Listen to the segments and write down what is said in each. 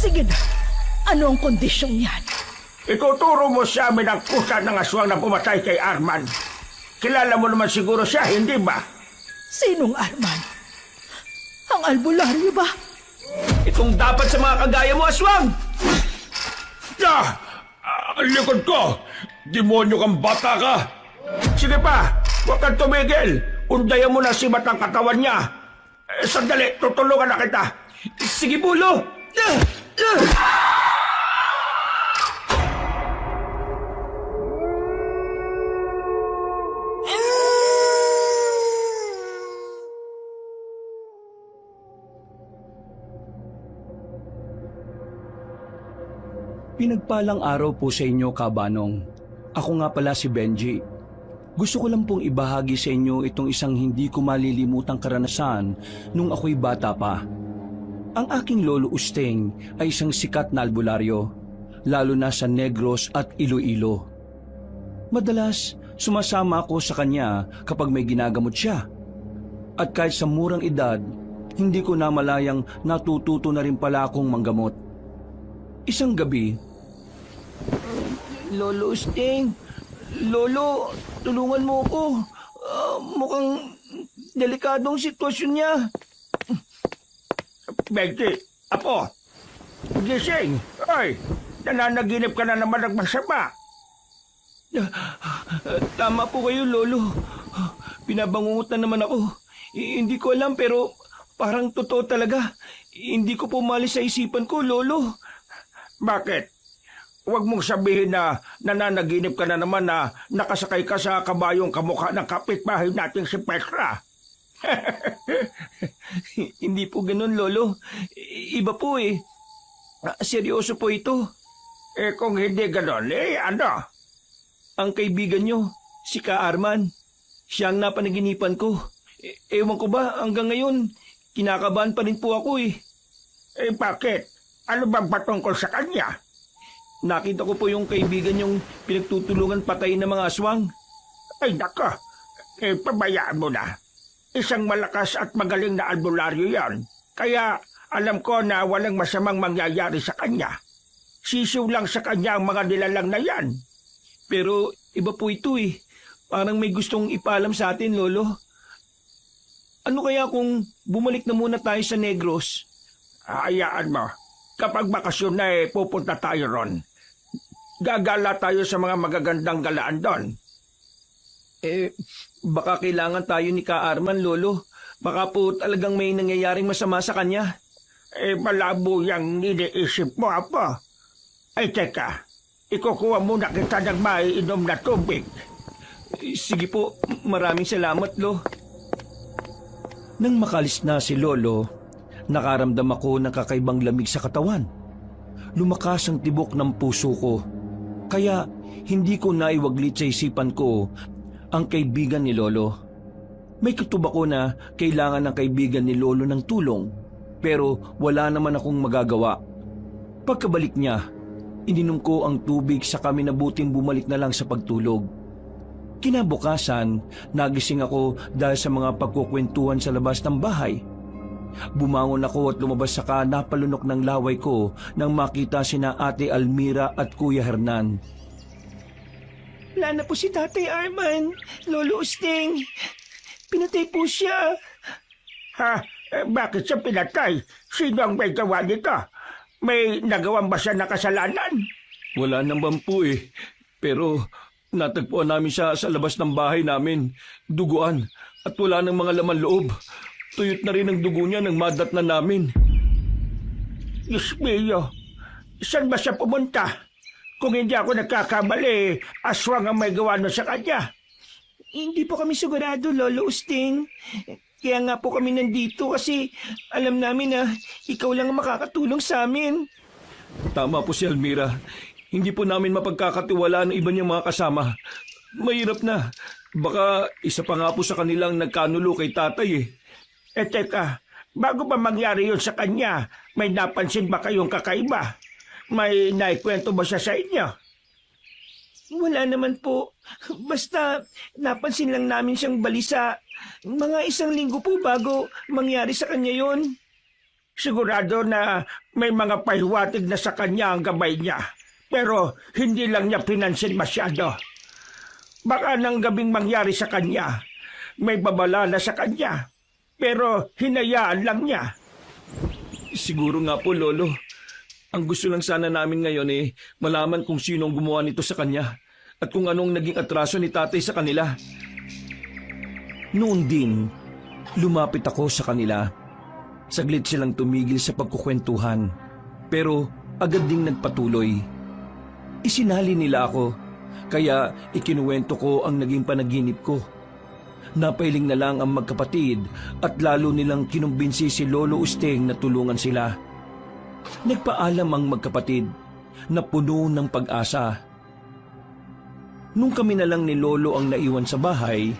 Sige na. Ano ang kondisyong yan? Ituturo mo sa amin ang kusa ng aswang na pumatay kay Arman. Kilala mo naman siguro siya, hindi ba? Sinong Arman? Ang albularyo ba? Itong dapat sa mga kagaya mo, aswang! Ang likod ko! Demonyo kang bata ka! Sige pa, huwag kang tumigil! Undayan mo na si Batang katawan niya! Sandali, tutulungan na kita! Sige, Bulo! Pinagpalang araw po sa inyo, Kabanong. Ako nga pala si Benji. Gusto ko lang pong ibahagi sa inyo itong isang hindi ko malilimutang karanasan nung ako'y bata pa. Ang aking lolo Usteng ay isang sikat na albularyo, lalo na sa Negros at Iloilo. Madalas, sumasama ako sa kanya kapag may ginagamot siya. At kahit sa murang edad, hindi ko namalayang natututo na rin pala akong manggamot. Isang gabi, Lolo Sting, Lolo, tulungan mo ako. Mukhang delikadong sitwasyon niya. Benji, apo! Gising! Ay! Nananaginip ka na naman ng masama! Tama po kayo, Lolo. Pinabangungot na naman ako. Hindi ko alam pero parang totoo talaga. Hindi ko pumalis sa isipan ko, Lolo. Bakit? Huwag mong sabihin na nananaginip ka na naman na nakasakay ka sa kabayong kamukha ng kapitbahay nating si Petra. Hindi po ganun, Lolo. Iba po eh. Seryoso po ito. Kung hindi ganon, ano? Ang kaibigan nyo, si Ka Arman, siya ang napanaginipan ko. Ewan ko ba, hanggang ngayon, kinakabahan pa rin po ako eh. Bakit? Ano bang patungkol sa kanya? Nakita ko po yung kaibigan yung pinagtutulungan patayin ng mga aswang. Ay nako, pabayaan mo na. Isang malakas at magaling na albularyo yan. Kaya alam ko na walang masamang mangyayari sa kanya. Sisiw lang sa kanya ang mga nilalang na yan. Pero iba po ito eh. Parang may gustong ipaalam sa atin, Lolo. Ano kaya kung bumalik na muna tayo sa Negros? Hayaan mo. Kapag bakasyon na pupunta tayo ron. Gagala tayo sa mga magagandang galaan doon. Baka kailangan tayo ni Ka Arman, Lolo. Baka po talagang may nangyayaring masama sa kanya. Malabo yung iniisip mo, Apo. Ay, teka. Ikukuha muna kita ng maiinom na tubig. Sige po, maraming salamat, Lo. nang makalis na si Lolo, nakaramdam ako ng kakaibang lamig sa katawan. Lumakas ang tibok ng puso ko, kaya hindi ko naiwaglit sa isipan ko ang kaibigan ni Lolo. May kutob ako na kailangan ng kaibigan ni Lolo ng tulong, pero wala naman akong magagawa. Pagkabalik niya, ininom ko ang tubig sa kami na buting bumalik na lang sa pagtulog. Kinabukasan, nagising ako dahil sa mga pagkukwentuhan sa labas ng bahay. Bumangon ako at lumabas saka napalunok ng laway ko nang makita sina Ate Almira at Kuya Hernan. Wala na po si Tatay Arman, Lolo Usting. Pinatay po siya. Ha? Bakit siya pinatay? Sino ang may gawa nito? May nagawan ba siya na kasalanan? Wala naman po eh, pero natagpuan namin siya sa labas ng bahay namin, duguan at wala ng mga laman loob. Tuyot na rin ang dugo niya nang madat na namin. Diyos mio, saan ba siya pumunta? Kung hindi ako nagkakamali, aswang ang may gawa na sa kanya. Hindi po kami sigurado, Lolo Usting. Kaya nga po kami nandito kasi alam namin na ikaw lang ang makakatulong sa amin. Tama po si Almira. Hindi po namin mapagkakatiwalaan ang iba niyang mga kasama. Mahirap na. Baka isa pa nga po sa kanilang nagkanulo kay tatay eh. Teka, bago ba mangyari yun sa kanya, may napansin ba kayong kakaiba? May naikwento ba siya sa inyo? Wala naman po. Basta napansin lang namin siyang balisa. Mga 1 linggo po bago mangyari sa kanya yon. Sigurado na may mga pahiwatig na sa kanya ang gabay niya. Pero hindi lang niya pinansin masyado. Baka nang gabing mangyari sa kanya, may babala na sa kanya. Pero hinayaan lang niya. Siguro nga po, Lolo. Ang gusto lang sana namin ngayon malaman kung sino ang gumawa nito sa kanya at kung anong naging atraso ni tatay sa kanila. Noon din, lumapit ako sa kanila. Saglit silang tumigil sa pagkukwentuhan, pero agad ding nagpatuloy. Isinali nila ako, kaya ikinuwento ko ang naging panaginip ko. Napailing na lang ang magkapatid at lalo nilang kinumbinsi si Lolo Usteng na tulungan sila. Nagpaalam ang magkapatid na puno ng pag-asa. Nung kami na lang ni Lolo ang naiwan sa bahay,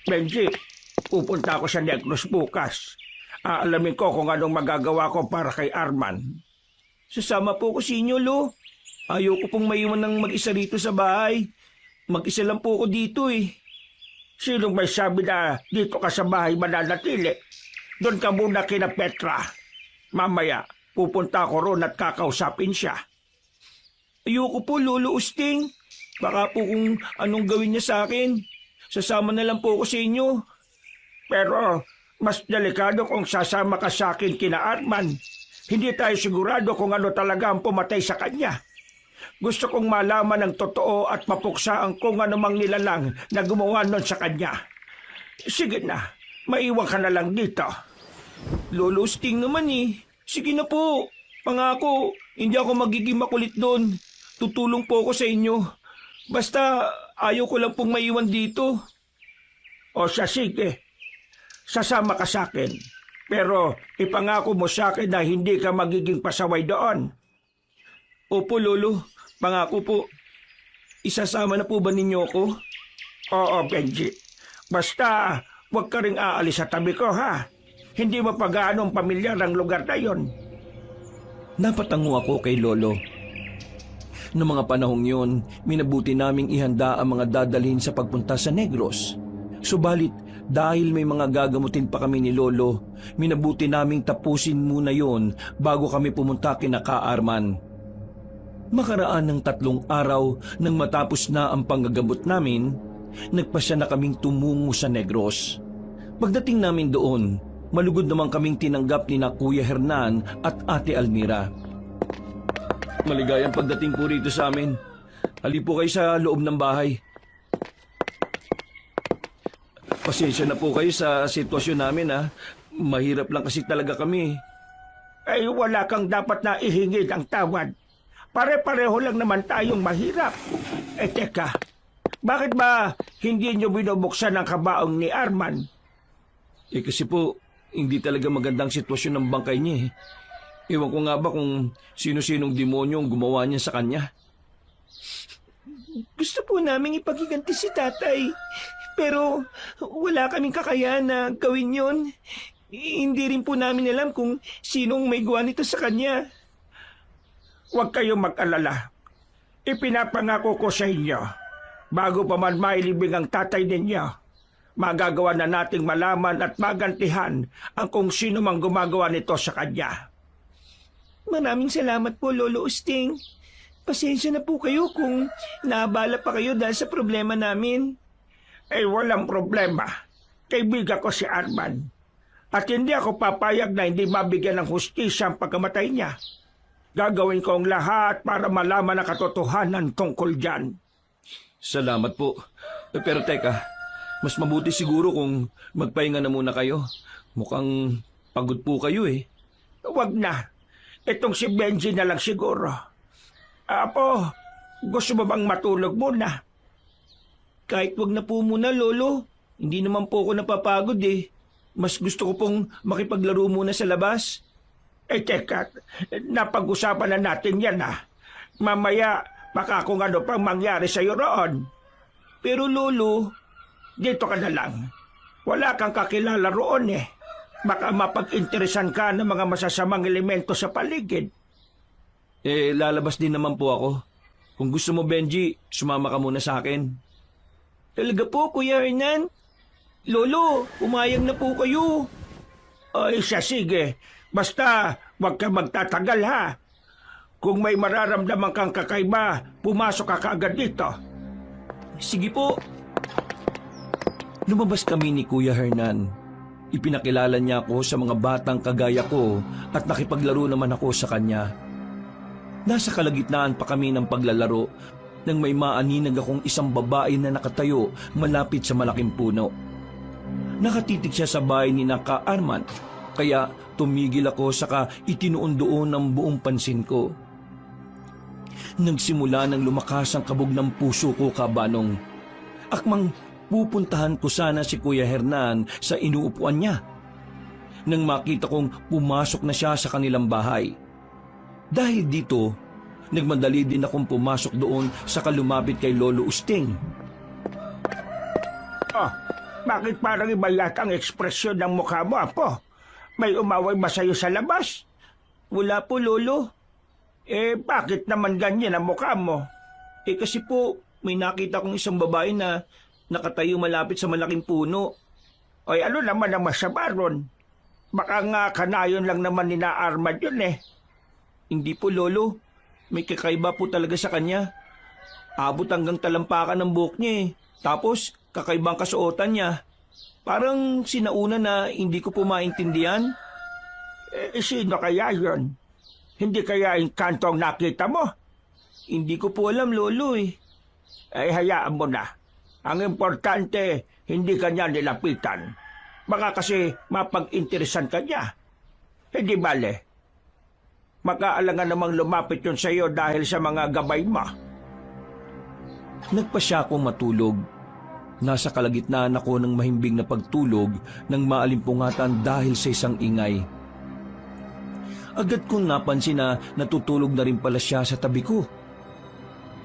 Benji, pupunta ako sa Negros bukas. Aalamin ko kung anong magagawa ko para kay Arman. Sasama po ko sa inyo, Lo. Ayoko pong maiwan ng mag-isa rito sa bahay. Mag-isa lang po ako dito Sinong may sabi na dito ka sa bahay mananatili? Doon ka muna kina Petra. Mamaya, pupunta ako roon at kakausapin siya. Ayoko po, Lolo Usting. Baka po kung anong gawin niya sa akin. Sasama na lang po ako sa inyo. Pero mas delikado kung sasama ka sa akin kina Arman. Hindi tayo sigurado kung ano talaga ang pumatay sa kanya. Gusto kong malaman ng totoo at mapuksa ang kung anumang nilalang na gumawa nun sa kanya. Sige na, maiwan ka na lang dito. Lolo Usting naman Sige na po. Pangako, hindi ako magiging makulit doon. Tutulong po ako sa inyo. Basta ayaw ko lang pong maiwan dito. O siya, sige. Sasama ka sa akin. Pero ipangako mo sa akin na hindi ka magiging pasaway doon. Opo, Lolo. Pangako po. Isasama na po ba ninyo ako? Oo, Benji. Basta huwag ka ring aalis sa tabi ko, ha? Hindi mo pa gaanong pamilyar ang lugar na yon. napatango ako kay Lolo. Noong mga panahong yun, minabuti naming ihanda ang mga dadalhin sa pagpunta sa Negros. Subalit, dahil may mga gagamutin pa kami ni Lolo, minabuti naming tapusin muna yon bago kami pumunta kina Ka-Arman. Makaraan ng 3 araw nang matapos na ang panggagamot namin, nagpasya na kaming tumungo sa Negros. Pagdating namin doon, malugod naman kaming tinanggap ni na Kuya Hernan at Ate Almira. Maligayang pagdating po rito sa amin. Halip po kayo sa loob ng bahay. Pasensya na po kayo sa sitwasyon namin Mahirap lang kasi talaga kami. Ay wala kang dapat na ihingin ang tawad. Pare-pareho lang naman tayong mahirap. Teka, bakit ba hindi nyo binubuksan ang kabaong ni Arman? Kasi po, hindi talaga magandang sitwasyon ng bangkay niya Ewan ko nga ba kung sino-sinong demonyo ang gumawa niya sa kanya. Gusto po naming ipagiganti si tatay. Pero wala kaming kakayahan na gawin yon. Hindi rin po namin alam kung sinong may gawa nito sa kanya. Huwag kayong mag-alala. Ipinapangako ko sa inyo, bago pa man mailibing ang tatay ninyo, magagawa na nating malaman at magantihan ang kung sino mang gumagawa nito sa kanya. Maraming salamat po, Lolo Usting. Pasensya na po kayo kung naabala pa kayo dahil sa problema namin. Walang problema. Kaibigan ko si Arman. At hindi ako papayag na hindi mabigyan ng hustisya ang pagkamatay niya. Gagawin ko ang lahat para malaman ang katotohanan tungkol dyan. Salamat po. Pero teka, mas mabuti siguro kung magpahinga na muna kayo. Mukhang pagod po kayo Huwag na. Itong si Benji na lang siguro. Apo, gusto mo bang matulog muna? Kahit wag na po muna, Lolo. Hindi naman po ako napapagod Mas gusto ko pong makipaglaro muna sa labas. Teka, napag-usapan na natin yan Mamaya, baka kung ano pang mangyari sa'yo roon. Pero Lolo, Dito ka na lang. Wala kang kakilala roon Baka mapag-interesan ka ng mga masasamang elemento sa paligid. Lalabas din naman po ako. Kung gusto mo, Benji, sumama ka muna sa akin. Talaga po, Kuya Hernan? Lolo, umayag na po kayo. Ay, siya sige. Basta, huwag ka magtatagal ha. Kung may mararamdaman kang kakaiba, pumasok ka kaagad dito. Sige po. Lumabas kami ni Kuya Hernan. Ipinakilala niya ako sa mga batang kagaya ko at nakipaglaro naman ako sa kanya. Nasa kalagitnaan pa kami ng paglalaro nang may maaninag akong isang babae na nakatayo malapit sa malaking puno. Nakatitig siya sa bahay ni Naka Arman, kaya tumigil ako saka itinuon doon ang buong pansin ko. Nagsimula ng lumakas ang kabog ng puso ko, kabanong. Akmang pupuntahan ko sana si Kuya Hernan sa inuupuan niya. Nang makita kong pumasok na siya sa kanilang bahay. Dahil dito, nagmadali din akong pumasok doon sa kalumapit kay Lolo Usting. Oh, bakit parang iba yata ang ekspresyon ng mukha mo, Apo? May umaway ba sa'yo sa labas? Wala po, Lolo. Bakit naman ganyan ang mukha mo? Kasi po, may nakita kong isang babae na nakatayo malapit sa malaking puno. Ay, ano naman ang masama ron? Baka nga kanayon lang naman ni na Armand yun eh. Hindi po, Lolo. May kakaiba po talaga sa kanya. Abot hanggang talampakan ng buhok niya eh. Tapos, kakaibang kasuotan niya. Parang sinauna na hindi ko po maintindihan. Sino kaya yun? Hindi kaya yung kanto ang nakita mo? Hindi ko po alam, Lolo eh. Ay, hayaan mo na. Ang importante, hindi ka niya nilapitan. Baka kasi mapag-interesan ka niya. Hindi bale. Makaalangan namang lumapit yun sa iyo dahil sa mga gabay mo. Nagpasya akong matulog. Nasa kalagitnaan ako ng mahimbing na pagtulog ng maalimpungatan dahil sa isang ingay. Agad kong napansin na natutulog na rin pala siya sa tabi ko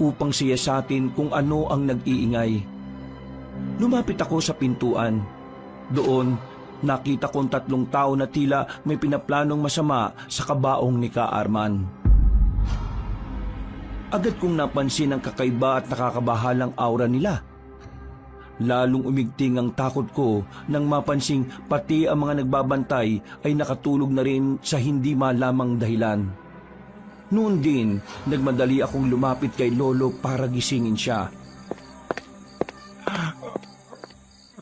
upang siyasatin kung ano ang nag-iingay. Lumapit ako sa pintuan. Doon, nakita kong 3 tao na tila may pinaplanong masama sa kabaong ni Ka Arman. Agad kong napansin ang kakaiba at nakakabahalang aura nila. Lalong umigting ang takot ko nang mapansing pati ang mga nagbabantay ay nakatulog na rin sa hindi malamang dahilan. Noon din, nagmadali akong lumapit kay Lolo para gisingin siya.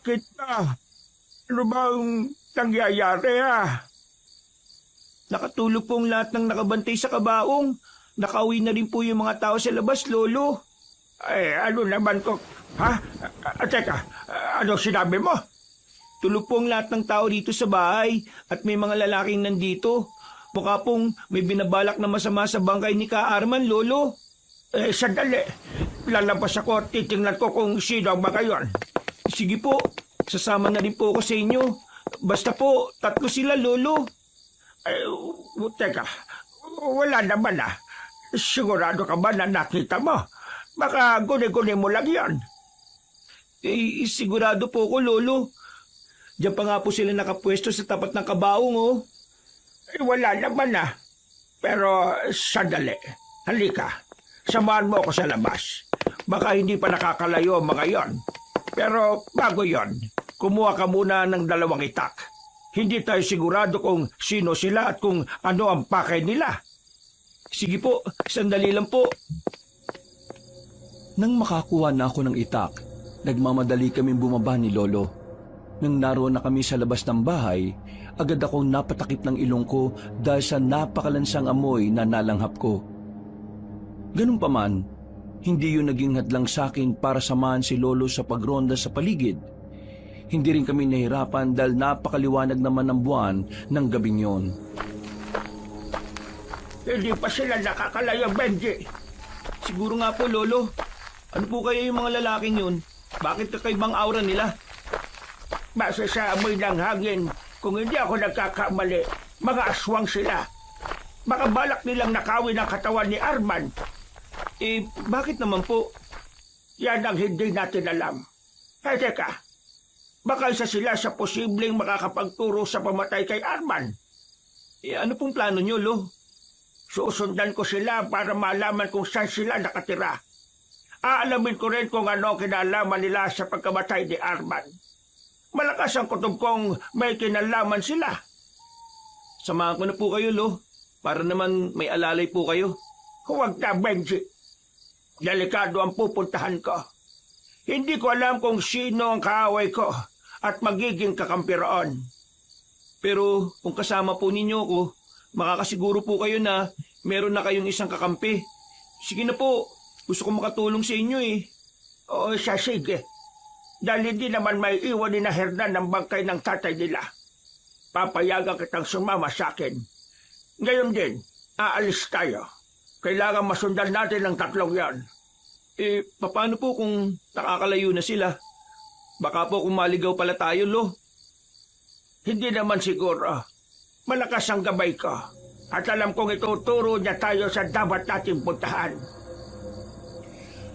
Kita, ano bang nangyayari Nakatulog pong lahat ng nakabantay sa kabaong. Nakauwi na rin po yung mga tao sa labas, Lolo. Ano naman ko? Ha? Teka, ano sinabi mo? Tulog pong lahat ng tao dito sa bahay at may mga lalaking nandito. Mukha pong may binabalak na masama sa bangkay ni Ka Arman, Lolo. Sandali. Lalabas ako at titingnan ko kung sino ang mga yon. Sige po, sasama na rin po ako sa inyo. Basta po, 3 sila, Lolo. Teka, wala naman Sigurado ka ba na nakita mo? Baka guni-guni mo lang yan. Sigurado po ako, Lolo. Diyan pa nga po sila nakapwesto sa tapat ng kabaong, oh. Wala naman Pero sandali. Halika. Samahan mo ako sa labas. Baka hindi pa nakakalayo ang mga yon. Pero bago yon, kumuha ka muna ng 2 itak. Hindi tayo sigurado kung sino sila at kung ano ang pakay nila. Sige po, sandali lang po. Nang makakuha na ako ng itak, nagmamadali kaming bumaba ni Lolo. Nang naroon na kami sa labas ng bahay, agad akong napatakip ng ilong ko dahil sa napakalansang amoy na nalanghap ko. Ganun pa man, hindi yun naging hadlang sa akin para samahan si Lolo sa pagronda sa paligid. Hindi rin kami nahirapan dahil napakaliwanag naman ng buwan ng gabing yon. Hindi pa sila nakakalayo, Benji. Siguro nga po, Lolo. Ano po kaya yung mga lalaking yun? Bakit kakaibang aura nila? Base sa amoy ng hangin, kung hindi ako nagkakamali, mga aswang sila. Baka balak nilang nakawin ang katawan ni Arman. Bakit naman po? Yan ang hindi natin alam. Teka, baka isa sila sa posibleng makakapagturo sa pamatay kay Arman. Ano pong plano nyo, Lo? Susundan ko sila para malaman kung saan sila nakatira. Aalamin ko rin kung ano kinalaman nila sa pagkamatay ni Arman. Malakas ang kutob kong may kinalaman sila. Samahan ko na po kayo, Lo. Para naman may alalay po kayo. Huwag ka, Benji. Delikado ang pupuntahan ko. Hindi ko alam kung sino ang kaaway ko at magiging kakampi roon. Pero kung kasama po ninyo ko, makakasiguro po kayo na meron na kayong isang kakampi. Sige na po, gusto ko makatulong sa inyo eh. Oo, siya sige. Dahil hindi naman may iwan ni na Hernan ng bangkay ng tatay nila. Papayagan kitang sumama sa akin. Ngayon din, aalis tayo. Kailangan masundan natin ang tatlong yan. Eh, paano po kung nakakalayo na sila? Baka po kung maligaw pala tayo, Lo. Hindi naman siguro. Malakas ang gabay ko. At alam kong ituturo niya tayo sa dapat nating puntahan.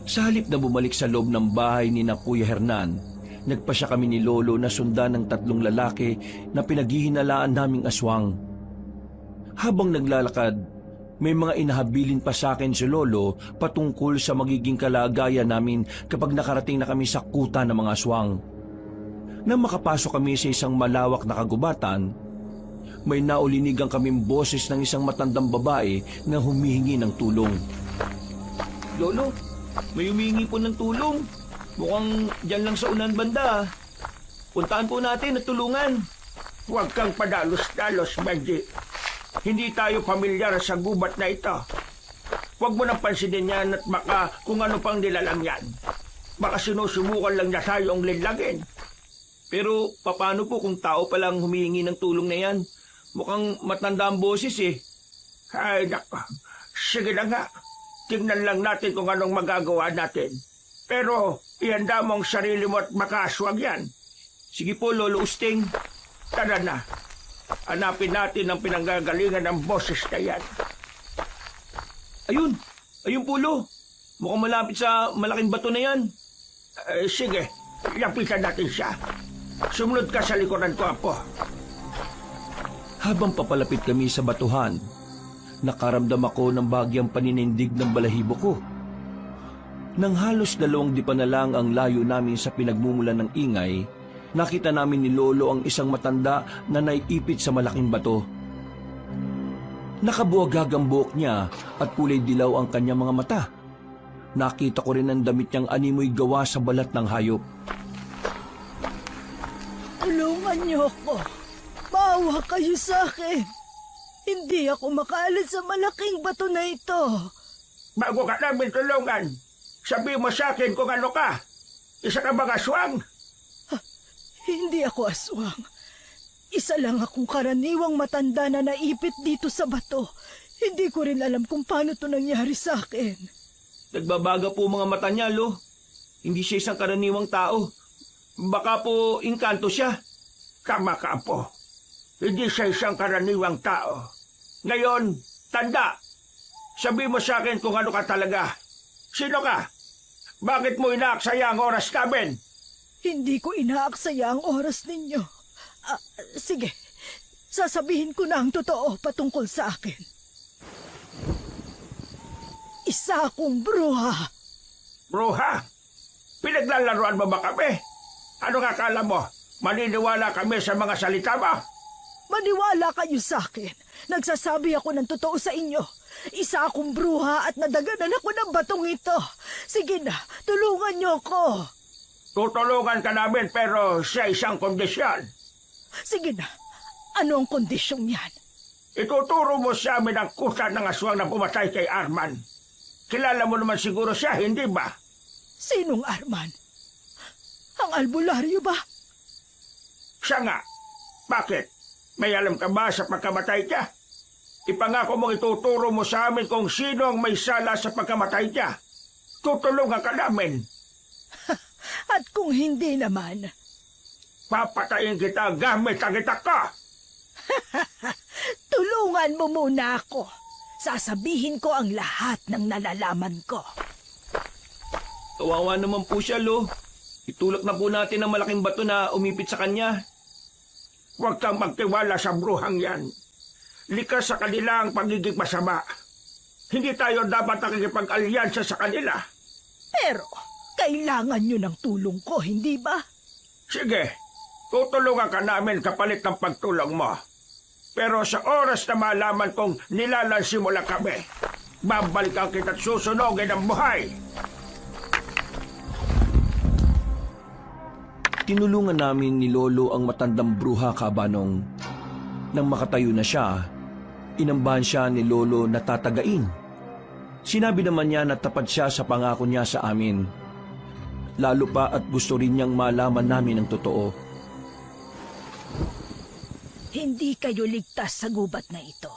Sa halip na bumalik sa loob ng bahay ni na Kuya Hernan, nagpasya kami ni Lolo na sundan ng tatlong lalaki na pinaghihinalaan naming aswang. Habang naglalakad, may mga inahabilin pa sa akin si Lolo patungkol sa magiging kalagayan namin kapag nakarating na kami sa kuta ng mga aswang. Nang makapasok kami sa isang malawak na kagubatan, may naulinigang kaming boses ng isang matandang babae na humihingi ng tulong. Lolo, may humingi po ng tulong. Mukhang dyan lang sa unan banda. Puntaan po natin at tulungan. Huwag kang padalos-dalos, Benji. Hindi tayo pamilyar sa gubat na ito. Huwag mo nang pansinin yan at baka kung ano pang nilalang yan. Baka sinusubukan lang niya tayong linlagin. Pero paano po kung tao palang humihingi ng tulong na yan? Mukhang matanda ang boses eh. Ay, nako. Sige na nga. Tingnan lang natin kung anong magagawa natin. Pero, ihanda mo ang sarili mo at makaswag yan. Sige po, Lolo Usting. Tara na. Hanapin natin ang pinanggagalingan ng boses na yan. Ayun! Ayun po, Lo. Mukhang malapit sa malaking bato na yan. Sige, lapitan natin siya. Sumunod ka sa likuran ko, Apo. Habang papalapit kami sa batuhan, nakaramdam ako ng bagyang paninindig ng balahibo ko. Nang halos 2 dipa na lang ang layo namin sa pinagmumulan ng ingay, nakita namin ni Lolo ang isang matanda na naiipit sa malaking bato. Nakabuwagag ang buhok niya at kulay dilaw ang kanyang mga mata. Nakita ko rin ang damit niyang animoy gawa sa balat ng hayop. Tulungan niyo ako. Maawa kayo sa akin. Hindi ako makaalis sa malaking bato na ito. Bago ka namin tulungan, sabi mo sa akin kung ano ka. Isa ka bang aswang? Hindi ako aswang. Isa lang akong karaniwang matanda na naipit dito sa bato. Hindi ko rin alam kung paano to nangyari sa akin. Nagbabaga po mga mata niya, Lo. Hindi siya isang karaniwang tao. Baka po inkanto siya. Tama ka, Apo. Hindi siya isang karaniwang tao. Ngayon, tanda. Sabi mo sa akin kung ano ka talaga. Sino ka? Bakit mo inaaksaya ang oras namin? Hindi ko inaaksaya ang oras ninyo. Sige, sasabihin ko na ang totoo patungkol sa akin. Isa akong bruha. Bruha? Pinaglalaroan mo ba kami? Ano nga akala mo? Maniniwala kami sa mga salita mo? Maniwala kayo sa akin. Nagsasabi ako ng totoo sa inyo. Isa akong bruha at nadaganan ako ng batong ito. Sige na, tulungan niyo ako. Tutulungan ka namin pero sa isang kondisyon. Sige na, ano ang kondisyong yan? Ituturo mo sa amin ang kusa ng aswang na pumatay kay Arman. Kilala mo naman siguro siya, hindi ba? Sinong Arman? Ang albularyo ba? Siya nga. Bakit? May alam ka ba sa pagkamatay niya? Ipangako mong ituturo mo sa amin kung sino ang may sala sa pagkamatay niya. Tutulungan ka namin. At kung hindi naman, Papatayin kita gamit ang itak ko. tulungan mo muna ako. Sasabihin ko ang lahat ng nalalaman ko. Kawawa naman po siya, Lo. Itulak na po natin ang malaking bato na umipit sa kanya. Huwag kang magtiwala sa bruhang yan. Likas sa kanila ang pagiging masama. Hindi tayo dapat nakikipag-alyansa sa kanila. Pero, kailangan nyo ng tulong ko, hindi ba? Sige, Tutulungan ka namin kapalit ng pagtulong mo. Pero sa oras na malaman kong nilalansi mo lang kami, babalikan kita't susunogin ang buhay. Tinulungan namin ni Lolo ang matandang bruha kabanong. Nang makatayo na siya, inambahan siya ni Lolo na tatagain. Sinabi naman niya na tapat siya sa pangako niya sa amin. Lalo pa at gusto rin niyang malaman namin ang totoo. Hindi kayo ligtas sa gubat na ito.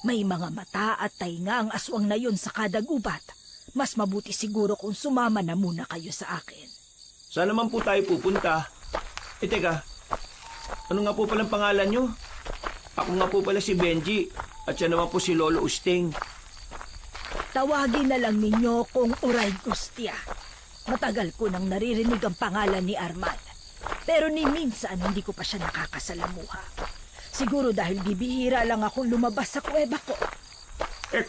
May mga mata at tainga ang aswang na yun sa kada gubat. Mas mabuti siguro kung sumama na muna kayo sa akin. Saan naman po tayo pupunta? Teka, ano nga po palang pangalan nyo? Ako nga po pala si Benji at siya naman po si Lolo Usting. Tawagin na lang ninyo kung Uray Gustia. Matagal ko nang naririnig ang pangalan ni Arman. Pero ni minsan hindi ko pa siya nakakasalamuha. Siguro dahil bibihira lang akong lumabas sa kuweba ko.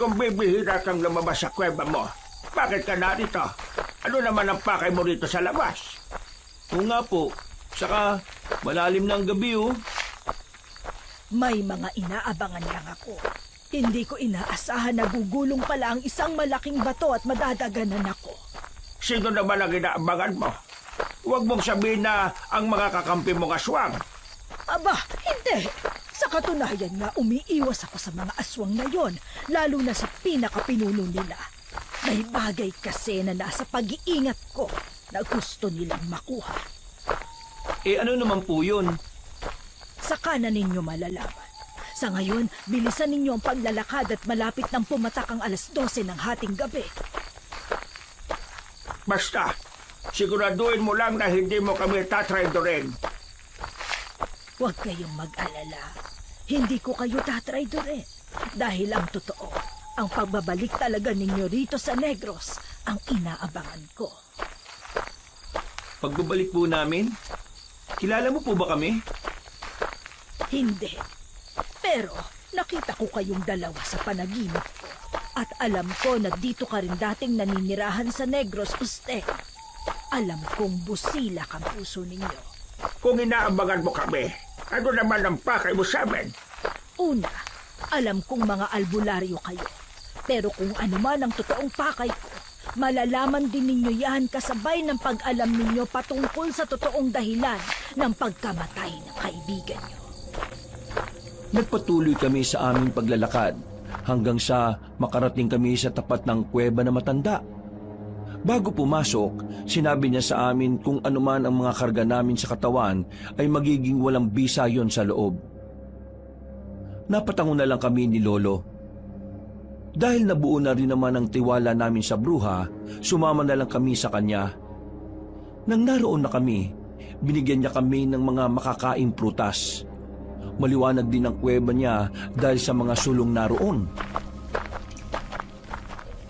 Kung bibihira kang lumabas sa kuweba mo, bakit ka narito? Ano naman ang pakay mo rito sa labas? Oo nga po, saka malalim na ang gabi oh. May mga inaabangan lang ako. Hindi ko inaasahan na gugulong pala ang isang malaking bato at madadaganan ako. Sino naman ang inaabangan mo? Huwag mong sabihin na ang mga kakampi mong aswang. Aba, hindi! Sa katunayan nga, umiiwas ako sa mga aswang na yon, lalo na sa pinakapinuno nila. May bagay kasi na nasa pag-iingat ko na gusto nilang makuha. Ano naman po yun? Saka na ninyo malalaman. Sa ngayon, bilisan ninyo ang paglalakad at malapit ng pumatak ang 12:00 ng hating gabi. Basta, siguraduhin mo lang na hindi mo kami tatraydorin. Huwag kayong mag-alala. Hindi ko kayo tatraydorin. Dahil ang totoo, ang pagbabalik talaga ninyo rito sa Negros ang inaabangan ko. Pagbabalik po namin? Kilala mo po ba kami? Hindi. Pero nakita ko kayong dalawa sa panaginip ko. At alam ko na dito ka rin dating naninirahan sa Negros, Uste. Alam kong busilak ang puso ninyo. Kung inaabangan mo kami, ano naman ang pakay mo sa amin? Una, alam kong mga albularyo kayo. Pero kung ano man ang totoong pakay ko, malalaman din ninyo yan kasabay ng pag-alam ninyo patungkol sa totoong dahilan ng pagkamatay ng kaibigan nyo. Nagpatuloy kami sa aming paglalakad hanggang sa makarating kami sa tapat ng kuweba na matanda. Bago pumasok, sinabi niya sa amin kung anuman ang mga karga namin sa katawan ay magiging walang bisa yon sa loob. Napatango na lang kami ni Lolo. Dahil nabuo na rin naman ang tiwala namin sa bruha, sumama na lang kami sa kanya. Nang naroon na kami, binigyan niya kami ng mga makakaing prutas. Maliwanag din ang kuweba niya dahil sa mga sulong naroon.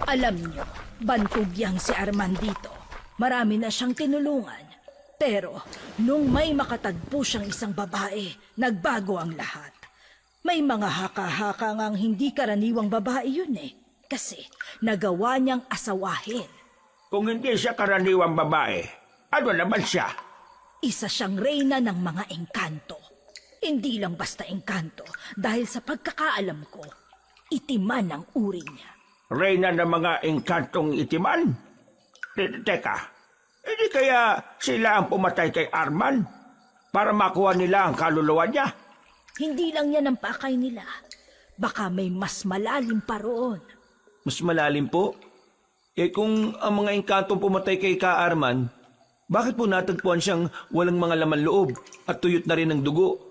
Alam nyo, bantugyang si Arman dito. Marami na siyang tinulungan. Pero nung may makatagpo siyang isang babae, nagbago ang lahat. May mga haka-haka ngang hindi karaniwang babae yun eh. Kasi nagawa niyang asawahin. Kung hindi siya karaniwang babae, ano naman siya? Isa siyang reyna ng mga engkanto. Hindi lang basta engkanto dahil sa pagkakaalam ko, itiman ang uri niya. Reyna ng mga engkantong itiman? Teka, hindi kaya sila ang pumatay kay Arman para makuha nila ang kaluluwa niya? Hindi lang yan ang pakay nila. Baka may mas malalim pa roon. Mas malalim po? Kung ang mga engkantong pumatay kay Ka Arman, bakit po natagpuan siyang walang mga laman loob at tuyot na rin ng dugo?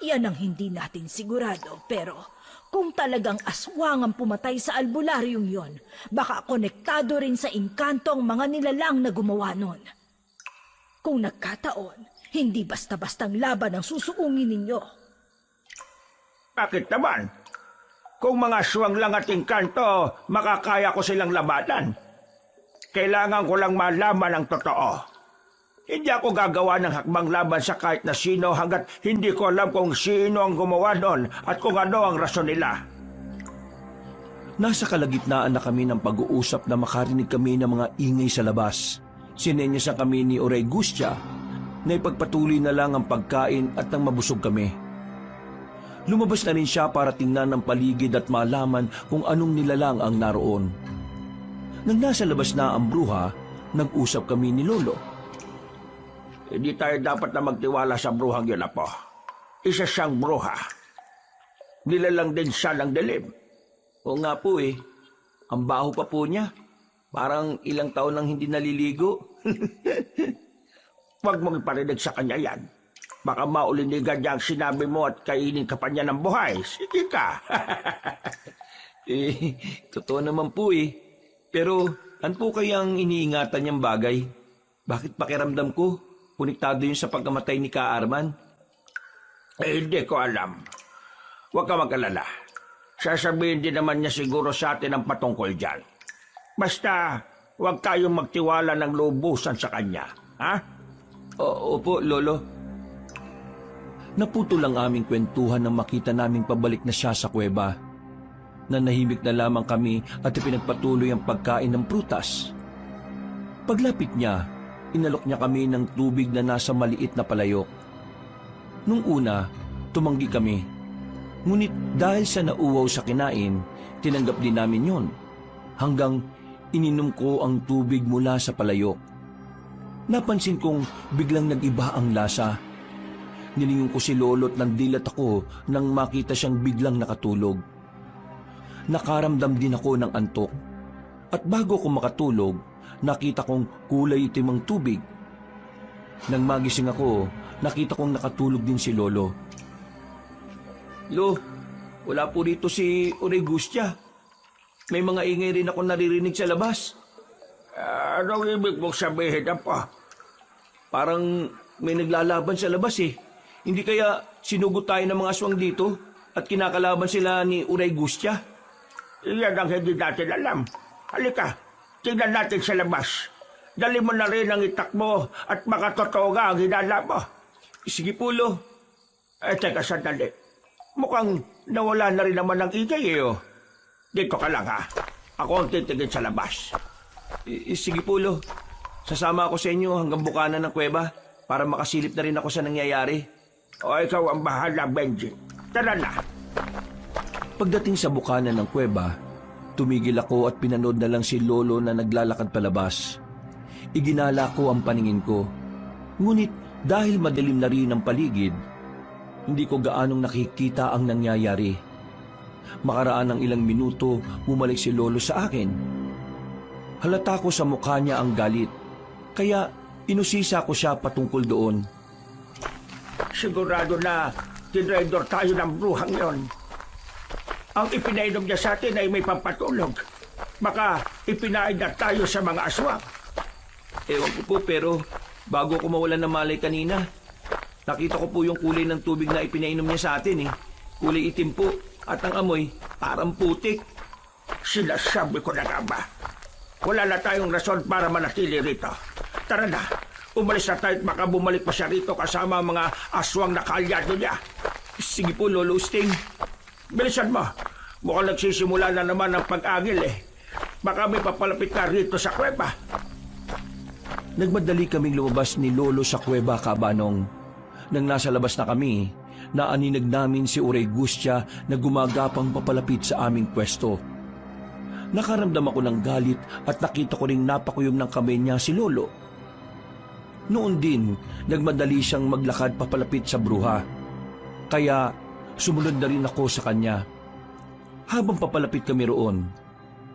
Yan ang hindi natin sigurado, pero kung talagang aswang ang pumatay sa albularyong yon, baka konektado rin sa engkanto ang mga nilalang na gumawa nun. Kung nagkataon, hindi basta-bastang laban ang susuungin ninyo. Bakit naman? Kung mga aswang lang at engkanto, makakaya ko silang labanan. Kailangan ko lang malaman ang totoo. Hindi ako gagawa ng hakbang laban sa kahit na sino hanggat hindi ko alam kung sino ang gumawa nun at kung ano ang rason nila. Nasa kalagitnaan na kami ng pag-uusap na makarinig kami ng mga ingay sa labas. Sinenyasan kami ni Uray Gustia na ipagpatuloy na lang ang pagkain at nang mabusog kami. Lumabas na rin siya para tingnan ang paligid at malaman kung anong nilalang ang naroon. Nang nasa labas na ang bruha, nag-usap kami ni Lolo. Hindi tayo dapat na magtiwala sa bruhang yun, Apo. Isa siyang bruha. Nilalang din siya ng dilim. Oo nga po eh, ang baho pa po niya. Parang ilang taon nang hindi naliligo. Huwag mong iparinig sa kanya yan. Baka maulinigan niya ang sinabi mo at kainin ka pa niya ng buhay. Sige ka. Totoo naman po eh. Pero, ano po kayang iniingatan niyang bagay? Bakit pakiramdam ko? Konektado yun sa pagkamatay ni Ka Arman? Hindi ko alam. Huwag ka mag-alala. Sasabihin din naman niya siguro sa atin ang patungkol dyan. Basta, huwag tayong magtiwala ng lubusan sa kanya. Ha? Opo, Lolo. Naputo lang aming kwentuhan nang makita naming pabalik na siya sa kuweba. Nanahimik na lamang kami at ipinagpatuloy ang pagkain ng prutas. Paglapit niya, inalok niya kami ng tubig na nasa maliit na palayok. Nung una, tumanggi kami. Ngunit dahil sa nauwaw sa kinain, tinanggap din namin yon. Hanggang ininom ko ang tubig mula sa palayok. Napansin kong biglang nag-iba ang lasa. Nilingon ko si Lolo't nandilat ako nang makita siyang biglang nakatulog. Nakaramdam din ako ng antok. At bago ko makatulog, nakita kong kulay itim ang tubig. Nang magising ako, nakita kong nakatulog din si Lolo. Lo, wala po dito si Oregustia. May mga ingay rin ako naririnig sa labas. Anong ibig mong sabihin, Apo? Parang may naglalaban sa labas eh. Hindi kaya sinugot tayo ng mga aswang dito at kinakalaban sila ni Oregustia? Iyan ang hindi natin alam. Halika, tingnan natin sa labas. Dali mo na rin ang itak mo at makatotoo nga ang hinala mo. Sige po, Lo. Teka, sandali. Mukhang nawala na rin naman ang ingay eh, oh. Dito ka lang, ha? Ako ang titigil sa labas. Sige po, Lo. Sasama ako sa inyo hanggang bukana ng kuweba para makasilip na rin ako sa nangyayari. O ikaw ang bahala, Benji. Tara na. Pagdating sa bukana ng kuweba, tumigil ako at pinanood na lang si Lolo na naglalakad palabas. Iginala ko ang paningin ko. Ngunit dahil madilim na rin ang paligid, hindi ko gaanong nakikita ang nangyayari. Makaraan ng ilang minuto, bumalik si Lolo sa akin. Halata ko sa mukha niya ang galit, kaya inusisa ko siya patungkol doon. Sigurado na tinraidor tayo ng bruhang yon. Ang ipinainom niya sa atin ay may pampatulog. Baka ipinain na tayo sa mga aswang. Ewan ko po, pero bago ko mawalan ng malay kanina, nakita ko po yung kulay ng tubig na ipinainom niya sa atin eh. Kulay itim po at ang amoy parang putik. Sinasabi ko na nga ba? Wala na tayong rason para manatili rito. Tara na, umalis na tayo at baka bumalik pa siya rito kasama ang mga aswang na kaalyado niya. Sige po, Lolo Sting. Bilisan mo. Mukhang nagsisimula na naman ang pag-agil eh. Baka may papalapit na rito sa kuweba. Nagmadali kaming lumabas ni Lolo sa kuweba, Kabanong. Nang nasa labas na kami, naaninag namin si Oregustia na gumagapang papalapit sa aming pwesto. Nakaramdam ako ng galit at nakita ko ring napakuyom ng kamay niya si Lolo. Noon din, nagmadali siyang maglakad papalapit sa bruha. Kaya sumunod na rin ako sa kanya. Habang papalapit kami roon,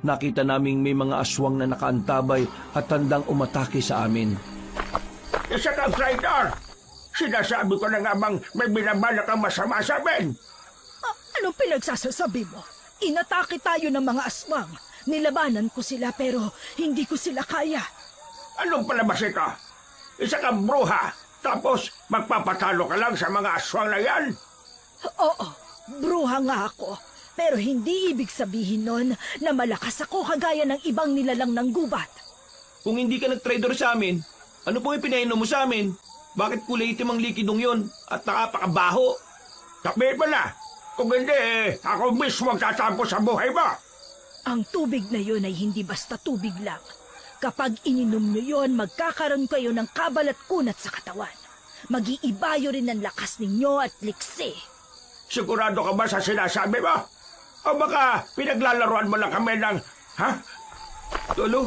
nakita naming may mga aswang na nakaantabay at handang umatake sa amin. Isa kang traitor! Sinasabi ko na nga bang may binabalak kang masama sa amin. Anong pinagsasasabi mo? Inatake tayo ng mga aswang. Nilabanan ko sila pero hindi ko sila kaya. Anong palabas ito? Isa kang bruha, tapos magpapatalo ka lang sa mga aswang na yan? Oo, bruha nga ako. Pero hindi ibig sabihin nun na malakas ako kagaya ng ibang nilalang ng gubat. Kung hindi ka nag-trader sa amin, ano pong ipinainom mo sa amin? Bakit kulay itim ang likidong yon at nakapakabaho? Sabihin mo na, kung hindi ako mismo ang tatampo sa buhay mo. Ang tubig na yun ay hindi basta tubig lang. Kapag ininom nyo yun, magkakaroon kayo ng kabal at kunat sa katawan. Mag-iibayo rin ang lakas ninyo at liksi. Sigurado ka ba sa sinasabi mo? O baka pinaglalaroan mo lang kami ng... Ha? Lolo,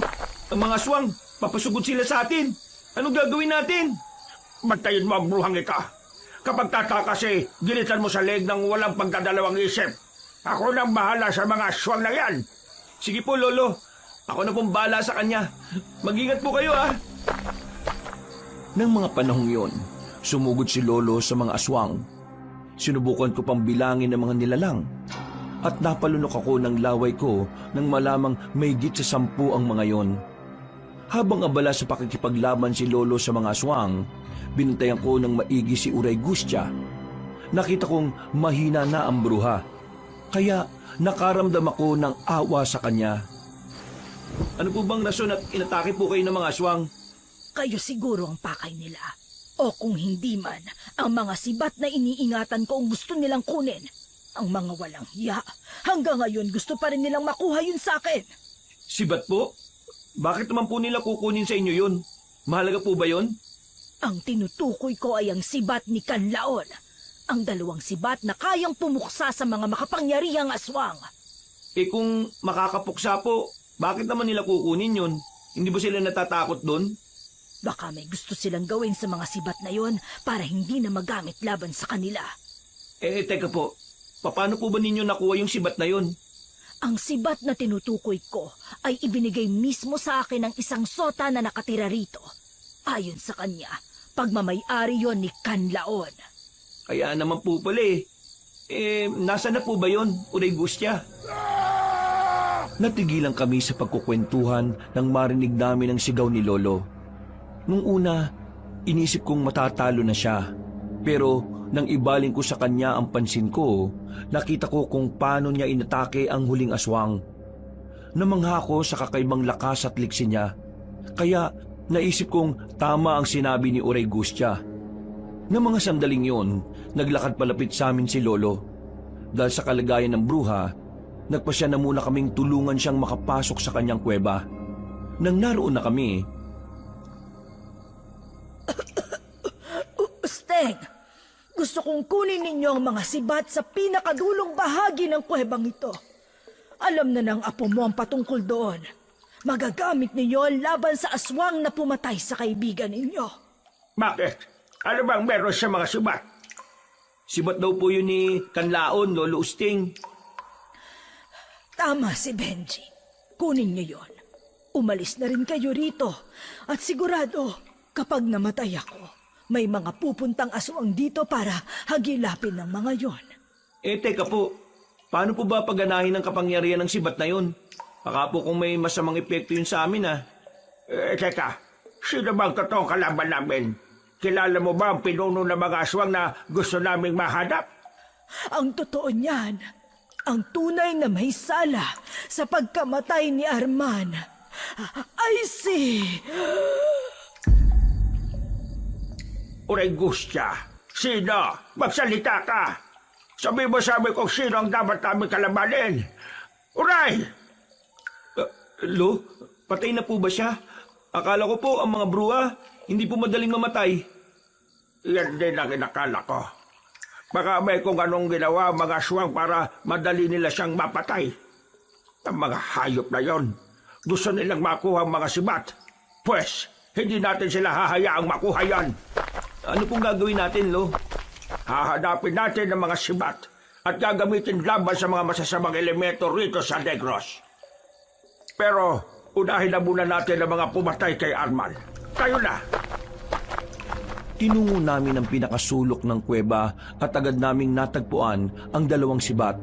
ang mga aswang, papasugod sila sa atin. Anong gagawin natin? Bantayin mo ang bruhang ito. Kapag tatakas gilitan mo sa leeg ng walang pagdadalawang isip. Ako nang bahala sa mga aswang na yan. Sige po, Lolo. Ako na pong bahala sa kanya. Mag-ingat po kayo, ah. Nang mga panahong yon, sumugod si Lolo sa mga aswang. Sinubukan ko pang bilangin ang mga nilalang. At napalunok ako ng laway ko nang malamang may higit sa 10 ang mga yon. Habang abala sa pakikipaglaban si Lolo sa mga aswang, binantayan ko ng maigi si Uray Gustya. Nakita kong mahina na ang bruha. Kaya nakaramdam ako ng awa sa kanya. Ano po bang rason at inatake po kayo ng mga aswang? Kayo siguro ang pakay nila. O kung hindi man, ang mga sibat na iniingatan ko ang gusto nilang kunin. Ang mga walang hiya, hanggang ngayon gusto pa rin nilang makuha yun sa akin. Sibat po? Bakit naman po nila kukunin sa inyo yun? Mahalaga po ba yun? Ang tinutukoy ko ay ang sibat ni Kanlaon. Ang 2 sibat na kayang pumuksa sa mga makapangyarihang aswang. Eh kung makakapuksa po, bakit naman nila kukunin yun? Hindi ba sila natatakot doon? Baka may gusto silang gawin sa mga sibat na yon para hindi na magamit laban sa kanila. Teka po. Paano po ba ninyo nakuha yung sibat na yun? Ang sibat na tinutukoy ko ay ibinigay mismo sa akin ng isang sota na nakatira rito. Ayon sa kanya, pagmamay-ari yon ni Kanlaon. Kaya naman po pala eh. Nasa na po ba yun, Uray Gustya? Natigilan kami sa pagkukwentuhan nang marinig namin ang sigaw ni Lolo. Nung una, inisip kong matatalo na siya. Pero nang ibaling ko sa kanya ang pansin ko, nakita ko kung paano niya inatake ang huling aswang. Namangha ako sa kakaibang lakas at liksi niya. Kaya naisip kong tama ang sinabi ni Uray Gustya. Nang mga sandaling yon, naglakad palapit sa amin si Lolo. Dahil sa kalagayan ng bruha, nagpasya na muna kaming tulungan siyang makapasok sa kanyang kuweba. Nang naroon na kami, Usteng, gusto kong kunin ninyo ang mga sibat sa pinakadulong bahagi ng kuwebang ito. Alam na ng apo mo ang patungkol doon. Magagamit ninyo laban sa aswang na pumatay sa kaibigan ninyo. Bakit? Ano bang meron sa mga sibat? Sibat daw po yun ni Kanlaon, Lolo Usting. Tama si Benji. Kunin niyo yon. Umalis na rin kayo rito. At sigurado, kapag namatay ako, may mga pupuntang aswang dito para hagilapin ng mga yon. Teka po. Paano po ba pagganahin ng kapangyarihan ng sibat na yun? Baka po kung may masamang epekto yun sa amin, ah. Teka, sino bang totoong kalaban namin? Kilala mo ba ang pinuno ng mga aswang na gusto naming mahanap? Ang totoo niyan, ang tunay na may sala sa pagkamatay ni Arman ay si... Uray Gustya, sino? Magsalita ka! Sabi mo kung sino ang dapat namin kalabanin. Uray! Lo, patay na po ba siya? Akala ko po ang mga bruha, hindi po madaling mamatay. Yan din ang inakala ko. Baka may kung anong ginawa ang mga aswang para madali nila siyang mapatay. Ang mga hayop na yon, gusto nilang makuha ang mga sibat. Pwes, hindi natin sila hahayaang makuha yan. Ano pong gagawin natin, Lo? Hahanapin natin ang mga sibat at gagamitin laban sa mga masasamang elemento rito sa Negros. Pero unahin na muna natin ang mga pumatay kay Arman. Kayo na! tinungo namin ang pinakasulok ng kuweba at agad naming natagpuan ang 2 sibat.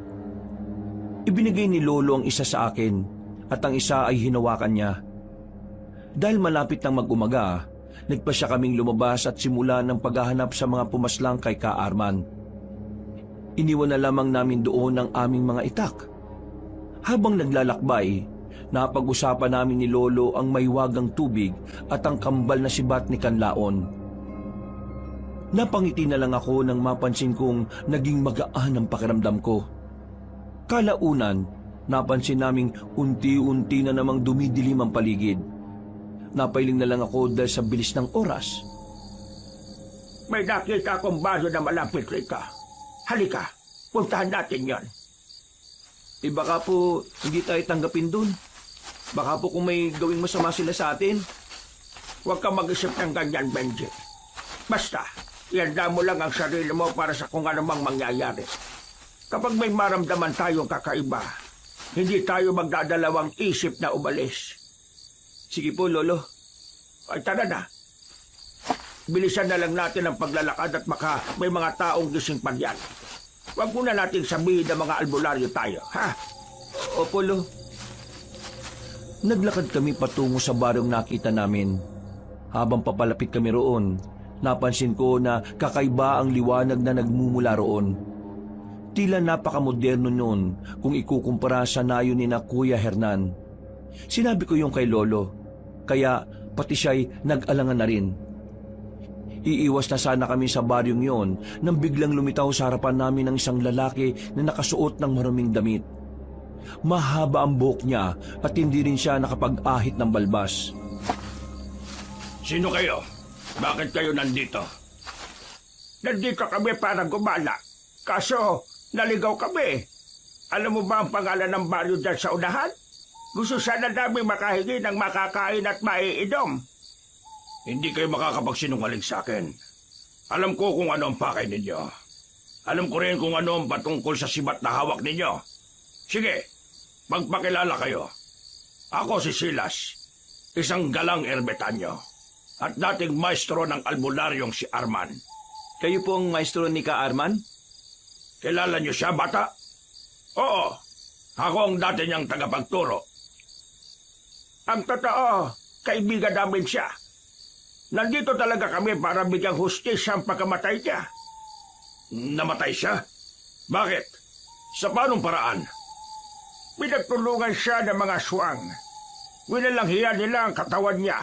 Ibinigay ni Lolo ang isa sa akin at ang isa ay hinawakan niya. Dahil malapit nang mag-umaga, nagpasya kaming lumabas at simula ng paghahanap sa mga pumaslang kay Ka Arman. Iniwan na lamang namin doon ang aming mga itak. Habang naglalakbay, napag-usapan namin ni Lolo ang maywagang tubig at ang kambal na sibat ni Kanlaon. Napangiti na lang ako nang mapansin kong naging magaan ang pakiramdam ko. Kalaunan, napansin naming unti-unti na namang dumidilim ang paligid. Napailing na lang ako dahil sa bilis ng oras. May nakita akong baryo na malapit rito. Halika, puntahan natin yon. Baka po hindi tayo tanggapin dun. Baka po kung may gawing masama sila sa atin. Huwag kang mag-isip ng ganyan, Benji. Basta, ihanda mo lang ang sarili mo para sa kung anumang mangyayari. Kapag may maramdaman tayong kakaiba, hindi tayo magdadalawang isip na umalis. Sige po, Lolo. Ay, tara na. Bilisan na lang natin ang paglalakad at baka may mga taong gising pa yan. Huwag muna natin sabihin na mga albularyo tayo, ha? Opo, Lo. Naglakad kami patungo sa baryong nakita namin. Habang papalapit kami roon, napansin ko na kakaiba ang liwanag na nagmumula roon. Tila napakamoderno noon kung ikukumpara sa nayo ni na Kuya Hernan. Sinabi ko yung kay Lolo, kaya pati siya'y nag-alangan na rin. Iiwas na sana kami sa baryong yon nang biglang lumitaw sa harapan namin ng isang lalaki na nakasuot ng maruming damit. Mahaba ang buhok niya at hindi rin siya nakapag-ahit ng balbas. Sino kayo? Bakit kayo nandito? Nandito kami para gumala. Kaso, naligaw kami. Alam mo ba ang pangalan ng baryo dyan sa unahan? Gusto sana namin makahingi ng makakain at maiinom. Hindi kayo makakapagsinungaling sa akin. Alam ko kung ano ang pakay ninyo. Alam ko rin kung ano ang patungkol sa sibat na hawak ninyo. Sige, magpakilala kayo. Ako si Silas, isang galang ermitanyo, at dating maestro ng albularyong si Arman. Kayo po ang maestro ni Ka Arman? Kilala niyo siya, bata? Oo, ako ang dati niyang tagapagturo. Ang totoo, kaibigan namin siya. Nandito talaga kami para bigyang hustisya ang pagkamatay niya. Namatay siya? Bakit? Sa paanong paraan? Pinagtulungan siya ng mga aswang. Winalanghiya nila ang katawan niya.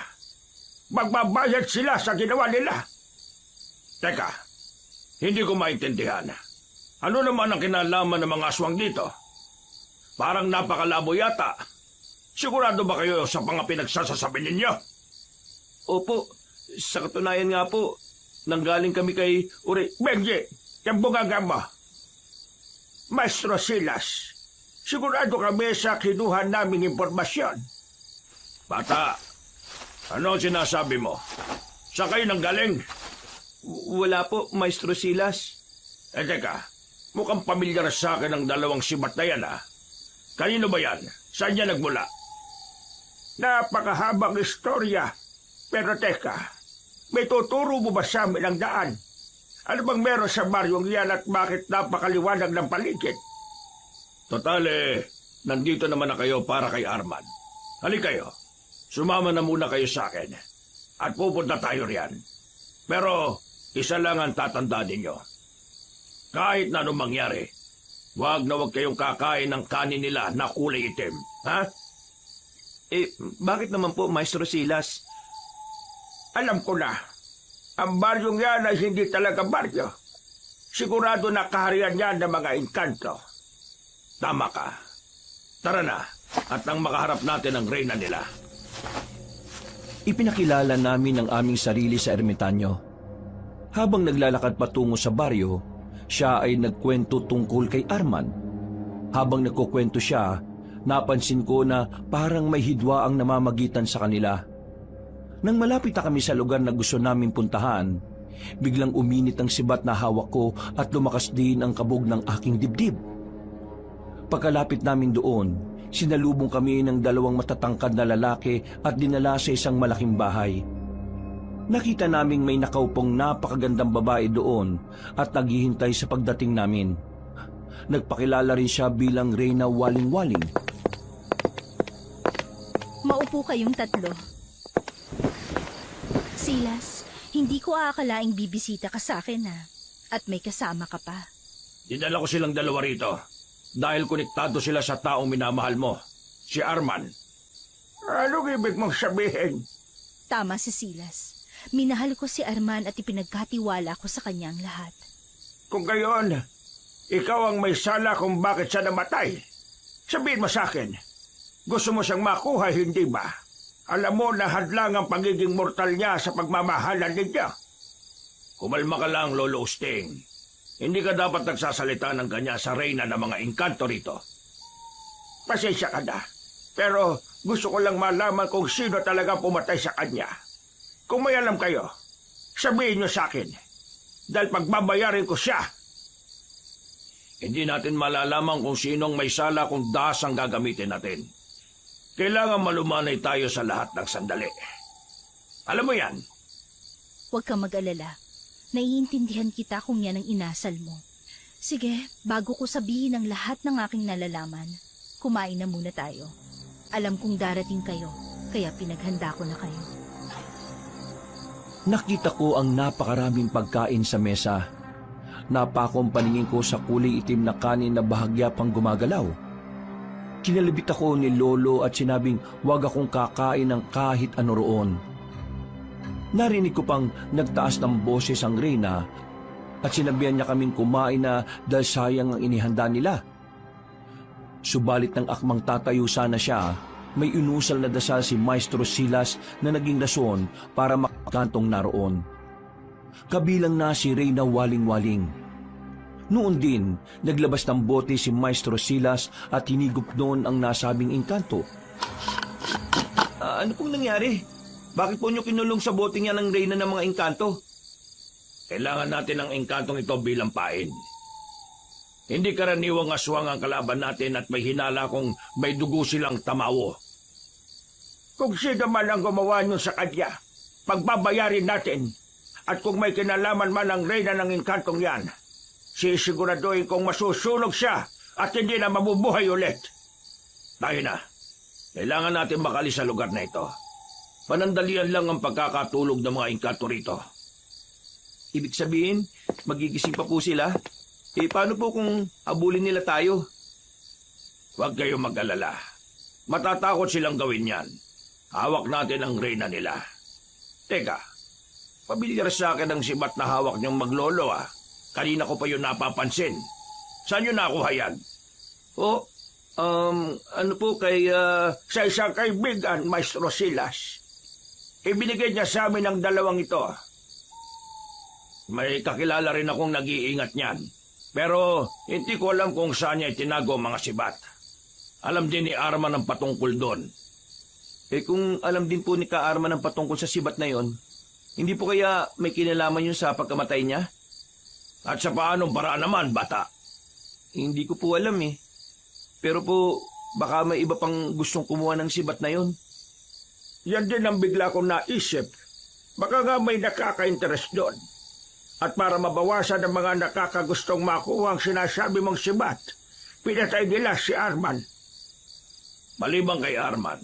Magbabayad sila sa ginawa nila. Teka, hindi ko maintindihan. Ano naman ang kinalaman ng mga aswang dito? Parang napakalabo yata. Sigurado ba kayo sa mga pinagsasasabi ninyo? Opo, sa katunayan nga po, nanggaling kami kay Benji, yung bungaga mo. Maestro Silas, sigurado kami sa kinuha naming impormasyon. Bata, ano ang sinasabi mo? Saan kayo nanggaling? Wala po, Maestro Silas. Teka, mukhang pamilyar sa akin ang dalawang sibat na yan, ha? Kanino ba yan? Saan niya nagmula? Napakahabang istorya. Pero teka, may tuturo mo ba sa amin ang daan? Ano bang meron sa baryong yan at bakit napakaliwanag ng paligid? Totale, nandito naman na kayo para kay Arman. Halika kayo, sumama na muna kayo sa akin. At pupunta tayo riyan. Pero isa lang ang tatandaan ninyo. Kahit na anong mangyari, wag kayong kakain ng kanin nila na kulay itim. Ha? Bakit naman po, Maestro Silas? Alam ko na. Ang baryong yan ay hindi talaga baryo. Sigurado na kaharian yan ng mga engkanto. Tama ka. Tara na, at nang makaharap natin ang reyna nila. Ipinakilala namin ang aming sarili sa ermitanyo. Habang naglalakad patungo sa baryo, siya ay nagkwento tungkol kay Arman. Habang nagkukwento siya, napansin ko na parang may hidwa ang namamagitan sa kanila. Nang malapit na kami sa lugar na gusto naming puntahan, biglang uminit ang sibat na hawak ko at lumakas din ang kabog ng aking dibdib. Pagkalapit namin doon, sinalubong kami ng dalawang matatangkad na lalaki at dinala sa isang malaking bahay. Nakita naming may nakaupong napakagandang babae doon at naghihintay sa pagdating namin. Nagpakilala rin siya bilang Reyna Waling-Waling. Maupo kayong tatlo. Silas, hindi ko aakalaing bibisita ka sa akin ha. At may kasama ka pa. Dinala ko silang dalawa rito dahil konektado sila sa taong minamahal mo, si Arman. Anong ibig mong sabihin? Tama si Silas. Minahal ko si Arman at ipinagkatiwala ko sa kanya ang lahat. Kung gayon, ikaw ang may sala kung bakit siya namatay. Sabihin mo sa akin, gusto mo siyang makuha, hindi ba? Alam mo na hadlang ang pagiging mortal niya sa pagmamahalan ninyo. Kumalma ka lang, Lolo Usting. Hindi ka dapat nagsasalita ng kanya sa reyna ng mga engkanto rito. Pasensya ka na. Pero gusto ko lang malaman kung sino talaga pumatay sa kanya. Kung may alam kayo, sabihin niyo sa akin. Dahil pagbabayarin ko siya. Hindi natin malalaman kung sinong may sala kung dahas ang gagamitin natin. Kailangan malumanay tayo sa lahat ng sandali. Alam mo yan? Huwag kang mag-alala. Naiintindihan kita kung yan ang inasal mo. Sige, bago ko sabihin ang lahat ng aking nalalaman, kumain na muna tayo. Alam kong darating kayo, kaya pinaghanda ko na kayo. Nakita ko ang napakaraming pagkain sa mesa. Napakong paningin ko sa kulay itim na kanin na bahagya pang gumagalaw. Kinalabit ako ni Lolo at sinabing huwag akong kakain ng kahit ano roon. Narinig ko pang nagtaas ng boses ang reyna at sinabihan niya kaming kumain na dahil sayang ang inihanda nila. Subalit ng akmang tatayo sana siya, may inusal na dasal si Maestro Silas na naging rason para makakantong naroon. Kabilang na si Reyna Waling-Waling. Noon din, naglabas ng bote si Maestro Silas at hinigup doon ang nasabing engkanto. Ano pong nangyari? Bakit po nyo kinulong sa bote niya ng reyna ng mga engkanto? Kailangan natin ang engkantong ito bilang pain. Hindi karaniwang aswang ang kalaban natin at may hinala kung may dugo silang tamawo. Kung sino man ang gumawa nyo sa kanya, pagbabayarin natin. At kung may kinalaman man ang reyna ng engkantong yan, sisiguraduhin kong masusunog siya at hindi na mabubuhay ulit. Tayo na. Kailangan natin makalis sa lugar na ito. Panandalian lang ang pagkakatulog ng mga engkanto rito. Ibig sabihin, magigising pa po sila? Paano po kung habulin nila tayo? Huwag kayong mag-alala. Matatakot silang gawin yan. Hawak natin ang reyna nila. Teka, pabilis sa akin ang sibat na hawak niyong maglolo ah. Kanina ko pa yun napapansin. Saan yun nakuha yan? Ano po kay... Sa isang kaibigan, Maestro Silas. Ibinigay niya sa amin ang dalawang ito. May kakilala rin akong nag-iingat niyan. Pero hindi ko alam kung saan niya itinago mga sibat. Alam din ni Arman ang patungkol doon. Kung alam din po ni Ka Arman ang patungkol sa sibat na yon, hindi po kaya may kinalaman yun sa pagkamatay niya? At sa paanong paraan naman, bata? Hindi ko po alam eh. Pero po, baka may iba pang gustong kumuha ng sibat na yon. Yan din ang bigla kong naisip. Baka nga may nakaka-interest doon. At para mabawasan ang mga nakakagustong makuha ang sinasabi mong sibat, pinatay nila si Arman. Maliban kay Arman,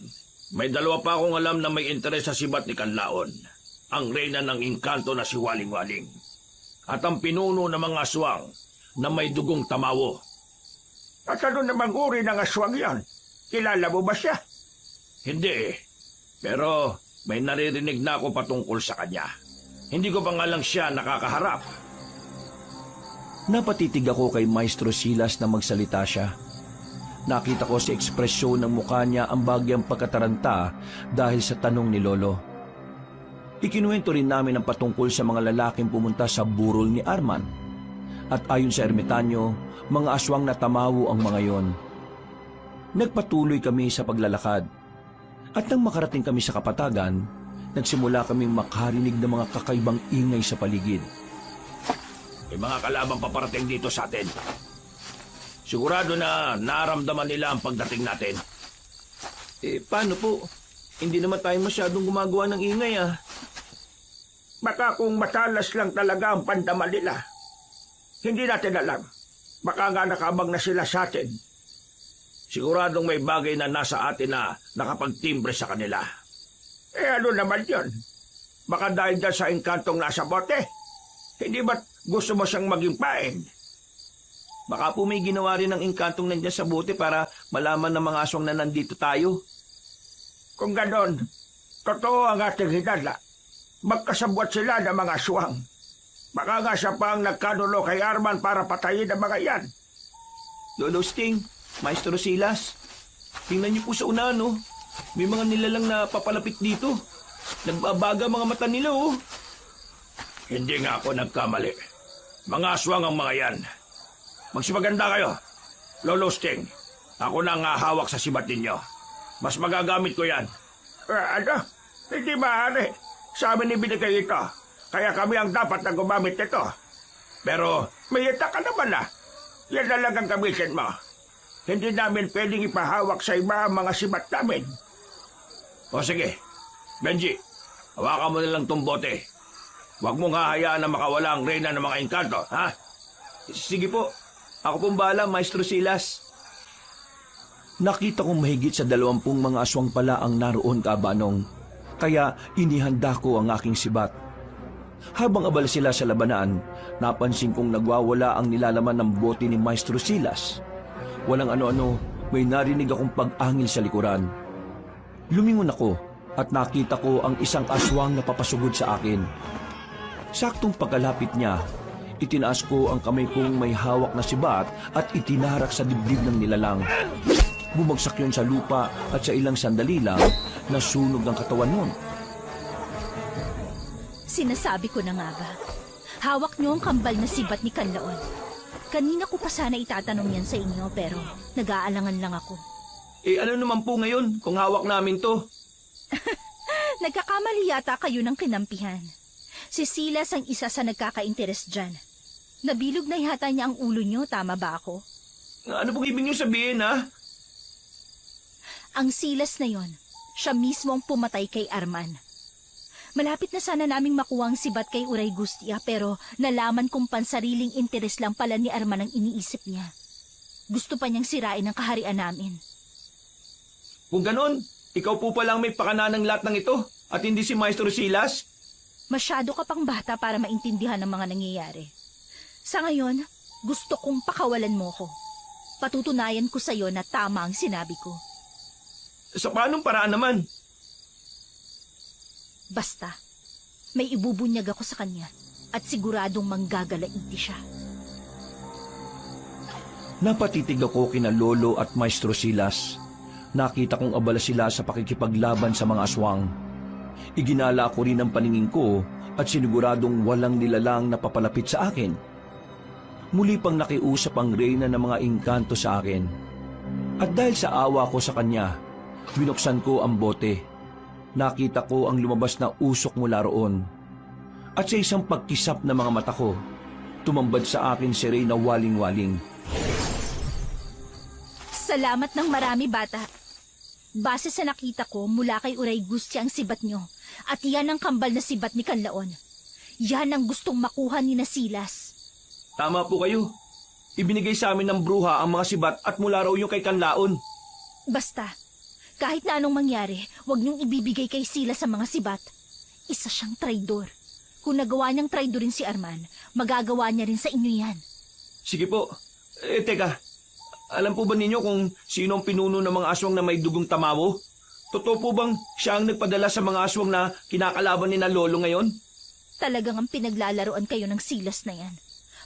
may dalawa pa akong alam na may interes sa sibat ni Kanlaon. Ang reyna ng engkanto na si Waling-Waling. At ang pinuno ng mga aswang na may dugong tamawo. At ano namang uri ng aswang yan? Kilala mo ba siya? Hindi eh. Pero may naririnig na ako patungkol sa kanya. Hindi ko pa nga lang siya nakakaharap. Napatitig ako kay Maestro Silas na magsalita siya. Nakita ko sa ekspresyon ng mukha niya ang bagyang pagkataranta dahil sa tanong ni Lolo. Ikinuwento rin namin ang patungkol sa mga lalaking pumunta sa burol ni Arman. At ayon sa ermitanyo, mga aswang na tamawo ang mga yon. Nagpatuloy kami sa paglalakad. At nang makarating kami sa kapatagan, nagsimula kaming makarinig ng mga kakaibang ingay sa paligid. May mga kalabang paparating dito sa atin. Sigurado na naramdaman nila ang pagdating natin. Paano po? Hindi naman tayo masyadong gumagawa ng ingay ah. Baka kung matalas lang talaga ang pandaman nila. Hindi natin alam. Baka nga nakabang na sila sa atin. Siguradong may bagay na nasa atin na nakapagtimbre sa kanila. Ano naman yun? Baka dahil dyan sa engkantong nasa bote? Hindi ba't gusto mo siyang maging pain? Baka po may ginawa rin ng engkantong nandiyan sa bote para malaman ng mga aswang na nandito tayo. Kung ganon, totoo ang ating hinala. Magkasabwat sila ng mga aswang. Baka nga siya pa ang nagkanulo kay Arman para patayin ang mga yan. Lolo Sting, Maestro Silas, tingnan niyo po sa unahan, no? May mga nilalang na papalapit dito. Nagbabaga mga mata nila, oh. Hindi nga ako nagkamali. Mga aswang ang mga yan. Magsipaganda kayo. Lolo Sting, ako na ang hawak sa sibat ninyo. Mas magagamit ko yan. Ano? Hindi maaari. Sa amin ibinigay ito. Kaya kami ang dapat na gumamit ito. Pero may ita ka naman na. Yan na lang ang gamitin mo. Hindi namin pwedeng ipahawak sa iba ang mga sibat namin. O sige, Benji, hawakan mo na lang tong bote. Huwag mong hahayaan na makawala ang reyna ng mga engkanto, ha? Sige po. Ako pong bahala, Maestro Silas. Nakita kong mahigit sa 20 mga aswang pala ang naroon, Kabanong. Kaya inihanda ko ang aking sibat. Habang abala sila sa labanan, napansin kong nagwawala ang nilalaman ng bote ni Maestro Silas. Walang ano-ano, may narinig akong pag-angil sa likuran. Lumingon ako at nakita ko ang isang aswang na papasugod sa akin. Saktong pagkalapit niya, itinaas ko ang kamay kong may hawak na sibat at itinarak sa dibdib ng nilalang. Bumagsak yun sa lupa at sa ilang sandali lang, nasunog ang katawan nun. Sinasabi ko na nga ba? Hawak niyo ang kambal na sibat ni Kanlaon. Kanina ko pa sana itatanong yan sa inyo pero nag-aalangan lang ako. Ano naman po ngayon kung hawak namin to? Nagkakamali yata kayo ng kinampihan. Si Silas ang isa sa nagkaka-interes dyan. Nabilog na yata niya ang ulo niyo, tama ba ako? Ano pong ibig niyo sabihin, ha? Ang Silas na yon, siya mismo ang pumatay kay Arman. Malapit na sana naming makuha ang sibat kay Uray Gustia pero nalaman kong pansariling interes lang pala ni Arman ang iniisip niya. Gusto pa niyang sirain ang kaharian namin. Kung ganon, ikaw po palang may pakana ng lahat ng ito at hindi si Maestro Silas? Masyado ka pang bata para maintindihan ang mga nangyayari. Sa ngayon, gusto kong pakawalan mo ko. Patutunayan ko sa iyo na tama ang sinabi ko. Sa paanong paraan naman? Basta, may ibubunyag ako sa kanya at siguradong manggagalaiti siya. Napatitig ako kina Lolo at Maestro Silas. Nakita kong abala sila sa pakikipaglaban sa mga aswang. Iginala ko rin ang paningin ko at siniguradong walang nilalang na papalapit sa akin. Muli pang nakiusap ang reyna ng mga engkanto sa akin. At dahil sa awa ko sa kanya, binuksan ko ang bote. Nakita ko ang lumabas na usok mula roon. At sa isang pagkisap ng mga mata ko, tumambad sa akin si Reyna waling-waling. Salamat ng marami, bata. Base sa nakita ko, mula kay Uray Gustia ang sibat nyo. At yan ang kambal na sibat ni Kanlaon. Yan ang gustong makuha ni Silas. Tama po kayo. Ibinigay sa amin ng bruha ang mga sibat at mula raw yung kay Kanlaon. Basta, kahit na anong mangyari, huwag niyong ibibigay kay Silas sa mga sibat. Isa siyang traidor. Kung nagawa niyang traidorin si Arman, magagawa niya rin sa inyo yan. Sige po. Teka. Alam po ba ninyo kung sino ang pinuno ng mga aswang na may dugong tamawo? Totoo po bang siya ang nagpadala sa mga aswang na kinakalaban ni na Lolo ngayon? Talagang ang pinaglalaroan kayo ng Silas na yan.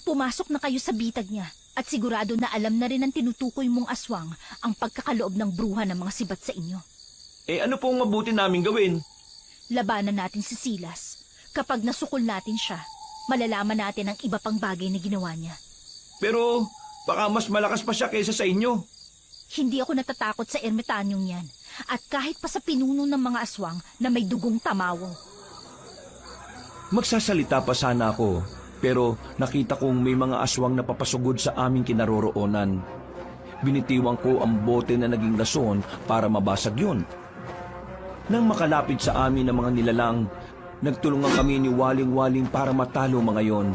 Pumasok na kayo sa bitag niya at sigurado na alam na rin ng tinutukoy mong aswang ang pagkakaloob ng bruha ng mga sibat sa inyo. Ano pong mabuti namin gawin? Labanan natin si Silas. Kapag nasukol natin siya, malalaman natin ang iba pang bagay na ginawa niya. Pero baka mas malakas pa siya kaysa sa inyo. Hindi ako natatakot sa ermitanyong yan. At kahit pa sa pinuno ng mga aswang na may dugong tamawo. Magsasalita pa sana ako, pero nakita kong may mga aswang na papasugod sa aming kinaroroonan. Binitiwang ko ang bote na naging lason para mabasag yun. Nang makalapit sa amin ang mga nilalang, nagtulungan kami ni Waling-Waling para matalo mga yon.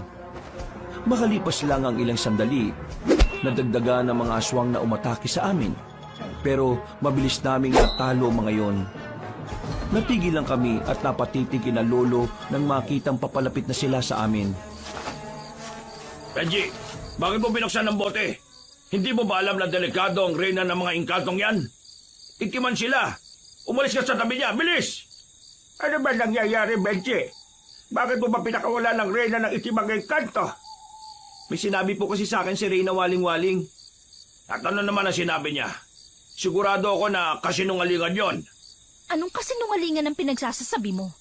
Makalipas lang ang ilang sandali, nadagdagan ng mga aswang na umatake sa amin. Pero mabilis naming natalo mga yon. Natigil lang kami at napatitig kina Lolo nang makitang papalapit na sila sa amin. Benji, bakit mo binuksan ang bote? Hindi mo ba alam na delikado ang reyna ng mga engkantong yan? Ikiman sila. Umalis ka sa tabi niya, bilis! Ano ba nangyayari, Benji? Bakit mo ba pinakawala ng reyna ng itimang engkanto? May sinabi po kasi sa akin si Reyna Waling-Waling. At ano naman ang sinabi niya? Sigurado ako na kasinungalingan yon. Anong kasinungalingan ang pinagsasasabi mo?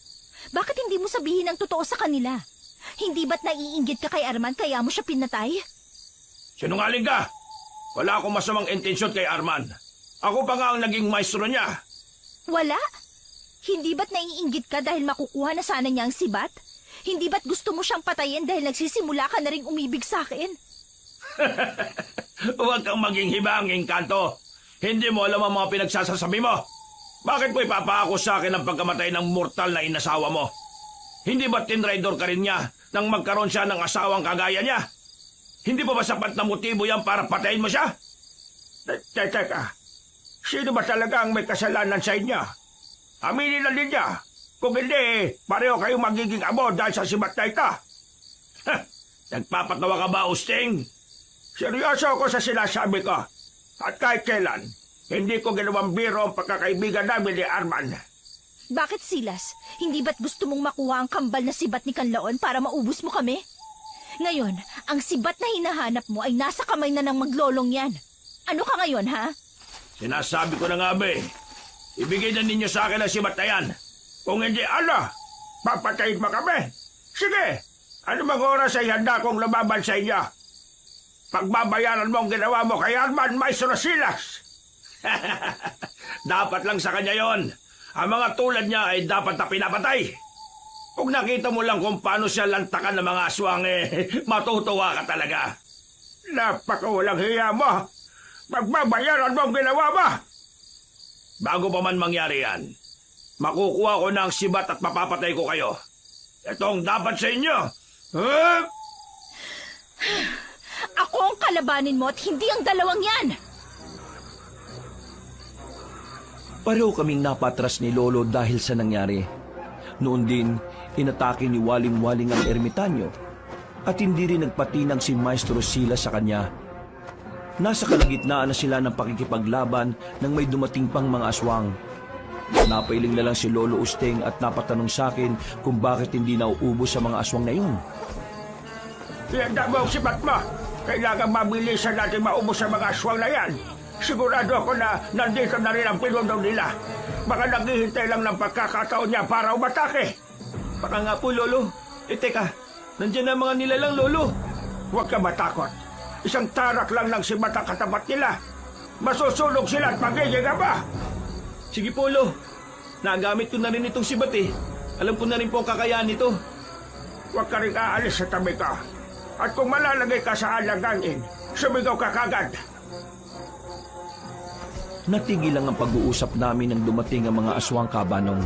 Bakit hindi mo sabihin ang totoo sa kanila? Hindi ba't naiinggit ka kay Arman kaya mo siya pinatay? Sinungaling ka! Wala akong masamang intensyon kay Arman. Ako pa nga ang naging maestro niya. Wala? Hindi ba't naiinggit ka dahil makukuha na sana niya ang sibat? Hindi ba't gusto mo siyang patayin dahil nagsisimula ka na ring umibig sa akin? Huwag kang maging hibanging, Kanto. Hindi mo alam ang mga pinagsasasabi mo. Bakit mo ipapako sa akin ang pagkamatay ng mortal na inasawa mo? Hindi ba tinraidor ka rin niya nang magkaroon siya ng asawang kagaya niya? Hindi ba sapat na motibo yan para patayin mo siya? Teka, sino ba talaga ang may kasalanan sa inyo? Aminin na ninyo. Kung hindi, pareho kayong magiging amo dahil sa sibat na ito. Nagpapatawa ka ba, Usting? Seryoso ako sa sinasabi ko. At kahit kailan, hindi ko ginawang biro ang pagkakaibigan namin ni Arman. Bakit, Silas? Hindi ba't gusto mong makuha ang kambal na sibat ni Kanlaon para maubos mo kami? Ngayon, ang sibat na hinahanap mo ay nasa kamay na ng maglolong yan. Ano ka ngayon, ha? Sinasabi ko na nga ba eh. Ibigay na ninyo sa akin ang sibat na yan. Kung hindi, papatayin mo kami. Sige, ano bang oras ay handa kong lumaban sa inyo? Pagbabayaran mo ang ginawa mo kay Arman Maestro Silas. Dapat lang sa kanya yon. Ang mga tulad niya ay dapat na pinapatay. Kung nakita mo lang kung paano siya lantakan ng mga aswang, matutuwa ka talaga. Napakawalang hiya mo. Pagbabayaran mo ang ginawa mo. Bago pa man mangyari yan, makukuha ko na ang sibat at mapapatay ko kayo. Ito ang dapat sa inyo. Huh? Ako ang kalabanin mo at hindi ang dalawang yan! Pareho kaming napatras ni Lolo dahil sa nangyari. Noon din, inatake ni Waling-Waling ang ermitanyo at hindi rin nagpatinang si Maestro Silas sa kanya. Nasa kalagitnaan na sila ng pakikipaglaban nang may dumating pang mga aswang. Napailing na lang si Lolo Usteng at napatanong sa akin kung bakit hindi nauubos sa mga aswang na yun. Ihanda mo ang sibat mo. Kailangan mabilisan natin maubos sa mga aswang na yan. Sigurado ako na nandito na rin ang pinuno nila. Baka naghihintay lang ng pagkakataon niya para umatake. Baka nga po, Lolo. Teka, nandiyan na mga nilalang, Lolo. Huwag ka matakot. Isang tarak lang ng sibat ang katapat nila. Masusunog sila at magiging aba. Sige po, Lo. Nagamit ko na rin itong sibat eh. Alam ko na rin po ang kakayahan nito. Huwag ka rin aalis sa tabi ko. At kung malalagay ka sa alanganin, sumigaw ka kagad. Natigil lang ang pag-uusap namin nang dumating ang mga aswang kabanong.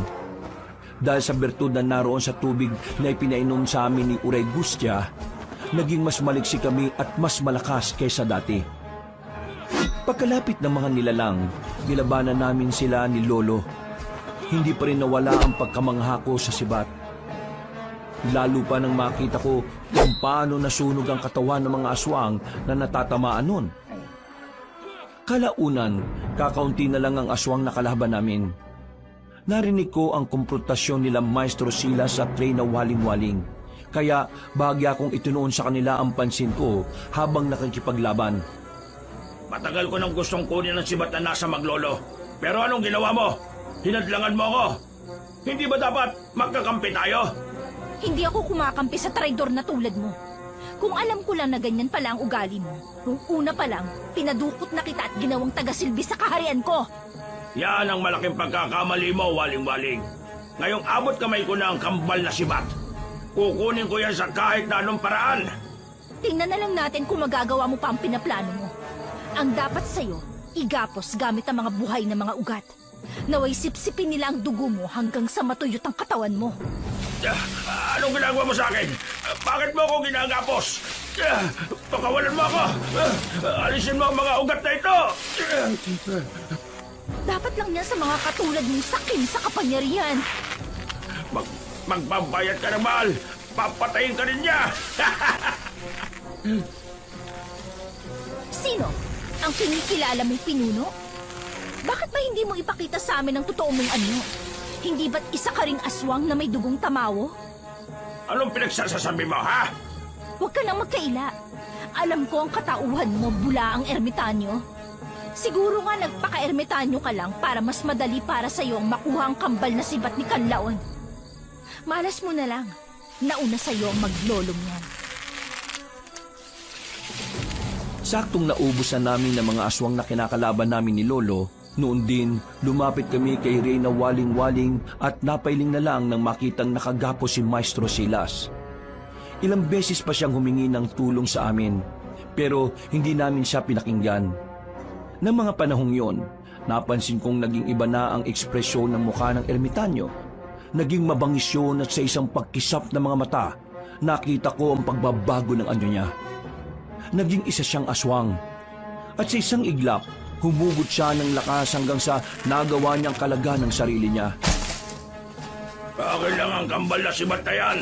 Dahil sa bertud na naroon sa tubig na ipinainom sa amin ni Uray Gustia, naging mas maliksi kami at mas malakas kaysa dati. Pagkalapit ng mga nilalang, nilabanan namin sila ni Lolo. Hindi pa rin nawala ang pagkamangha ko sa sibat. Lalo pa nang makita ko kung paano nasunog ang katawan ng mga aswang na natatamaan nun. Kalaunan, kakaunti na lang ang aswang na kalaban namin. Narinig ko ang komprontasyon nila Maestro Silas sa tray na Waling-Waling. Kaya bahagya kong itunoon sa kanila ang pansin ko habang nakikipaglaban. Matagal ko nang gustong kunin ang sibat na nasa Maglolo. Pero anong ginawa mo? Hinadlangan mo ako. Hindi ba dapat magkakampi tayo? Hindi ako kumakampi sa traidor na tulad mo. Kung alam ko lang na ganyan pala ang ugali mo, nung una pa lang, pinadukot na kita at ginawang tagasilbi sa kaharian ko. Yan ang malaking pagkakamali mo, Waling-Waling. Ngayong abot kamay ko na ang kambal na sibat. Kukunin ko yan sa kahit na anong paraan. Tingnan na lang natin kung magagawa mo pa ang pinaplano mo. Ang dapat sa'yo, igapos gamit ang mga buhay na mga ugat. Naway sipsipin nila ang dugo mo hanggang sa matuyot ang katawan mo. Anong ginagawa mo sa akin? Bakit mo ako ginagapos? Pakawalan mo ako! Alisin mo ang mga ugat na ito! Dapat lang yan sa mga katulad mong sakim sa kapangyarihan. Magbabayad ka ng mahal! Papatayin ka rin niya! Sino? Ang kinikilala mong pinuno? Bakit ba hindi mo ipakita sa amin ang totoo mong anyo? Hindi ba't isa ka ring aswang na may dugong tamawo? Anong pinagsasasabi mo, ha? Huwag ka nang magkaila. Alam ko ang katauhan mo bula ang ermitanyo. Siguro nga nagpaka-ermitanyo ka lang para mas madali para sa iyo ang makuha ang kambal na sibat ni Kanlaon. Malas mo na lang. Nauna sa'yo ang maglolong yan. Saktong naubos na namin ng mga aswang na kinakalaban namin ni Lolo, noon din lumapit kami kay Reyna Waling-Waling at napailing na lang nang makitang nakagapo si Maestro Silas. Ilang beses pa siyang humingi ng tulong sa amin, pero hindi namin siya pinakinggan. Nang mga panahong yon, napansin kong naging iba na ang ekspresyon ng mukha ng ermitanyo. Naging mabangis yun at sa isang pagkisap ng mga mata, nakita ko ang pagbabago ng anyo niya. Naging isa siyang aswang. At sa isang iglap, humugot siya ng lakas hanggang sa nagawa niyang kalaga ng sarili niya. Akin lang ang kambal na sibat na yan.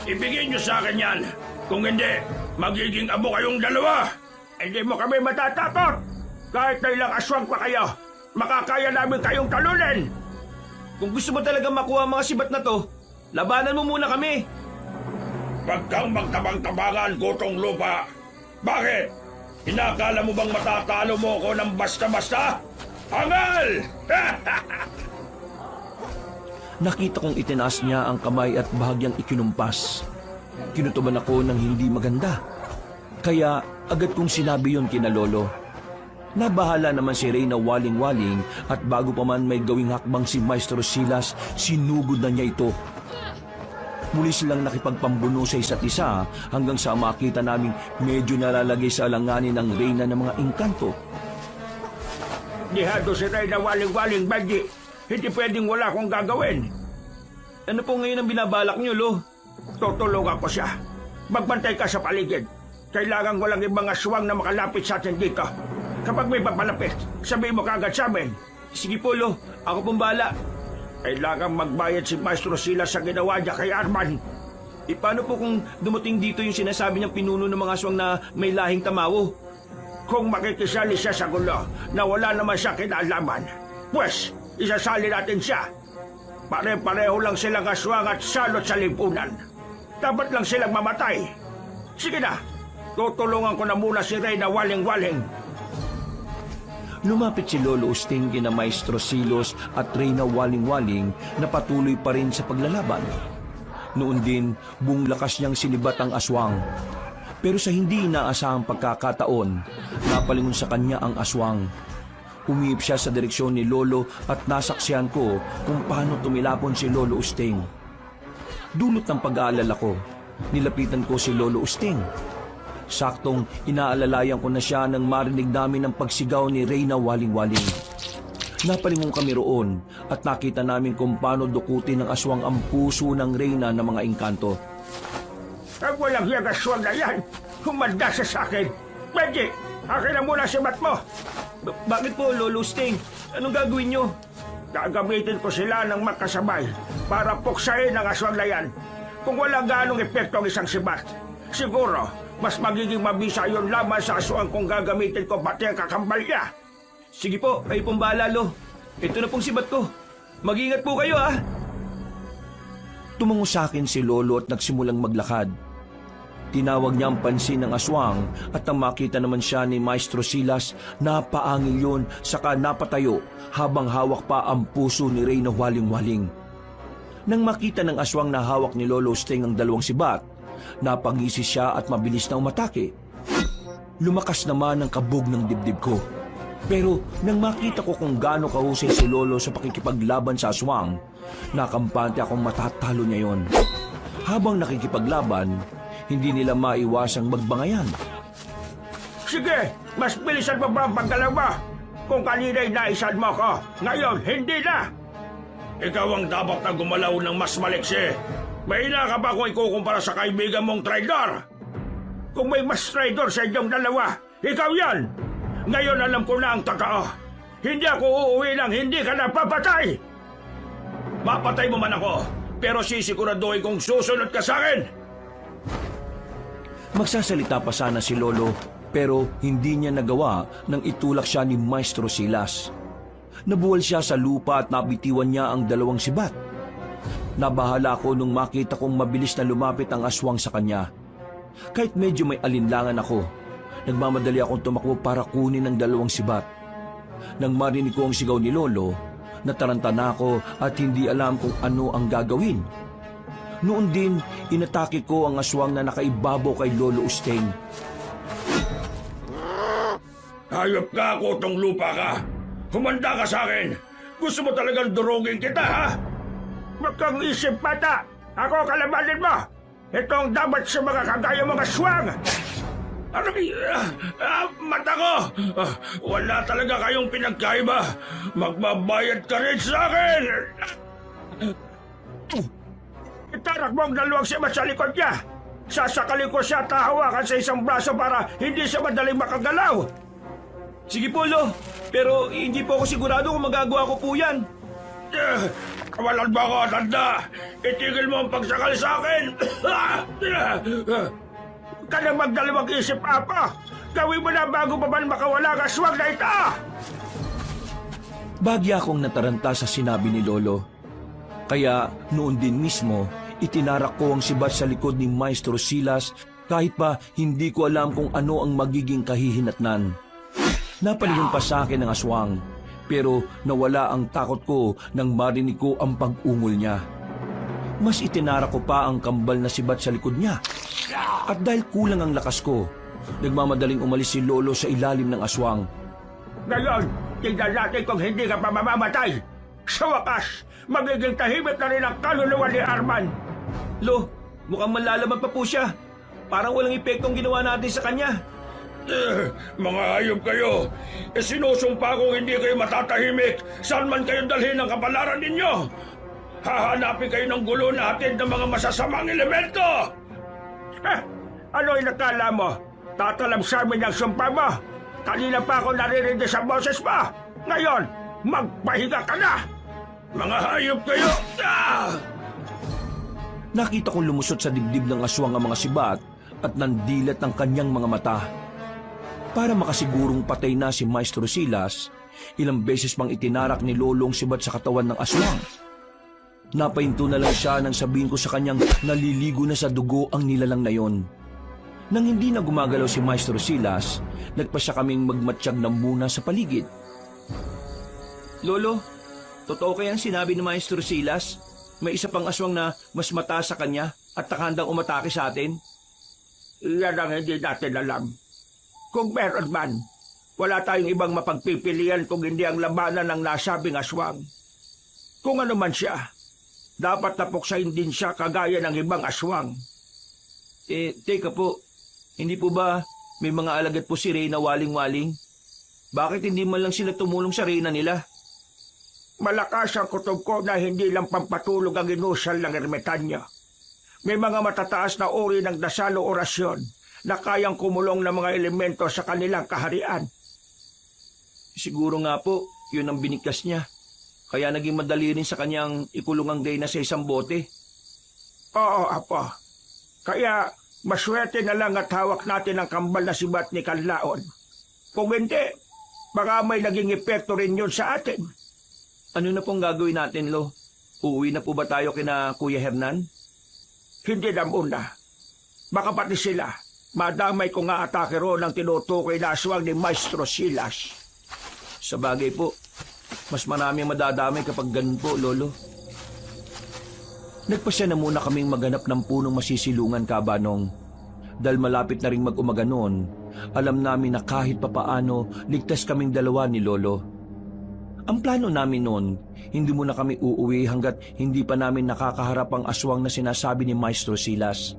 Ibigay niyo sa akin yan. Kung hindi, magiging abo kayong dalawa. Hindi mo kami matatakot. Kahit na ilang aswang pa kayo, makakaya namin kayong talunin. Kung gusto mo talaga makuha ang mga sibat na to, labanan mo muna kami. Huwag kang magtabang-tabangan, gutong lupa. Bakit? Inakala mo bang matatalo mo ko ng basta-basta? Hangal! Nakita kong itinaas niya ang kamay at bahagyang ikinumpas. Kinutuban ako ng hindi maganda. Kaya agad kong sinabi yon kina Lolo. Nabahala naman si Reyna Waling-Waling at bago pa man may gawing hakbang si Maestro Silas, sinugod na niya ito. Muli silang nakipagpambuno sa isa't isa hanggang sa makita naming medyo nalalagay sa alanganin ng Reyna ng mga engkanto. Dihado si Reyna Waling-Waling, Benji. Hindi pwedeng wala akong gagawin. Ano po ngayon ang binabalak niyo, Lo? Tutulungan ko siya. Magbantay ka sa paligid. Kailangan walang ibang aswang na makalapit sa atin dito. Kapag may papalapit, sabihin mo kagad sa amin. Sige po, Lo. Ako pong bahala. Kailangan magbayad si Maestro Silas sa ginawa niya kay Arman. Paano po kung dumating dito yung sinasabi niyang pinuno ng mga aswang na may lahing tamawo? Kung makikisali siya sa gulo na wala naman siya kinalaman, pues, isasali natin siya. Pare-pareho lang silang aswang at salot sa lipunan. Dapat lang silang mamatay. Sige na, tutulungan ko na muna si Reyna Waling-Waling. Lumapit si Lolo Usting kina Maestro Silos at Reyna Waling-Waling na patuloy pa rin sa paglalaban. Noon din, buong lakas niyang sinibat ang aswang. Pero sa hindi inaasahang pagkakataon, napalingon sa kanya ang aswang. Umihip siya sa direksyon ni Lolo at nasaksihan ko kung paano tumilapon si Lolo Usting. Dulot ng pag-aalala ko, nilapitan ko si Lolo Usting. Saktong inaalalayan ko na siya nang marinig namin ang pagsigaw ni Reyna Waling-Waling. Napalingon kami roon at nakita namin kung paano dukutin ng aswang ang puso ng Reyna ng mga engkanto. Ang walang hiyang aswang na yan, humanda siya sa akin. Benji, akin na muna si mat mo. Bakit po, Lolo Sting? Anong gagawin niyo? Gagamitin ko sila ng magkasabay para puksain ang aswang na yan. Kung wala ganong epekto ang isang sibat, siguro mas magiging mabisa yung laban sa aswang kung gagamitin ko pati ang kakambal niya. Sige po, kayo pong bahala, Lo. Ito na pong sibat ko. Mag-ingat po kayo, ah! Tumango sa akin si Lolo at nagsimulang maglakad. Tinawag niya ang pansin ng aswang at nang makita naman siya ni Maestro Silas, napaangil yun saka napatayo habang hawak pa ang puso ni Reyna Waling-Waling. Nang makita ng aswang na hawak ni Lolo Sting ang dalawang sibat, napangisi siya at mabilis na umatake. Lumakas naman ang kabog ng dibdib ko. Pero nang makita ko kung gaano kahusay si Lolo sa pakikipaglaban sa aswang, nakampante akong matatalo niya yon. Habang nakikipaglaban, hindi nila maiwasang magbangayan. Sige, mas bilisan mo ba ang paggalaw mo? Kung kanina'y naisan mo ko, ngayon hindi na! Ikaw ang dapat na gumalaw ng mas maliksi. Mahina ka ba kung ikukumpara sa kaibigan mong traidor? Kung may mas traidor sa inyong dalawa, ikaw yan! Ngayon alam ko na ang totoo. Hindi ako uuwi nang hindi ka napapatay! Mapatay mo man ako, pero sisiguraduhin kong susunod ka sa akin! Magsasalita pa sana si Lolo, pero hindi niya nagawa nang itulak siya ni Maestro Silas. Nabuwal siya sa lupa at nabitiwan niya ang dalawang sibat. Nabahala ako nung makita kong mabilis na lumapit ang aswang sa kanya. Kahit medyo may alinlangan ako, nagmamadali akong tumakbo para kunin ang dalawang sibat. Nang marinig ko ang sigaw ni Lolo, nataranta na ako at hindi alam kung ano ang gagawin. Noon din, inatake ko ang aswang na nakaibabaw kay Lolo Usteng. Hayop ka, kutong lupa ka. Humanda ka sa akin. Gusto mo talagang durugin kita, ha? Huwag kang isip, bata. Ako kalabanin mo. Ito ang dapat sa mga kagaya mga aswang. Ano mata ko! Wala talaga kayong pinagkaiba. Magbabayad ka rin sa akin! Itarak mo ang dalawang sibat sa likod niya. Sasakalin ko siya at hahawakan sa isang braso para hindi siya madaling makagalaw. Sige po, Lo. Pero hindi po ako sigurado kung magagawa ko po yan. Kawalan ba ako, tanda? Itigil mo ang pagsakal sa akin! Huwag ka nang magdalawang isip, Apa! Gawin mo na bago pa man makawala ang aswang na ito! Bagya akong nataranta sa sinabi ni Lolo. Kaya noon din mismo, itinarak ko ang sibat sa likod ni Maestro Silas kahit pa hindi ko alam kung ano ang magiging kahihinatnan. Napalihim pa sa akin ang aswang, pero nawala ang takot ko nang marinig ko ang pag-ungol niya. Mas itinarak ko pa ang kambal na sibat sa likod niya. At dahil kulang ang lakas ko, nagmamadaling umalis si Lolo sa ilalim ng aswang. Ngayon, tignan natin kung hindi ka pa mamamatay. Sa wakas, magiging tahimik na rin ang kaluluwa ni Arman. Lo, mukhang malalaman pa po siya. Parang walang epektong ginawa natin sa kanya. Mga hayop kayo. Sinusumpa kong hindi kayo matatahimik. Saan man kayo dalhin ang kapalaran ninyo? Hahanapin kayo ng gulo natin ng mga masasamang elemento. Ano inakala mo? Tatalam sa amin ang sumpa mo? Kanina pa ako naririnig sa boses mo. Ngayon, magpahinga ka na. Mga hayop kayo. Nakita kong lumusot sa dibdib ng aswang ang mga sibat at nandilat ang kanyang mga mata. Para makasigurong patay na si Maestro Silas, ilang beses pang itinarak ni Lolong sibat sa katawan ng aswang. Napahinto na lang siya nang sabihin ko sa kanyang naliligo na sa dugo ang nilalang na yon. Nang hindi na gumagalaw si Maestro Silas, nagpasya kaming magmatsyag na muna sa paligid. Lolo, totoo kayang sinabi ni Maestro Silas? May isa pang aswang na mas mataas sa kanya at nakandang umatake sa atin? Iyan ang hindi natin alam. Kung meron man, wala tayong ibang mapagpipilian kung hindi ang labanan ng nasabing aswang. Kung ano man siya, dapat napuksain din siya kagaya ng ibang aswang. Teka po, hindi po ba may mga alagad po si Reyna waling-waling? Bakit hindi man lang sila tumulong sa Reyna nila? Malakas ang kutob ko na hindi lang pampatulog ang inusal ng ermitanyo. May mga matataas na uri ng dasal o orasyon na kayang kumulong ng mga elemento sa kanilang kaharian. Siguro nga po, yun ang binigkas niya. Kaya naging madali rin sa kanyang ikulong ang Reyna sa isang bote. Oo, Apo. Kaya maswerte na lang at hawak natin ang kambal na sibat ni Kanlaon. Kung hindi, baka may naging epekto rin yun sa atin. Ano na pong gagawin natin, Lo? Uuwi na po ba tayo kina Kuya Hernan? Hindi na muna. Baka pati sila. Madamay ko nga atake ro ng tinutukoy na aswang ni Maestro Silas. Sa bagay po, mas marami ang madadamay kapag ganun po, Lolo. Nagpasya na muna kaming maghanap ng punong masisilungan, Kabanong. Dahil malapit na ring mag-umaga noon, alam namin na kahit papaano, ligtas kaming dalawa ni Lolo. Ang plano namin noon, hindi muna kami uuwi hanggat hindi pa namin nakakaharap ang aswang na sinasabi ni Maestro Silas.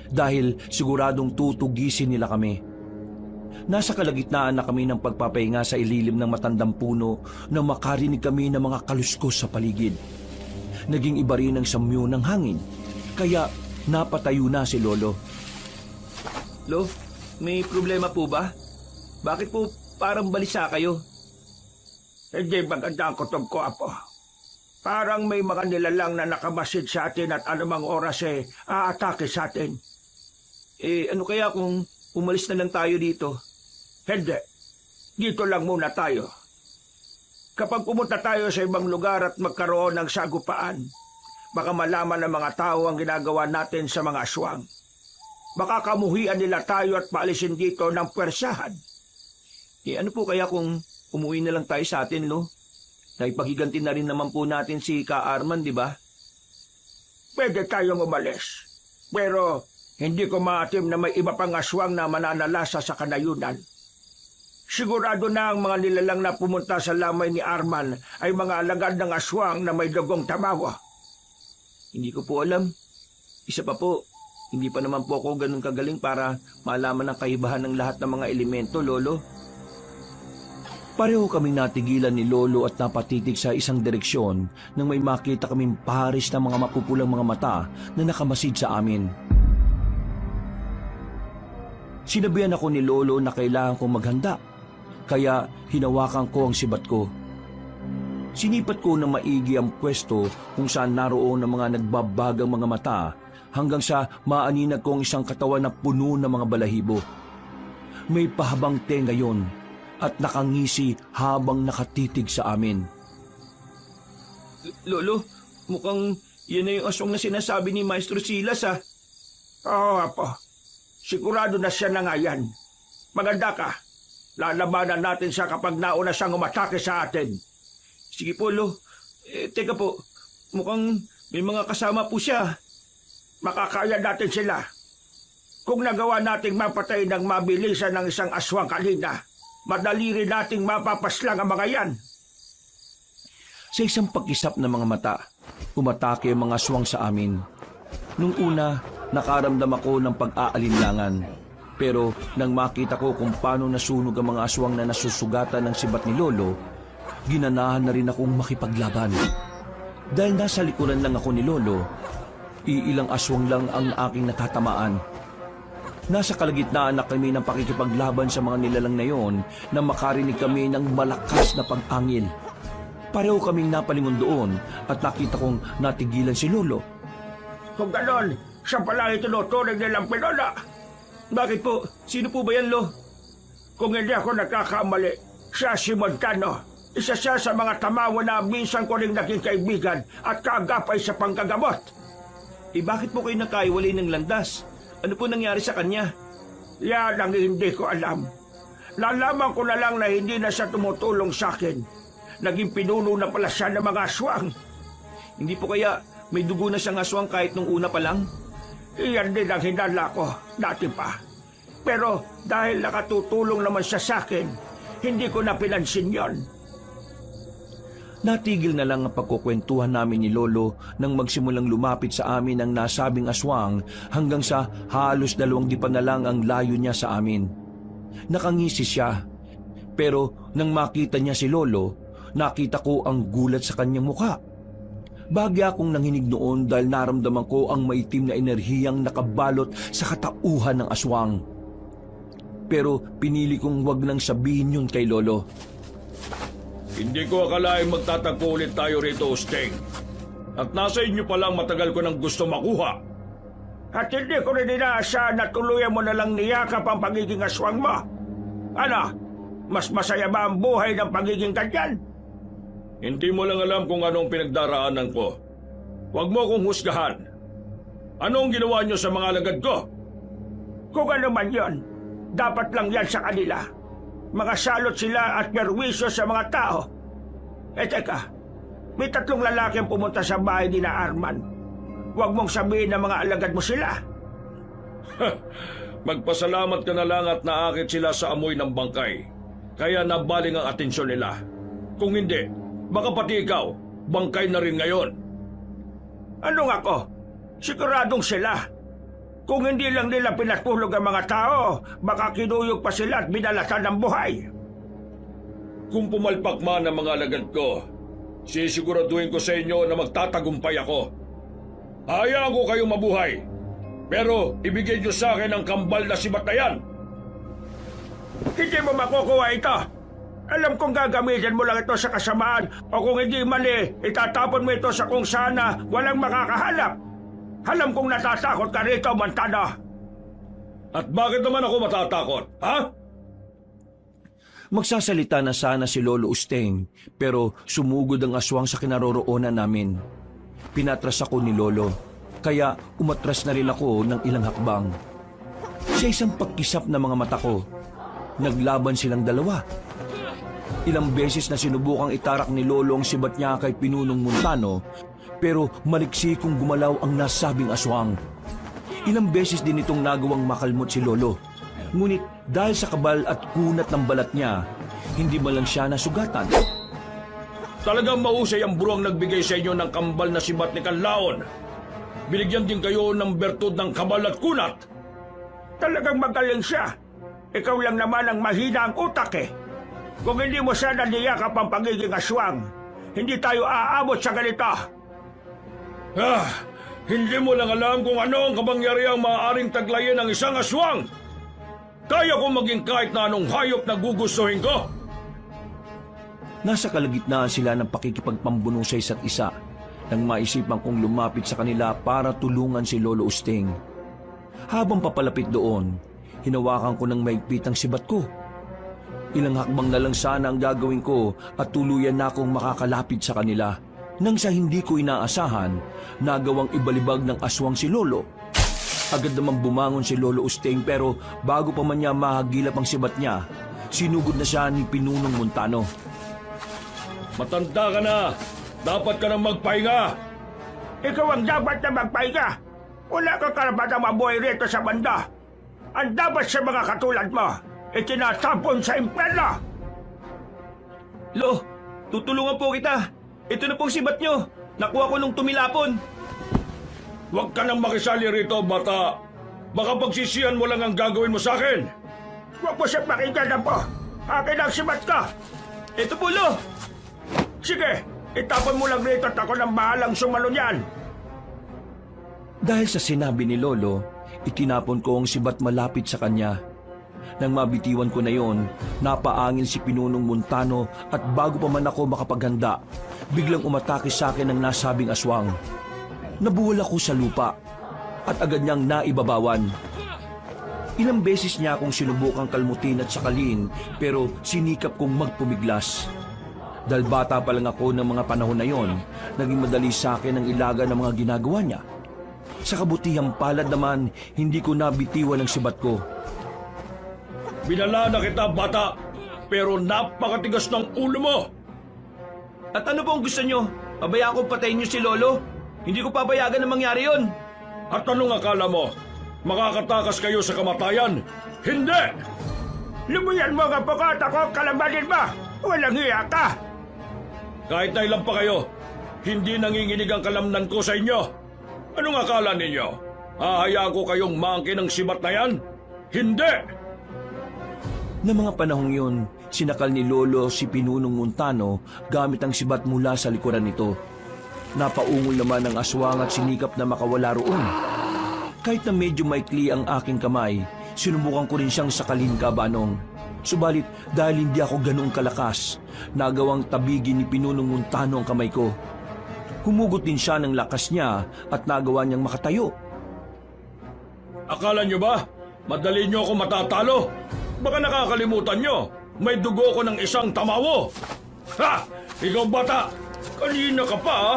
Dahil siguradong tutugisin nila kami. Nasa kalagitnaan na kami ng pagpapahinga sa ililim ng matandang puno nang makarinig kami ng mga kaluskos sa paligid. Naging iba rin ang samyo ng hangin, kaya napatayo na si Lolo. Lo, may problema po ba? Bakit po parang balisa kayo? Hindi maganda ang kutob ko, Apo. Parang may mga nilalang na nakamasid sa atin at anumang oras aatake sa atin. Ano kaya kung umalis na lang tayo dito? Hindi. Dito lang muna tayo. Kapag pumunta tayo sa ibang lugar at magkaroon ng sagupaan, baka malaman ng mga tao ang ginagawa natin sa mga aswang. Baka kamuhian nila tayo at paalisin dito ng pwersahan. Ano po kaya kung umuwi na lang tayo sa atin, Lo? Naipagiganti na rin naman po natin si Ka Arman, di ba? pwede tayong umalis. Pero hindi ko maatim na may iba pang aswang na mananalasa sa kanayunan. Sigurado na ang mga nilalang na pumunta sa lamay ni Arman ay mga alagad ng aswang na may dugong tamawa. Hindi ko po alam. Isa pa po, hindi pa naman po ako ganun kagaling para malaman ang kaibahan ng lahat ng mga elemento, Lolo. Pareho kaming natigilan ni Lolo at napatitig sa isang direksyon nang may makita kaming pares ng mga mapupulang mga mata na nakamasid sa amin. Sinabihan ako ni Lolo na kailangan kong maghanda, kaya hinawakan ko ang sibat ko. Sinipat ko na maigi ang pwesto kung saan naroon ang mga nagbabagang mga mata hanggang sa maaninag ko ang isang katawan na puno ng mga balahibo. May pahabang tenga yon at nakangisi habang nakatitig sa amin. Lolo, mukhang yan na yung aswang na sinasabi ni Maestro Silas, ha? Oo, Apo. Sigurado na siya na nga yan. Maganda ka. Lalabanan natin siya kapag nauna siyang umatake sa atin. Sige po, Lo. Teka po, mukhang may mga kasama po siya. Makakaya natin sila. Kung nagawa nating mapatay ng mabilisan ng isang aswang kanina, madali rin nating mapapaslang ang mga yan. Sa isang pag-isap ng mga mata, umatake ang mga aswang sa amin. Nung una, nakaramdam ako ng pag-aalinlangan. Pero nang makita ko kung paano nasunog ang mga aswang na nasusugatan ng sibat ni Lolo, ginanahan na rin akong makipaglaban. Dahil nasa likuran lang ako ni Lolo, iilang aswang lang ang aking natatamaan. Nasa kalagitnaan na kami ng pakikipaglaban sa mga nilalang na yon na makarinig kami ng malakas na pag-angil. Pareho kaming napalingon doon at nakita kong natigilan si Lolo. Kung ganon, siya pala itinuturing nilang Pinola. Bakit po? Sino po ba yan, Lo? Kung hindi ako nagkakamali, siya si Montano. Isa siya sa mga tamawa na minsan ko rin naging kaibigan at kaagapay sa panggagamot. Bakit po kayo nakaiwalay ng landas? Ano po nangyari sa kanya? Yan ang hindi ko alam. Lalaman ko na lang na hindi na siya tumutulong sa akin. Naging pinuno na pala siya ng mga aswang. Hindi po kaya may dugo na siyang aswang kahit nung una pa lang? Iyan din ang hinala ko, dati pa. Pero dahil nakatutulong naman siya sa akin, hindi ko na pinansin yon. Natigil na lang ang pagkukwentuhan namin ni Lolo nang magsimulang lumapit sa amin ang nasabing aswang hanggang sa halos 2 dipan na lang ang layo niya sa amin. Nakangisi siya, pero nang makita niya si Lolo, nakita ko ang gulat sa kanyang mukha. Bagya akong nanginig noon dahil naramdaman ko ang maitim na enerhiyang nakabalot sa katauhan ng aswang. Pero pinili kong wag nang sabihin yun kay Lolo. Hindi ko akalaing magtatagpo ulit tayo rito, Sting. At nasa inyo palang matagal ko nang gusto makuha. At hindi ko rin inaasahan na tuluyan mo na lang niyakap ang pagiging aswang mo. Ano? Mas masaya ba ang buhay ng pagiging ganyan? Hindi mo lang alam kung anong pinagdaraanan ko. Huwag mo akong husgahan. Anong ginawa niyo sa mga alagad ko? Kung ano man yon, dapat lang yan sa kanila. Mga salot sila at perwisyo sa mga tao. Teka, may 3 lalaki ang pumunta sa bahay ni na Arman. Huwag mong sabihin na mga alagad mo sila. Magpasalamat ka na lang at naakit sila sa amoy ng bangkay. Kaya nabaling ang atensyon nila. Kung hindi, baka pati ikaw, bangkay na rin ngayon. Ano nga ko? Siguradong sila. Kung hindi lang nila pinatulog ang mga tao, baka kinuyog pa sila at binalatan ng buhay. Kung pumalpak man ang mga alagad ko, sisiguraduhin ko sa inyo na magtatagumpay ako. Hayaan ko kayong mabuhay, pero ibigay niyo sa akin ang kambal na sibat na yan. Hindi mo makukuha ito. Alam kong gagamitin mo lang ito sa kasamaan o kung hindi mali, itatapon mo ito sa kung sana walang makakahalap. Alam kong natatakot ka rito, Montano. At bakit naman ako matatakot, ha? Magsasalita na sana si Lolo Usteng, pero sumugod ang aswang sa kinaroroonan namin. Pinatras ako ni Lolo, kaya umatras na rin ako ng ilang hakbang. Sa isang pagkisap ng mga mata ko, naglaban silang 2. Ilang beses na sinubukang itarak ni Lolo ang sibat niya kay Pinunong Montano, pero maliksi kung gumalaw ang nasabing aswang. Ilang beses din itong nagawang makalmot si Lolo. Ngunit dahil sa kabal at kunat ng balat niya, hindi man lang siya nasugatan. Talagang mahusay ang buruang nagbigay sa inyo ng kambal na sibat ni Kanlaon. Binigyan din kayo ng bertud ng kabal at kunat. Talagang magaling siya. Ikaw lang naman ang mahina ang utak eh. Kung hindi mo sana niyakap ang pagiging aswang, hindi tayo aabot sa ganito. Hindi mo lang alam kung ano ang kapangyarihang maaaring taglayin ng isang aswang. Kaya kong maging kahit na anong hayop na gugustuhin ko. Nasa kalagitnaan sila ng pakikipagpambuno sa isa't isa nang maisipan kong lumapit sa kanila para tulungan si Lolo Usting. Habang papalapit doon, hinawakan ko ng maigpit ang sibat ko. Ilang hakbang na lang sana ang gagawin ko at tuluyan na akong makakalapit sa kanila. Nang sa hindi ko inaasahan, nagawang ibalibag ng aswang si Lolo. Agad naman bumangon si Lolo Usting pero bago pa man niya mahagilap ang sibat niya, sinugod na siya ni Pinunong Montano. Matanda ka na. Dapat ka nang magpahinga. Ikaw ang dapat na magpahinga. Wala kang karapatang mabuhay rito sa banda. Ang dapat sa mga katulad mo, itinatapon sa impyerno. Lo, tutulungan po kita. Ito na pong sibat nyo. Nakuha ko nung tumilapon. Huwag ka nang makisali rito, bata. Baka pagsisihan mo lang ang gagawin mo sa akin. Huwag mo siya pakinggan na po. Akin ang sibat ka. Ito po, Lo. Sige, itapon mo lang rito at ako nang bahalang sumalo niyan. Dahil sa sinabi ni Lolo, itinapon ko ang sibat malapit sa kanya. Nang mabitiwan ko na yon, napaangin si Pinunong Montano at bago pa man ako makapaghanda, biglang umatake sa akin ang nasabing aswang. Nabuwal ako sa lupa at agad niyang naibabawan. Ilang beses niya akong sinubukang kalmutin at sakalin pero sinikap kong magpumiglas. Dahil bata pa lang ako ng mga panahon na yon, naging madali sa akin ang ilaga ng mga ginagawa niya. Sa kabutihang palad naman, hindi ko nabitiwan ang sibat ko. Binala na kita, bata. Pero napakatigas ng ulo mo. At ano po ang gusto nyo? Pabayaan kong patayin nyo si Lolo? Hindi ko papayagan na mangyari yon. At anong akala mo? Makakatakas kayo sa kamatayan? Hindi! Lumuyan mo ang apokat ako, kalabanin mo! Walang hiya ka! Kahit na ilan pa kayo, hindi nanginginig ang kalamnan ko sa inyo. Anong akala ninyo? Hahayaan ko kayong maangkin ng sibat na yan? Hindi! Na mga panahong yun, sinakal ni Lolo si Pinunong Montano gamit ang sibat mula sa likuran nito. Napaungol naman ang aswang at sinikap na makawala roon. Kahit na medyo maikli ang aking kamay, sinubukan ko rin siyang sakalin kabanong. Subalit dahil hindi ako ganoong kalakas, nagawang tabigin ni Pinunong Montano ang kamay ko. Humugot din siya ng lakas niya at nagawa niyang makatayo. Akala nyo ba? Madali nyo ako matatalo? Baka nakakalimutan nyo, may dugo ko ng isang tamawo. Ha! Ikaw bata! Kanina ka pa, ha?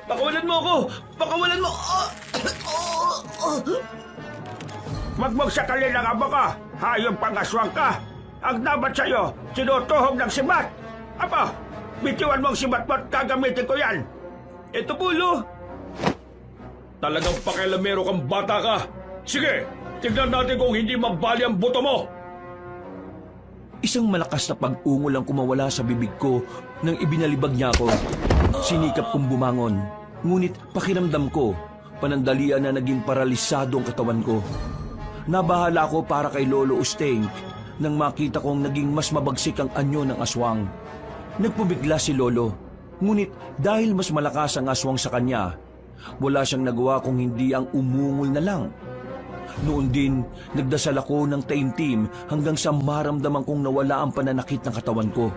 Pakawalan mo ako! Pakawalan mo! Wag mong sakalin ang abo ka! Hayong pangaswang ka! Ang dapat sa'yo, tinutuhog ng sibat! Apo, bitiwan mong sibat mo at gagamitin ko yan! Ito po, Lo. Talagang pakialamero kang bata ka. Sige, tignan natin kung hindi mabali ang buto mo. Isang malakas na pag-ungol ang kumawala sa bibig ko nang ibinalibag niya ako. Sinikap kong bumangon, ngunit pakiramdam ko, panandalian na naging paralisado ang katawan ko. Nabahala ako para kay Lolo Usting nang makita kong naging mas mabagsik ang anyo ng aswang. Nagpubigla si Lolo, ngunit dahil mas malakas ang aswang sa kanya, wala siyang nagawa kung hindi ang umungol na lang. Noon din, nagdasal ako ng taimtim hanggang sa maramdaman kong nawala ang pananakit ng katawan ko.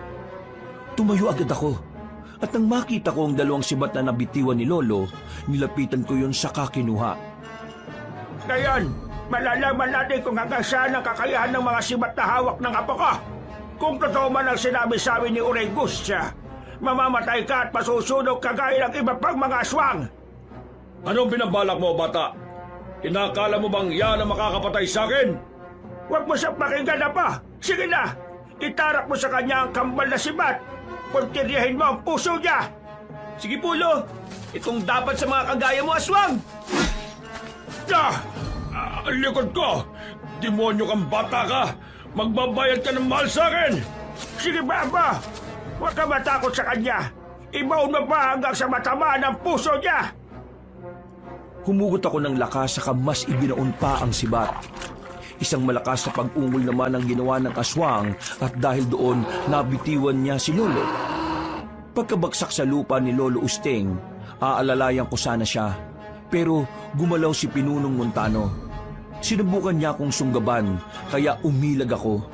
Tumayo agad ako, at nang makita ko ang dalawang sibat na nabitiwan ni Lolo, nilapitan ko yun sa kakinuha. Ngayon, malalaman natin kung hanggang saan ang kakayahan ng mga sibat na hawak ng apo ko. Kung totoo man ang sinabi sa amin ni Uregustia, mamamatay ka at masusunog kagaya ng iba pang mga aswang. Anong binabalak mo, bata? Inakala mo bang yan ang makakapatay sa akin? Huwag mo siyang pakinggan na pa. Sige na, itarak mo sa kanya ang kambal na sibat. Puntiryahin mo ang puso niya. Sige po, Lo. Itong dapat sa mga kagaya mo, aswang! Ang likod ko! Demonyo kang bata ka! Magbabayad ka ng mahal sa akin! Sige, Baba! Huwag ka matakot sa kanya! Ibaon mo pa hanggang sa matama ng puso niya! Humugot ako ng lakas saka mas ibinaon pa ang sibat. Isang malakas na pag-ungol naman ang ginawa ng aswang at dahil doon nabitiwan niya si Lolo. Pagkabagsak sa lupa ni Lolo Usteng, aalalayan ko sana siya. Pero gumalaw si Pinunong Montano. Sinubukan niya akong sunggaban, kaya umilag ako.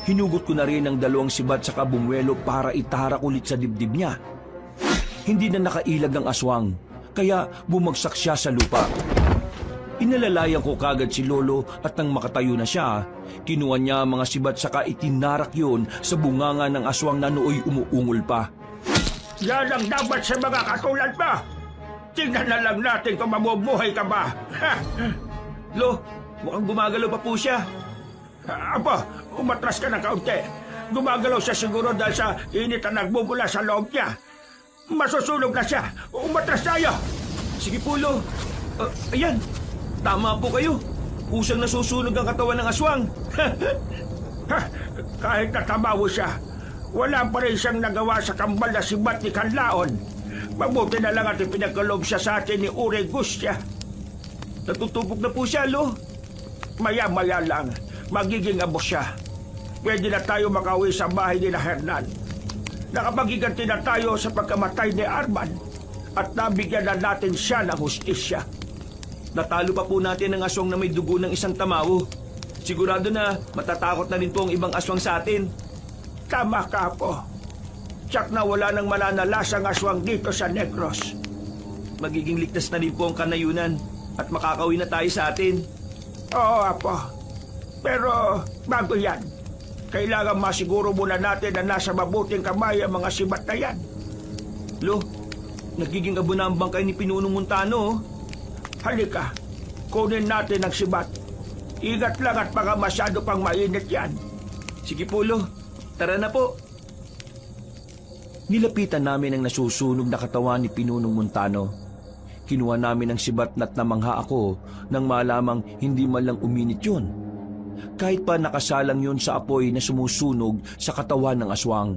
Hinugot ko na rin ang dalawang sibat sa kabungwelo para itarak ulit sa dibdib niya. Hindi na nakailag ang aswang, kaya bumagsak siya sa lupa. Inalalayan ko kagad si Lolo at nang makatayo na siya, kinuha niya ang mga sibat saka itinarak yun sa bunganga ng aswang na nooy umuungol pa. Yan ang dapat sa mga katulad mo! Tingnan na lang natin kung mabubuhay ka ba! Lo, mukhang gumagalaw pa po siya. Apo, umatras ka ng kaunti. Gumagalaw siya siguro dahil sa init na nagbubula sa loob niya. Masusunog na siya. Umatras tayo. Sige po, Lo. Ayan, tama po kayo. Kusang nasusunog ang katawan ng aswang. Ha, kahit natamawo siya, wala pa rin siyang nagawa sa kambal na sibat ni Kanlaon. Mabuti na lang at ipinagkaloob siya sa atin ni Ure Gustia. Natutubog na po siya, Lo. Maya-maya lang, magiging abos siya. Pwede na tayo makauwi sa bahay ni Hernan. Nakapagiganti na tayo sa pagkamatay ni Arman at nabigyan na natin siya ng hustisya. Natalo pa po natin ang aswang na may dugo ng isang tamawo. Sigurado na matatakot na rin po ang ibang aswang sa atin. Tama ka po. Tsak na wala nang mananalasang aswang dito sa Negros. Magiging ligtas na rin po ang kanayunan at makakauwi na tayo sa atin. Oo, Apo. Pero bago yan, kailangan masiguro muna natin na nasa mabuting kamay ang mga sibat na yan. Lo, nagiging abo na ang bangkay ni Pinunong Montano. Oh. Halika, kunin natin ang sibat. Ingat lang at baka masyado pang mainit yan. Sige po, Lo. Tara na po. Nilapitan namin ang nasusunog na katawan ni Pinunong Montano. Kinuha namin ang sibat at namangha ako nang malamang hindi man lang uminit yun. Kahit pa nakasalang yun sa apoy na sumusunog sa katawan ng aswang.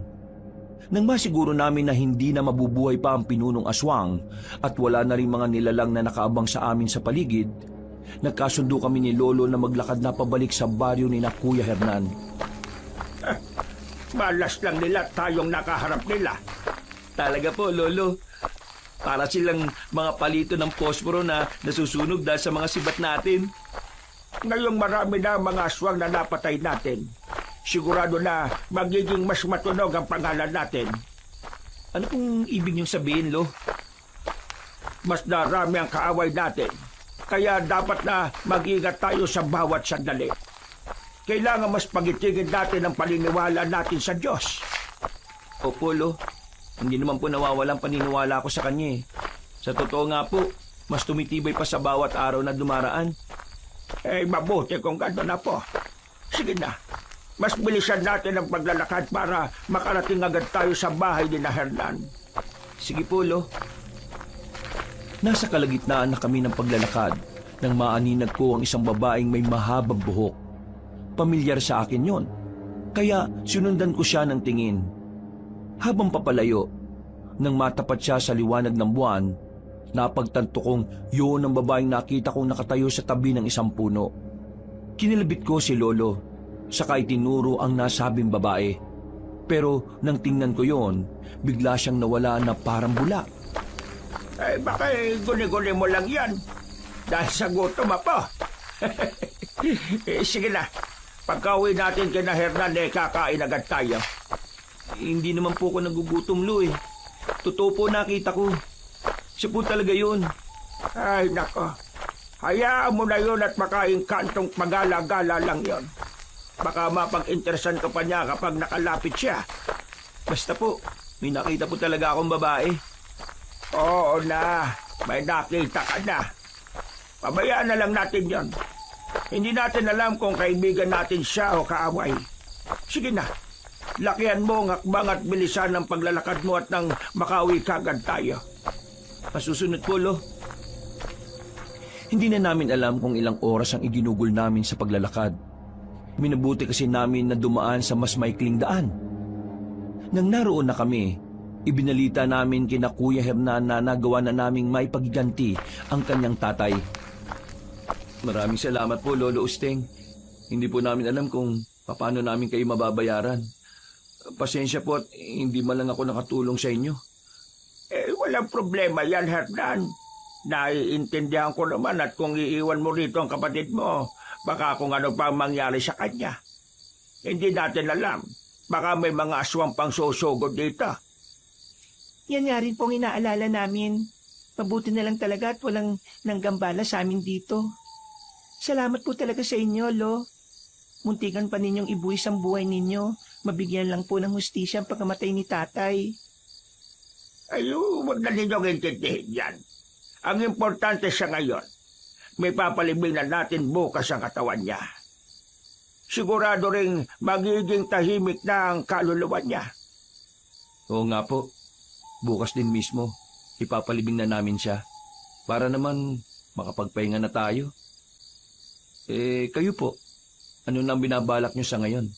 Nang masiguro namin na hindi na mabubuhay pa ang Pinunong Aswang at wala na rin mga nilalang na nakaabang sa amin sa paligid, nagkasundo kami ni Lolo na maglakad na pabalik sa baryo ni na Kuya Hernan. Malas lang nila tayong nakaharap nila. Talaga po, Lolo. Para silang mga palito ng posporo na nasusunog dahil sa mga sibat natin. Ngayong marami na mga aswang na napatay natin, sigurado na magiging mas matunog ang pangalan natin. Ano pong ibig niyong sabihin, Lo? Mas darami ang kaaway natin, kaya dapat na mag-ingat tayo sa bawat sandali. Kailangan mas pagitigin natin ang paniniwala natin sa Diyos. Opo, Lo. Hindi naman po nawawalang paniniwala ko sa kanya. Sa totoo nga po, mas tumitibay pa sa bawat araw na dumaraan. Mabuti kung gano'n na po. Sige na, mas bilisan natin ang paglalakad para makarating agad tayo sa bahay ni Hernan. Sige po, Lo. Nasa kalagitnaan na kami ng paglalakad nang maaninag ko ang isang babaeng may mahabang buhok. Pamilyar sa akin yon, kaya sinundan ko siya ng tingin. Habang papalayo, nang matapat siya sa liwanag ng buwan, napagtanto kong yun ang babaeng nakita kong nakatayo sa tabi ng isang puno. Kinilabit ko si Lolo, saka itinuro ang nasabing babae. Pero nang tingnan ko yon, bigla siyang nawala na parang bula. Baka guni-guni mo lang yan. Dahil sa gutom po. Sige na, pagka-uwi natin kina Hernan, kakain agad tayo. Hindi naman po ako nagugutom, Lo. Totoo po nakita ko. Siya po talaga yun. Ay, nako. Hayaan mo na yun at makain kantong pagala-gala lang yon. Baka mapag-interesan ka pa niya kapag nakalapit siya. Basta po, may nakita po talaga akong babae. Oo na, may nakita ka na. Pabayaan na lang natin yon. Hindi natin alam kung kaibigan natin siya o kaaway. Sige na, lakihan mo ang hakbang at bilisan ng paglalakad mo at nang makauwi kagad tayo. Pasusunod po, Lo. Hindi na namin alam kung ilang oras ang iginugol namin sa paglalakad. Minabuti kasi namin na dumaan sa mas maikling daan. Nang naroon na kami, ibinalita namin kina Kuya Hernan na nagawa na naming may pagganti ang kanyang tatay. Maraming salamat po, Lolo Usteng. Hindi po namin alam kung paano namin kayo mababayaran. Pasensya po at hindi man lang ako nakatulong sa inyo. Walang problema yan, Hernan. Naiintindihan ko naman at kung iiwan mo rito ang kapatid mo, baka kung ano pang mangyari sa kanya. Hindi natin alam. Baka may mga aswang pang susugod dito. Yan nga rin pong inaalala namin. Mabuti na lang talaga at walang nanggambala sa amin dito. Salamat po talaga sa inyo, Lo. Muntikan pa ninyong ibuwis ang buhay ninyo. Mabigyan lang po ng hustisya ang pagkamatay ni tatay. Huwag na ninyong intindihin yan. Ang importante sa ngayon, may papalibing na natin bukas ang katawan niya. Sigurado ring magiging tahimik na ang kaluluwa niya. Oo nga po. Bukas din mismo, ipapalibing na namin siya. Para naman makapagpahinga na tayo. Kayo po, ano nang binabalak nyo sa ngayon?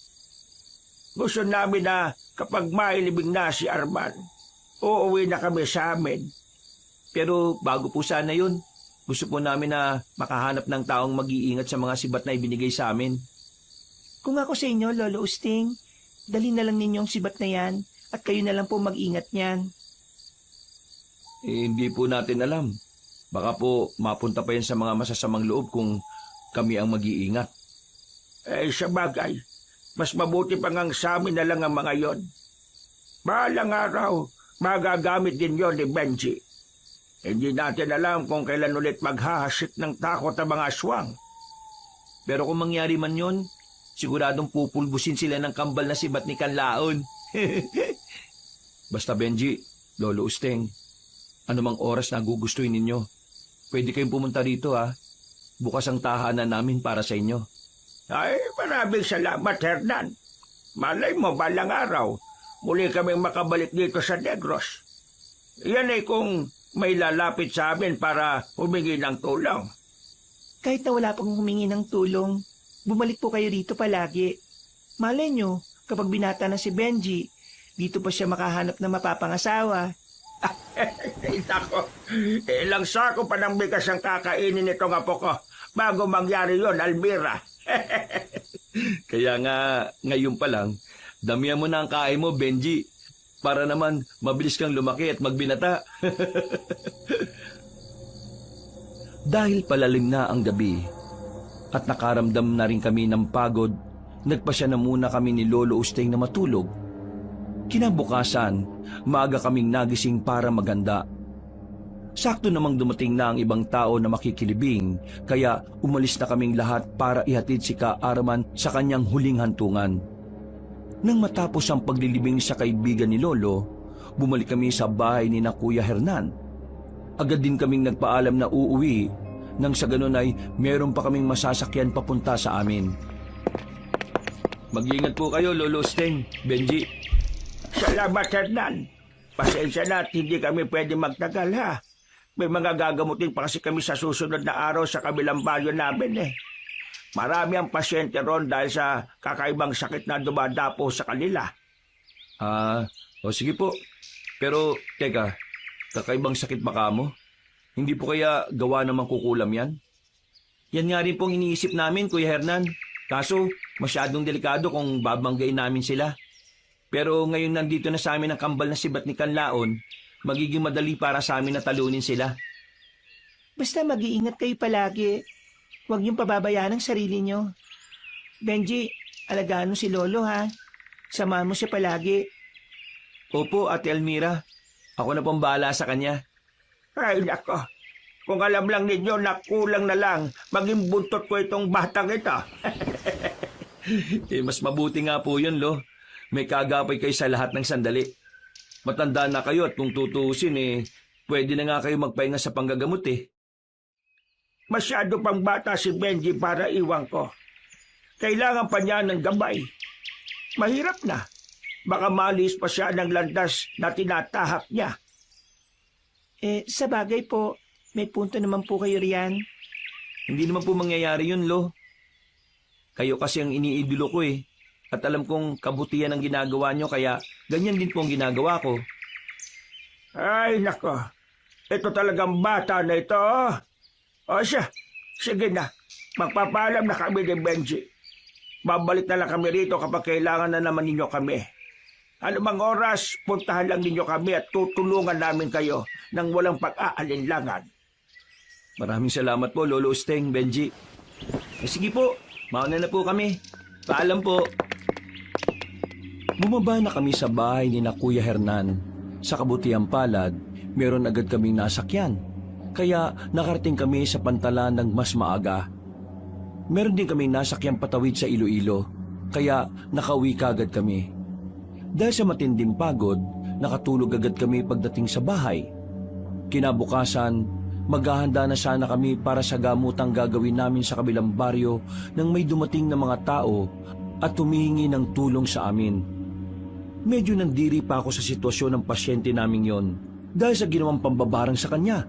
Gusto namin na kapag mailibing na si Arman, uuwi na kami sa amin. Pero bago po sana yun, gusto po namin na makahanap ng taong mag-iingat sa mga sibat na ibinigay sa amin. Kung ako sa inyo, Lolo Usting, dali na lang ninyong sibat na yan at kayo na lang po mag-ingat niyan. Hindi po natin alam. Baka po mapunta pa yan sa mga masasamang loob kung kami ang mag-iingat. Sa bagay, mas mabuti pa ngang sa amin na lang ang mga yon. Bahalang araw, magagamit din yon ni Benji. Hindi natin alam kung kailan ulit maghahasik ng takot ang mga aswang. Pero kung mangyari man yon, siguradong pupulbusin sila ng kambal na sibat ni Kanlaon. Basta Benji, Lolo Usteng, anumang oras na gugustuhin ninyo, pwede kayong pumunta rito ha. Bukas ang tahanan namin para sa inyo. Maraming salamat, Hernan. Malay mo balang araw, muli kaming makabalik dito sa Negros. Yan ay kung may lalapit sa amin para humingi ng tulong. Kahit na wala pong humingi ng tulong, bumalik po kayo dito palagi. Malay nyo, kapag binata na si Benji, dito pa siya makahanap ng mapapangasawa. Nako, ilang sako pa ng bigas ang kakainin nitong apo ko bago mangyari yon, Almira. Kaya nga, ngayon pa lang, damihan mo na ang kain mo, Benji. Para naman mabilis kang lumaki at magbinata. Dahil palalim na ang gabi at nakaramdam na rin kami ng pagod, nagpasya na muna kami ni Lolo Usteng na matulog. Kinabukasan, maaga kaming nagising para maganda. Sakto namang dumating na ang ibang tao na makikilibing, kaya umalis na kaming lahat para ihatid si Ka Arman sa kanyang huling hantungan. Nang matapos ang paglilibing sa kaibigan ni Lolo, bumalik kami sa bahay ni na Kuya Hernan. Agad din kaming nagpaalam na uuwi, nang sa ganun ay meron pa kaming masasakyan papunta sa amin. Mag-iingat po kayo, Lolo Usteng, Benji. Salamat, Hernan. Pasensya na at hindi kami pwede magtagal, ha? May mga gagamutin pa kasi kami sa susunod na araw sa kabilang baryo namin, eh. Marami ang pasyente ron dahil sa kakaibang sakit na dumadapo sa kanila. Sige po. Pero, teka, kakaibang sakit ba kamo? Hindi po kaya gawa namang kukulam yan? Yan nga rin pong iniisip namin, Kuya Hernan. Kaso, masyadong delikado kung babanggain namin sila. Pero ngayon nandito na sa amin ang kambal na sibat ni Kanlaon, magiging madali para sa amin na talunin sila. Basta mag-iingat kayo palagi. Huwag niyong pababayaan ang sarili niyo. Benji, alagaan mo si Lolo ha. Samahan mo siya palagi. Opo, Ate Almira. Ako na pong bahala sa kanya. Ay, nako. Kung alam lang ninyo na kulang na lang, maging buntot ko itong batang ito. Mas mabuti nga po yun, Lo. May kagapay kayo sa lahat ng sandali. Matanda na kayo at kung tutuusin, pwede na nga kayo magpahinga sa panggagamot, eh. Masyado pang bata si Benji para iwan ko. Kailangan pa niya ng gabay. Mahirap na. Baka malis pa siya ng landas na tinatahak niya. Sa bagay po, may punto naman po kayo riyan. Hindi naman po mangyayari yun, Lo. Kayo kasi ang iniidolo ko eh. At alam kong kabutihan ang ginagawa nyo, kaya ganyan din po ang ginagawa ko. Ay, nako. Ito talagang bata na ito. O siya, sige na. Magpapaalam na kami ni Benji. Babalik na lang kami rito kapag kailangan na naman ninyo kami. Anumang oras, puntahan lang ninyo kami at tutulungan namin kayo nang walang pag-aalinlangan. Maraming salamat po, Lolo Usteng, Benji. Sige po, mauna na po kami. Paalam po. Bumaba na kami sa bahay ni na Kuya Hernan. Sa kabutihang palad, meron agad kaming nasakyan. Kaya nakarating kami sa pantalan ng mas maaga. Meron din kaming nasakyang patawid sa Iloilo. Kaya nakauwi kagad kami. Dahil sa matinding pagod, nakatulog agad kami pagdating sa bahay. Kinabukasan, maghahanda na sana kami para sa gamutang gagawin namin sa kabilang baryo nang may dumating na mga tao at humihingi ng tulong sa amin. Medyo nandiri pa ako sa sitwasyon ng pasyente namin yon dahil sa ginawang pambabarang sa kanya.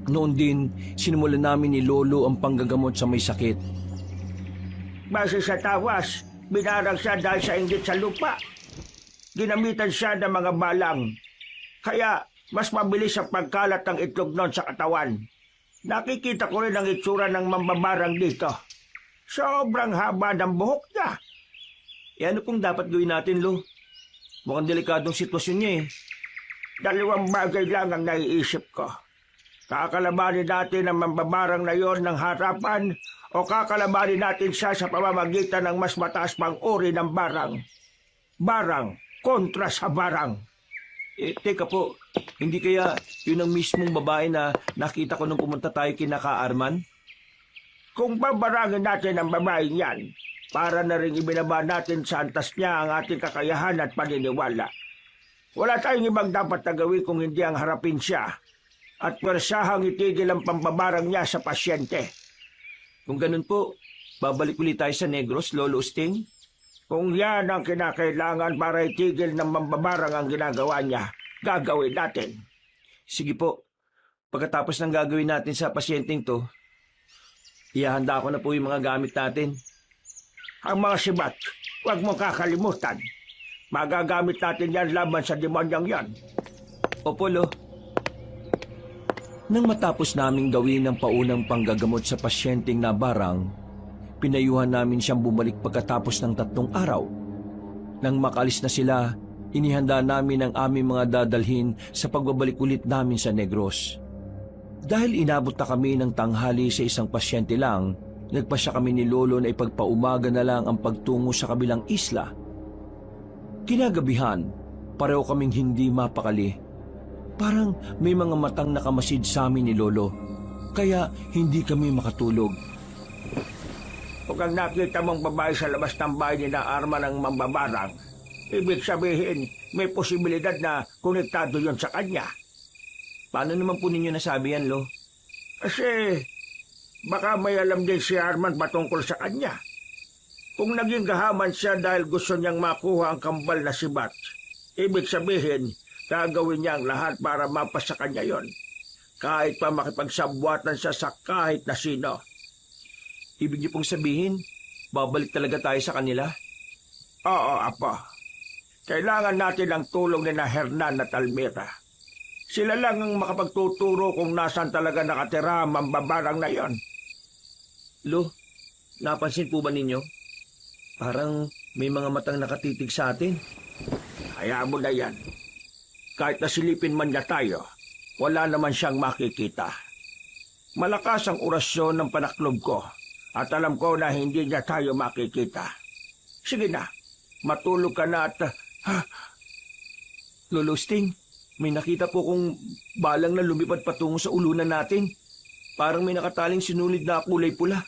Noon din, sinimulan namin ni Lolo ang panggagamot sa may sakit. Base sa tawas, binarang siya dahil sa inggit sa lupa. Ginamitan siya ng mga balang. Kaya mas mabilis ang pagkalat ng itlog nun sa katawan. Nakikita ko rin ang itsura ng mambabarang dito. Sobrang haba ng buhok niya. Ano pong dapat gawin natin, Lo? Mukhang delikadong sitwasyon niya eh. 2 bagay lang ang naiisip ko. Kakalabanin natin ang mambabarang na yon ng harapan o kakalabanin natin siya sa pamamagitan ng mas mataas pang uri ng barang. Barang kontra sa barang. Teka po, hindi kaya yun ang mismong babae na nakita ko nung pumunta tayo kina Ka Arman? Kung babarangin natin ang babaeng yan, para na rin ibinaba natin sa antas niya ang ating kakayahan at paniniwala. Wala tayong ibang dapat na gawin kung hindi ang harapin siya at persahang itigil ang pambabarang niya sa pasyente. Kung ganun po, babalik ulit tayo sa Negros, Lolo Sting? Kung yan ang kinakailangan para itigil ng mambabarang ang ginagawa niya, gagawin natin. Sige po, pagkatapos ng gagawin natin sa pasyenteng to, ihahanda ko na po yung mga gamit natin. Ang mga sibat, huwag mo kakalimutan. Magagamit natin yan laban sa demonyang yan. Opo, Lo. Nang matapos naming gawin ang paunang panggagamot sa pasyenteng na barang, pinayuhan namin siyang bumalik pagkatapos ng 3 araw. Nang makalis na sila, inihanda namin ang aming mga dadalhin sa pagbabalik ulit namin sa Negros. Dahil inabot na kami ng tanghali sa isang pasyente lang, nagpasya kami ni Lolo na ipagpaumaga na lang ang pagtungo sa kabilang isla. Kinagabihan, pareho kaming hindi mapakali. Parang may mga matang nakamasid sa amin ni Lolo, kaya hindi kami makatulog. Kung ang nakita mong babae sa labas ng bahay ni na Arman ng mambabarang, ibig sabihin may posibilidad na konektado yon sa kanya. Paano naman po ninyo nasabi yan, Lo? Kasi baka may alam din si Arman patungkol sa kanya. Kung naging gahaman siya dahil gusto niyang makuha ang kambal na si Bat, ibig sabihin gagawin niya ang lahat para mapasa kanya yon. Kahit pa makipagsabwatan siya sa kahit na sino. Ibig niyo pong sabihin, babalik talaga tayo sa kanila? Oo, Apo. Kailangan natin ang tulong ni na Hernan at Almira. Sila lang ang makapagtuturo kung nasaan talaga nakatira ang mambabarang na yon. Lo, napansin po ba ninyo? Parang may mga matang nakatitig sa atin. Hayaan mo na yan. Kahit nasilipin man niya tayo, wala naman siyang makikita. Malakas ang orasyon ng panaklob ko. At alam ko na hindi niya tayo makikita. Sige na, matulog ka na at... Lolo Sting, may nakita po kong balang na lumipad patungo sa ulunan natin. Parang may nakataling sinulid na kulay pula.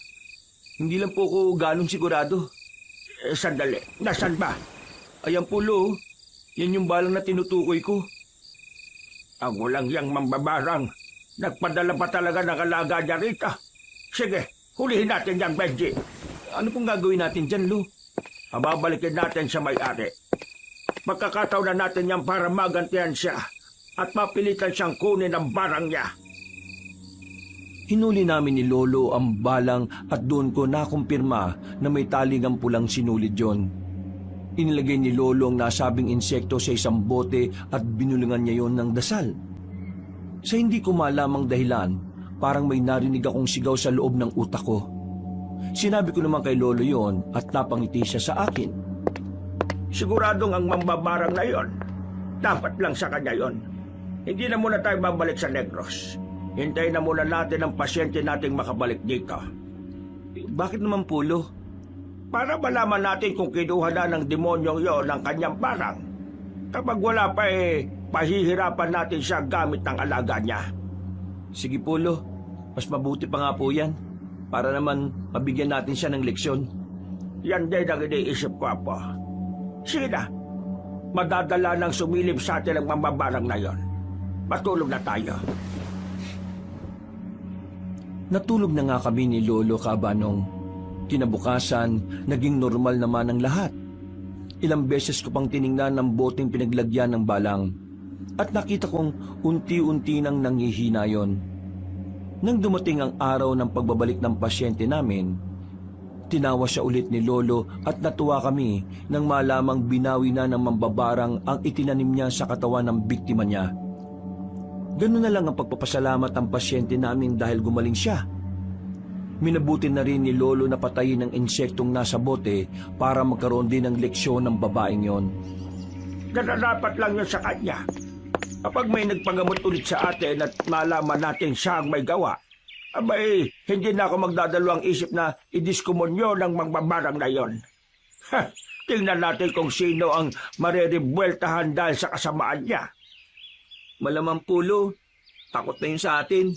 Hindi lang po ako ganong sigurado. Sandali, nasan ba? Ayan po, Lo. Yan yung balang na tinutukoy ko. Ang walang yang mambabarang. Nagpadala pa talaga ng alaga niya rito. Sige, hulihin natin yan, Benji. Ano pong gagawin natin dyan, Lo? Babalikin natin sa may-ari. Magkakataon na natin yan para magantihan siya at mapilitan siyang kunin ang barang niya. Hinuli namin ni Lolo ang balang at doon ko nakumpirma na may talingang pulang sinulid yon. Inilagay ni Lolo ang nasabing insekto sa isang bote at binulungan niya yon ng dasal. Sa hindi ko malamang dahilan, parang may narinig akong sigaw sa loob ng utak ko. Sinabi ko naman kay Lolo yon at napangiti siya sa akin. Siguradong ang mambabarang na yon. Dapat lang sa kanya yon. Hindi na muna tayo babalik sa Negros. Hintayin na muna natin ang pasyente nating makabalik dito. Bakit naman po, Lo? Para malaman natin kung kinuha na ng demonyong yon ang kanyang barang. Kapag wala pa pahihirapan natin siya gamit ng alaga niya. Sige po, Lo. Mas mabuti pa nga po yan. Para naman mabigyan natin siya ng leksyon. Yan din ang iniisip ko, Apo. Sige na. Madadala ng sumilip sa atin ang mambabarang na yon. Matulog na tayo. Natulog na nga kami ni Lolo Kabanong. Kinabukasan, naging normal naman ang lahat. Ilang beses ko pang tiningnan ng boteng pinaglagyan ng balang. At nakita kong unti-unti nang nanghihina yon. Nang dumating ang araw ng pagbabalik ng pasyente namin, tinawa siya ulit ni Lolo at natuwa kami nang malamang binawi na ng mambabarang ang itinanim niya sa katawan ng biktima niya. Ganun na lang ang pagpapasalamat ng pasyente namin dahil gumaling siya. Minabuti na rin ni Lolo na patayin ang insektong nasa bote para magkaroon din ng leksyon ng babaeng yon. Nararapat lang yun sa kanya. Kapag may nagpagamot ulit sa atin at malaman natin siya ang may gawa, abay, hindi na ako magdadalawang isip na idiskumonyo ng mambabarang na yon. Tingnan natin kung sino ang mareribweltahan dahil sa kasamaan niya. Malamang po, Lo. Takot na yun sa atin.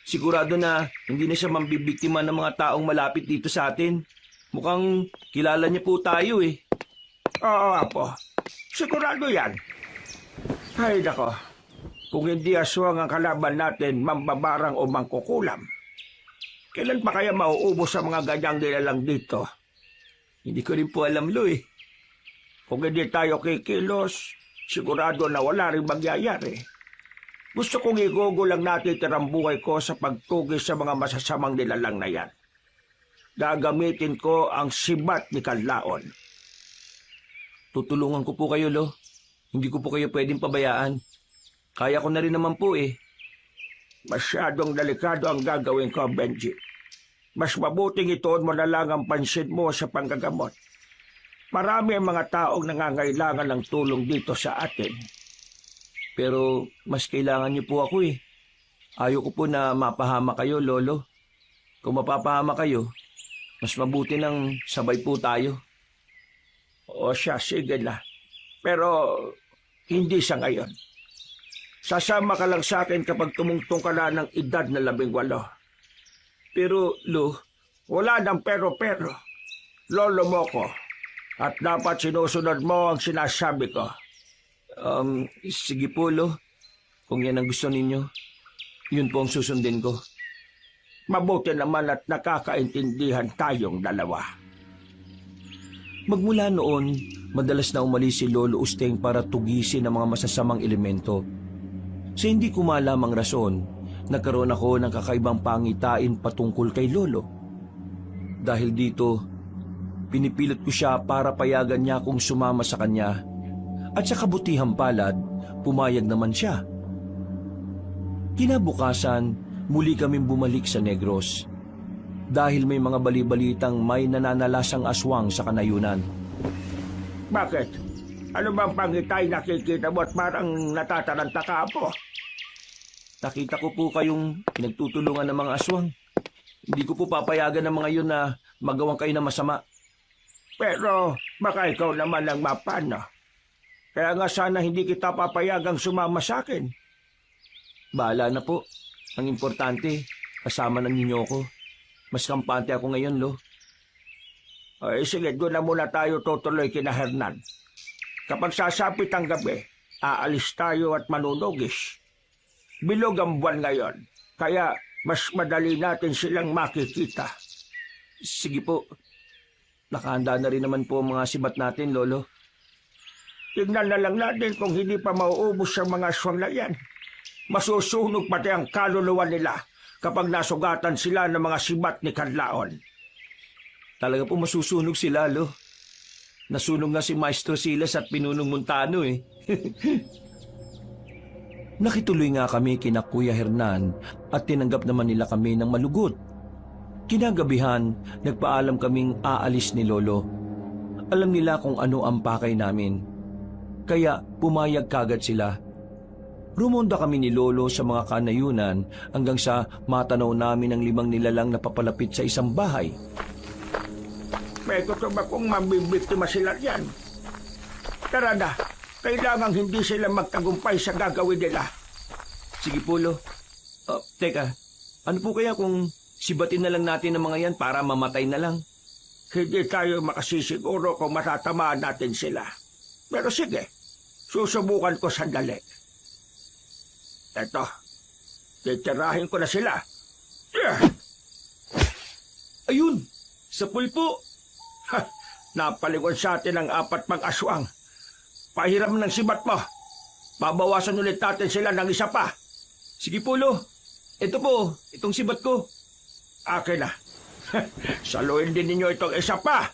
Sigurado na hindi na siya mambibiktima ng mga taong malapit dito sa atin. Mukhang kilala niya po tayo eh. Oo, Apo. Sigurado yan. Ay, nako. Kung hindi aswang ang kalaban natin, mambabarang o mangkukulam, kailan pa kaya mauubos sa mga ganyang nilalang dito? Hindi ko rin po alam, Lo eh. Kung hindi tayo kikilos, sigurado na wala rin mangyayari. Gusto kong igugulang natin tirang buhay ko sa pagtugis sa mga masasamang nilalang na yan. Gagamitin ko ang sibat ni Kanlaon. Tutulungan ko po kayo, Lo. Hindi ko po kayo pwedeng pabayaan. Kaya ko na rin naman po eh. Masyadong delikado ang gagawin ko, Benji. Mas mabuting itoon mo na lang ang pansin mo sa panggagamot. Marami ang mga taong nangangailangan ng tulong dito sa atin. Pero mas kailangan niyo po ako eh. Ayaw ko po na mapahama kayo, Lolo. Kung mapapahama kayo, mas mabuti nang sabay po tayo. O siya, sige na. Pero hindi sa ngayon. Sasama ka lang sa akin kapag tumungtong ka na ng edad na 18. Pero, Lo, Wala ng pero-pero. Lolo mo ko. At dapat sinusunod mo ang sinasabi ko. sige po, Lo. Kung yan ang gusto ninyo, yun po ang susundin ko. Mabuti naman at nakakaintindihan tayong dalawa. Magmula noon, madalas na umalis si Lolo Usteng para tugisin ang mga masasamang elemento. Sa hindi ko malamang rason, nagkaroon ako ng kakaibang pangitain patungkol kay Lolo. Dahil dito, pinipilit ko siya para payagan niya akong sumama sa kanya. At sa kabutihang palad, pumayag naman siya. Kinabukasan, muli kaming bumalik sa Negros. Dahil may mga balibalitang may nananalasang aswang sa kanayunan. Bakit? Ano bang pangitay nakikita mo at parang natataranta ka po? Nakita ko po kayong pinagtutulungan ng mga aswang. Hindi ko po papayagan ng mga yun na magawang kayo na masama. Pero baka ikaw naman ang mapano. Kaya nga sana hindi kita papayagang sumama sa akin. Bahala na po. Ang importante, kasama ng ninyo ko. Mas kampante ako ngayon, Lo. Ay, sige, doon na muna tayo tutuloy kina Hernan. Kapag sasapit ang gabi, aalis tayo at manunugis. Bilog ang buwan ngayon, kaya mas madali natin silang makikita. Sige po. Nakahanda na rin naman po ang mga sibat natin, Lolo. Tingnan na lang natin kung hindi pa mauubos ang mga aswang na yan. Masusunog pati ang kaluluwa nila kapag nasugatan sila ng mga sibat ni Kanlaon. Talaga po masusunog sila, Lo. Nasunog nga si Maestro Silas at Pinunong Montano eh. Nakituloy nga kami kina Kuya Hernan at tinanggap naman nila kami ng malugod. Kinagabihan, nagpaalam kaming aalis ni Lolo. Alam nila kung ano ang pakay namin. Kaya pumayag kagad sila. Rumonda kami ni Lolo sa mga kanayunan hanggang sa matanaw namin ang 5 nilalang na papalapit sa isang bahay. May gusto ba kung mabibiktima sila yan? Tara na, kailangang hindi sila magtagumpay sa gagawin nila. Sige po, Lo. Teka, ano po kaya kung sibatin na lang natin ang mga yan para mamatay na lang? Hindi tayo makasisiguro kung matatamaan natin sila. Pero sige, susubukan ko sandali. Eto, titirahin ko na sila. Ayun! Sa pulpo! Ha, napalingon sa atin ang 4 pang aswang. Pahiram ng sibat mo. Babawasan ulit natin sila ng isa pa. Sige po, Lo. Ito po, itong sibat ko. Akin na. Saluhin din ninyo itong isa pa.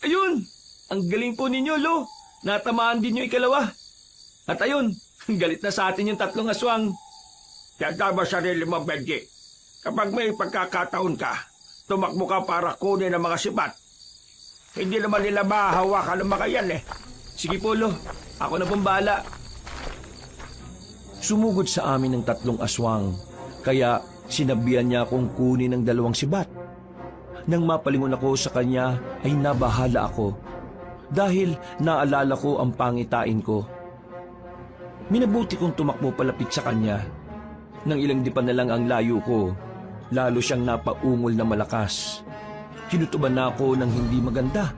Ayun! Ang galing po ninyo, Lo. Natamaan din yung ikalawa. At ayun, galit na sa atin yung 3 aswang. Tanda mo sarili mo, Benji. Kapag may pagkakataon ka, tumakbo ka para kunin ang mga sibat. Hindi naman nila mahahawakan ng mga yan eh. Sige po, Lo. Ako na pong bahala. Sumugod sa amin ng 3 aswang, kaya sinabihan niya akong kunin ang 2 sibat. Nang mapalingon ako sa kanya ay nabahala ako dahil naalala ko ang pangitain ko. Minabuti kong tumakbo palapit sa kanya. Nang ilang dipan na lang ang layo ko, lalo siyang napaungol na malakas. Kinutuban na ako ng hindi maganda,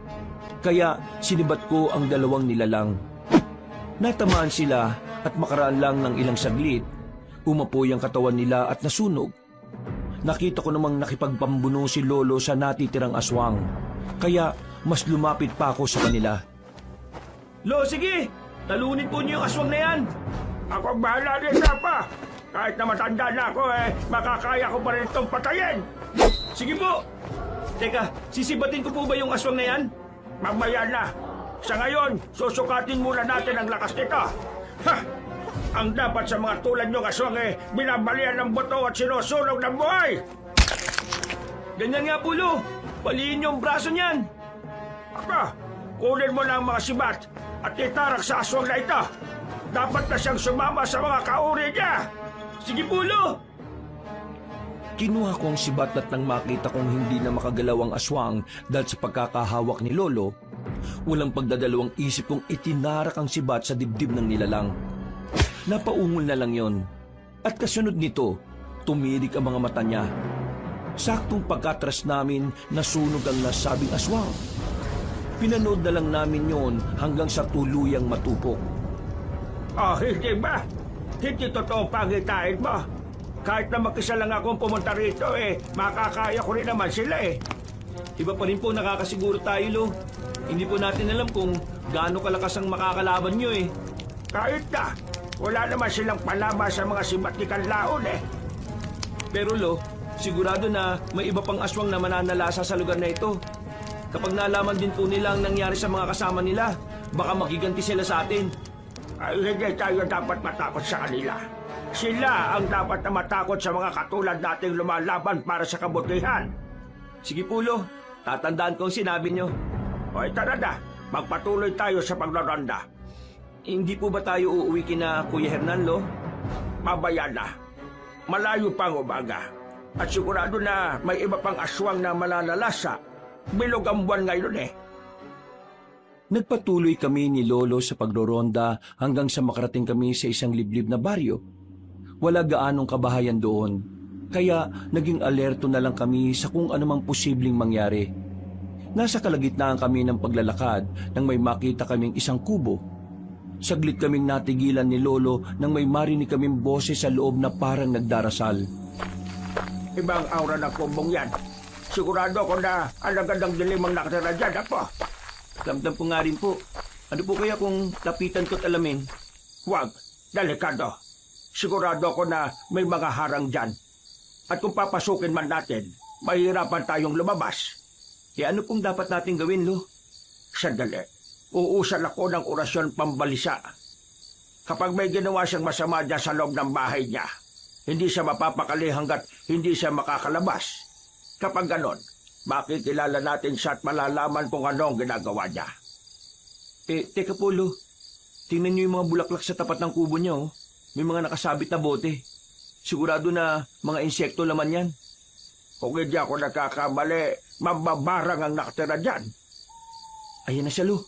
kaya sinibat ko ang 2 nilalang. Natamaan sila at makaraan lang ng ilang saglit, umapoy ang katawan nila at nasunog. Nakita ko namang nakipagpambuno si Lolo sa natitirang aswang, kaya mas lumapit pa ako sa kanila. Lo, sige! Talunin po niyo yung aswang na yan! Ako bahala din pa. Kahit na matanda na ako makakaya ko pa rin itong patayin. Sige po! Teka, sisibatin ko po ba yung aswang na yan? Mamaya na. Sa ngayon, susukatin muna natin ang lakas nito. Ha! Ang dapat sa mga tulad niyong aswang binabalian ng buto at sinusunog ng buhay. Ganyan nga po, Lo. Paliin niyo ang braso niyan. Aba, kunin mo na ang mga sibat at itarak sa aswang na ito. Dapat na siyang sumama sa mga kauri niya. Sige po, Lo. Kinuha ko ang sibat at nang makita kong hindi na makagalaw ang aswang dahil sa pagkakahawak ni Lolo, walang pagdadalawang isip kong itinarak ang sibat sa dibdib ng nilalang. Napaungol na lang yon. At kasunod nito, tumirik ang mga mata niya. Saktong pagkatras namin, nasunog ang nasabing aswang. Pinanood na lang namin yon hanggang sa tuluyang matupok. Oh, hindi ba? Hindi totoo pangitain mo. Kahit na mag-isa lang akong pumunta rito makakaya ko rin naman sila Iba pa rin po nakakasiguro tayo, Lo. Hindi po natin alam kung gaano kalakas ang makakalaban nyo Kahit na, wala naman silang palama sa mga sibat ni Kanlaon Pero, Lo, sigurado na may iba pang aswang na mananalasa sa lugar na ito. Kapag nalaman din po nila ang nangyari sa mga kasama nila, baka magiganti sila sa atin. Ay, hindi tayo dapat matakot sa kanila. Sila ang dapat na matakot sa mga katulad nating lumalaban para sa kabutihan. Sige po, Lo. Tatandaan ko ang sinabi nyo. O tara na, magpatuloy tayo sa paglaronda. Hindi po ba tayo uuwi kina Kuya Hernan, Lo? Mamaya na. Malayo pa ang umaga. At sigurado na may iba pang aswang na mananalasa. Bilog ang buwan ngayon Nagpatuloy kami ni Lolo sa pagroronda hanggang sa makarating kami sa isang liblib na baryo. Wala gaanong kabahayan doon, kaya naging alerto na lang kami sa kung anumang posibleng mangyari. Nasa kalagitnaan kami ng paglalakad nang may makita kaming isang kubo. Saglit kaming natigilan ni Lolo nang may marinig kaming boses sa loob na parang nagdarasal. Ibang aura ng kumbong yan. Sigurado ko na ang gandang dilim ang nakatira dyan, apo. Ramdam ko nga rin po. Ano po kaya kung lapitan ko't alamin? Huwag, delikado. Sigurado ako na may mga harang dyan. At kung papasukin man natin, mahirapan tayong lumabas. Ano pong dapat natin gawin, Lo? Sandali, uusan ako ng orasyon pambalisa. Kapag may ginawa siyang masama dyan sa loob ng bahay niya, hindi siya mapapakali hanggat hindi siya makakalabas. Kapag ganon, makikilala natin siya at malalaman kung ano ang ginagawa niya. Teka po, Lo. Tingnan niyo yung mga bulaklak sa tapat ng kubo niya, oh. May mga nakasabit na bote. Sigurado na mga insekto laman yan. Kung hindi ako nagkakamali, mababarang ang nakatira dyan. Ayan na siya, Lo.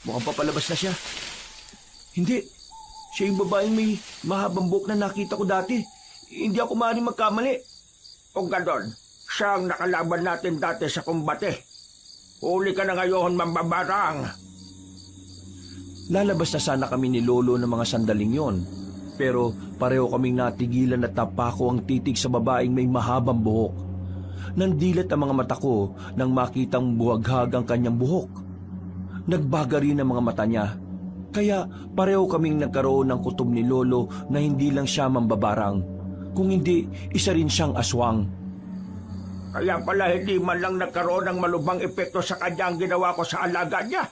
Mukhang papalabas na siya. Hindi. Siya yung babaeng may mahabang buhok na nakita ko dati. Hindi ako maaaring magkamali. Kung ganon, siya ang nakalaban natin dati sa kumbate. Huli ka na ngayon, mambabarang. Lalabas na sana kami ni Lolo ng mga sandaling yon. Pero pareho kaming natigilan at napako ang titig sa babaeng may mahabang buhok. Nandilat ang mga mata ko nang makitang buhaghag ang kanyang buhok. Nagbaga rin ang mga mata niya. Kaya pareho kaming nagkaroon ng kutob ni Lolo na hindi lang siya mambabarang, kung hindi isa rin siyang aswang. Kaya pala hindi man lang nagkaroon ng malubhang epekto sa kanya ang ginawa ko sa alaga niya.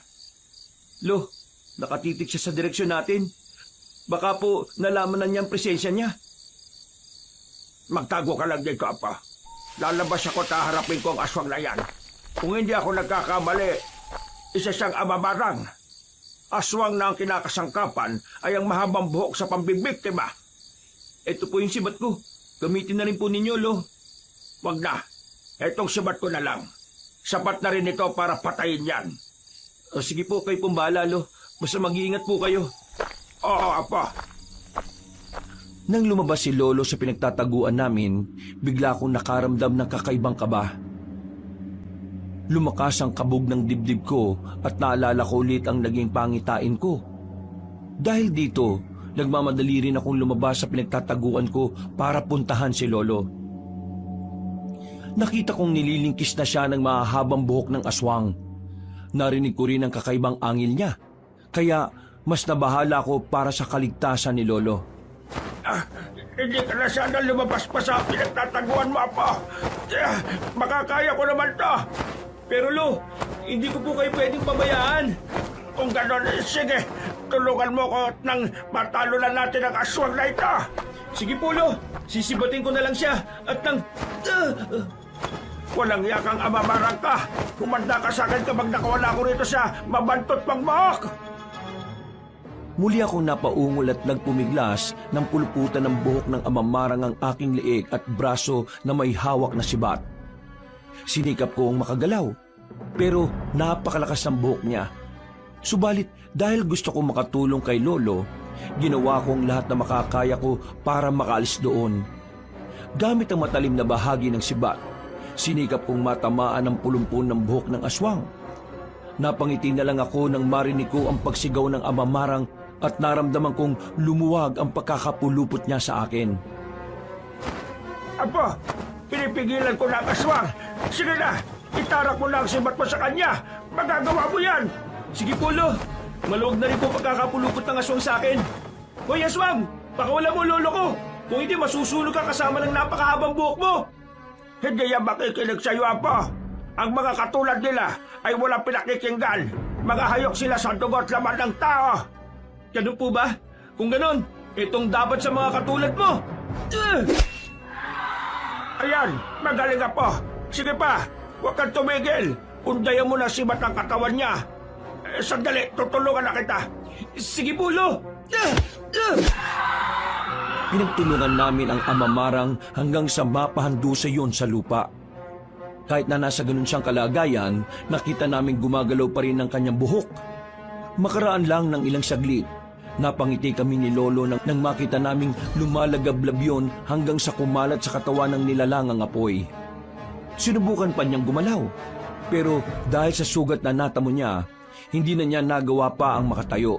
Lo, nakatitig siya sa direksyon natin. Baka po nalaman na niya ang presensya niya. Magtago ka lang dito, Apa. Lalabas ako at haharapin ko ang aswang na yan. Kung hindi ako nagkakamali, isa siyang amabarang. Aswang na ang kinakasangkapan ay ang mahabang buhok sa pambibiktima. Ito po yung sibat ko. Gamitin na rin po ninyo, Lo. Wag na. Etong sibat ko na lang. Sapat na rin ito para patayin yan. Sige po, kayo pong bahala, Lo. Basta mag-iingat po kayo. Oo, Apa. Nang lumabas si Lolo sa pinagtataguan namin, bigla akong nakaramdam ng kakaibang kaba. Lumakas ang kabog ng dibdib ko at naalala ko ulit ang naging pangitain ko. Dahil dito, nagmamadali rin akong lumabas sa pinagtataguan ko para puntahan si Lolo. Nakita kong nililingkis na siya ng mahahabang buhok ng aswang. Narinig ko rin ang kakaibang angil niya, kaya mas nabahala ko para sa kaligtasan ni Lolo. Hindi ka na sana lumabas pa sa pinagtataguan mo, Apa. Makakaya ko naman to. Pero Lo, hindi ko po kayo pwedeng pabayaan. Kung ganon, sige, tulungan mo ko nang matalo na natin ang aswang na ito. Sige po, Lo. Sisibatin ko na lang siya at nang... Walang yakang amamarang ka. Kumanda ka sa akin kapag nakawala ko rito sa mabantot pang buhok. Muli akong napaungol at nagpumiglas ng pulputan ng buhok ng amamarang ang aking leeg at braso na may hawak na sibat. Sinikap ko ang makagalaw, pero napakalakas ng buhok niya. Subalit dahil gusto kong makatulong kay Lolo, ginawa kong lahat na makakaya ko para makaalis doon. Gamit ang matalim na bahagi ng sibat, sinikap kong matamaan ang pulumpon ng buhok ng aswang. Napangiti na lang ako nang marinig ko ang pagsigaw ng amamarang at naramdaman kong lumuwag ang pagkakapulupot niya sa akin. Apo, pinipigilan ko na ang aswang. Sige na, itarak mo na ang sibat mo sa kanya. Magagawa mo yan. Sige po, Lo. Maluwag na rin po pagkakapulupot ng aswang sa akin. Hoy, aswang! Pakawala mo Lolo ko! Kung hindi, masusunog ka kasama ng napakahabang buhok mo! Hindi yan makikinig sa'yo, Apo. Ang mga katulad nila ay walang pinakikinggan. Mga hayok sila sa dugot laman ng tao. Ganun po ba? Kung ganun, itong dapat sa mga katulad mo! Ayan, magaling, Apo. Sige pa, huwag kang tumigil. Undayan mo na sibat ang katawan niya. Sandali, tutulungan na kita. Sige po, Lo! Pinagtulungan namin ang amamarang hanggang sa mapahandusa yon sa lupa. Kahit na nasa ganun siyang kalagayan, nakita namin gumagalaw pa rin ang kanyang buhok. Makaraan lang ng ilang saglit, napangiti kami ni Lolo nang makita naming lumalagablab yon hanggang sa kumalat sa katawan ng nilalangang apoy. Sinubukan pa niyang gumalaw, pero dahil sa sugat na natamo niya, hindi na niya nagawa pa ang makatayo.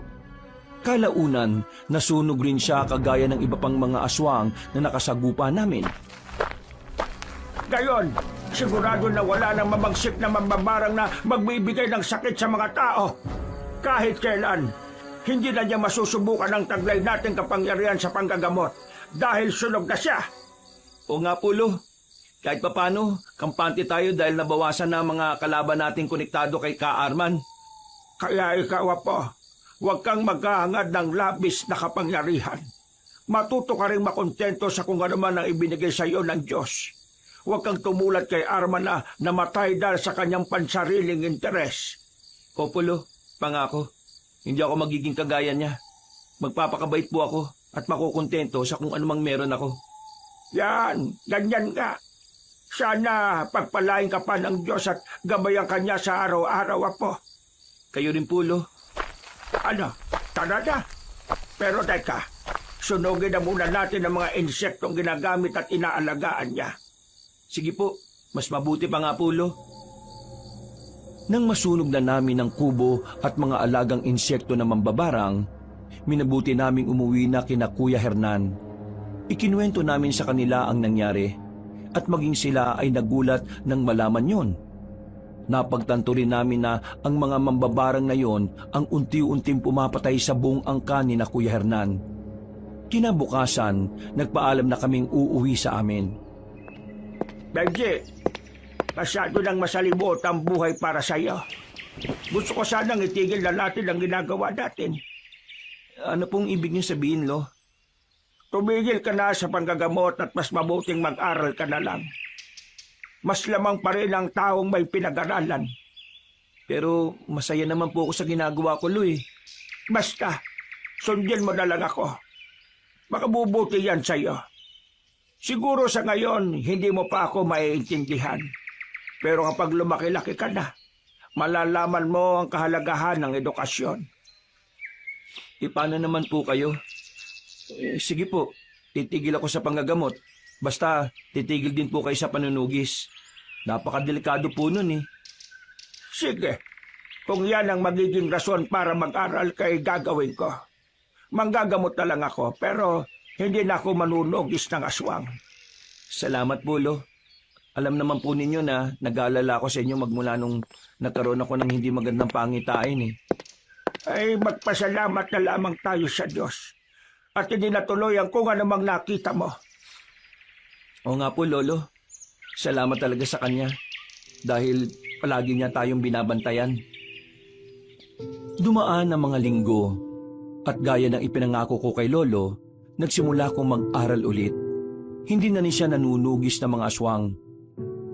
Kalaunan, nasunog rin siya kagaya ng iba pang mga aswang na nakasagupa namin. Gayon, Sigurado na wala nang mamagsik na mambabarang na magbibigay ng sakit sa mga tao. Kahit kailan, hindi na niya masusubukan ang taglay nating kapangyarihan sa panggagamot dahil sunog na siya. O nga po, Lo. Kahit papano, kampante tayo dahil nabawasan na mga kalaban nating konektado kay Ka Arman. Kaya ikaw, Apo, huwag kang maghahangad ng labis na kapangyarihan. Matuto ka rin makontento sa kung ano man ang ibinigay sa iyo ng Diyos. Huwag kang tumulad kay Arman na namatay dahil sa kanyang pansariling interes. Opo, Lo. Pangako. Hindi ako magiging kagaya niya. Magpapakabait po ako at makukontento sa kung anumang meron ako. Yan, ganyan ka. Sana pagpalain ka pa ng Diyos at gabayan ka niya sa araw-araw, Apo. Kayo rin po, Lo. Ano, tara na. Pero teka, sunugin na muna natin ang mga insektong ginagamit at inaalagaan niya. Sige po, mas mabuti pa nga po, Lo. Nang masunog na namin ang kubo at mga alagang insekto na mambabarang, minabuti naming umuwi na kina Kuya Hernan. Ikinuwento namin sa kanila ang nangyari at maging sila ay nagulat nang malaman yon. Napagtanto rin namin na ang mga mambabarang na yon ang unti-unting pumapatay sa buong angka ni na Kuya Hernan. Kinabukasan, nagpaalam na kaming uuwi sa amin. Benji, masyado nang masalibot ang buhay para sa iyo. Gusto ko sanang itigil na natin ang ginagawa natin. Ano pong ibig niyo sabihin, Lo? Tumigil ka na sa panggagamot at mas mabuting mag-aral ka na lang. Mas lamang pa rin ang taong may pinag-aralan. Pero masaya naman po ako sa ginagawa ko, Lo, eh. Basta, sundin mo na lang ako. Makabubuti yan sa iyo. Siguro sa ngayon, hindi mo pa ako maiintindihan. Pero kapag lumaki-laki ka na, malalaman mo ang kahalagahan ng edukasyon. Paano naman po kayo? Sige po, titigil ako sa panggagamot. Basta, titigil din po kayo sa panunugis. Napakadelikado po nun, eh. Sige, kung yan ang magiging rason para mag-aral kay gagawin ko. Manggagamot na lang ako, pero hindi na ako manunugis ng aswang. Salamat po, Lo. Alam naman po ninyo na nag-aalala ako sa inyo magmula nung nagkaroon ako ng hindi magandang pangitain, eh. Ay magpasalamat na lamang tayo sa Diyos. At hindi natuloy ang kung anumang nakita mo. Oo nga po, Lolo. Salamat talaga sa kanya. Dahil palagi niya tayong binabantayan. Dumaan ang mga linggo. At gaya ng ipinangako ko kay Lolo, nagsimula akong mag-aral ulit. Hindi na ni siya nanunugis ng mga aswang.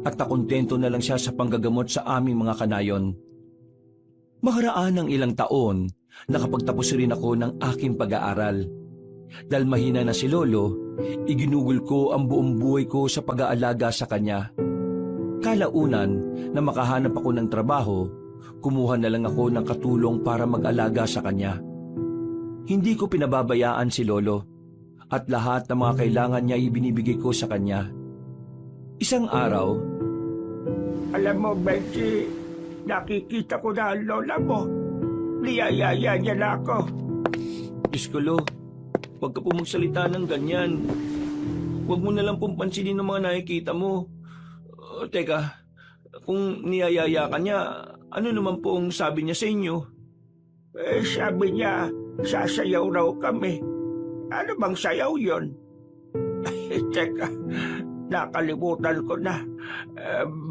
At nakontento na lang siya sa panggagamot sa aming mga kanayon. Makaraan ng ilang taon, nakapagtapos rin ako ng aking pag-aaral. Dahil mahina na si Lolo, iginugol ko ang buong buhay ko sa pag-aalaga sa kanya. Kalaunan na makahanap ako ng trabaho, kumuha na lang ako ng katulong para mag-alaga sa kanya. Hindi ko pinababayaan si Lolo at lahat ng mga kailangan niya ibinibigay ko sa kanya. Isang araw, Alam mo, Benji, nakikita ko na ang lola mo. Niyayaya niya na ako. Diyos ko, Lo, huwag ka po magsalita ng ganyan. Huwag mo na lang pong pansinin ng mga nakikita mo. Teka, kung niyayaya ka niya, ano naman po ang sabi niya sa inyo? Sabi niya, sasayaw raw kami. Ano bang sayaw yon? Teka, nakalimutan ko na.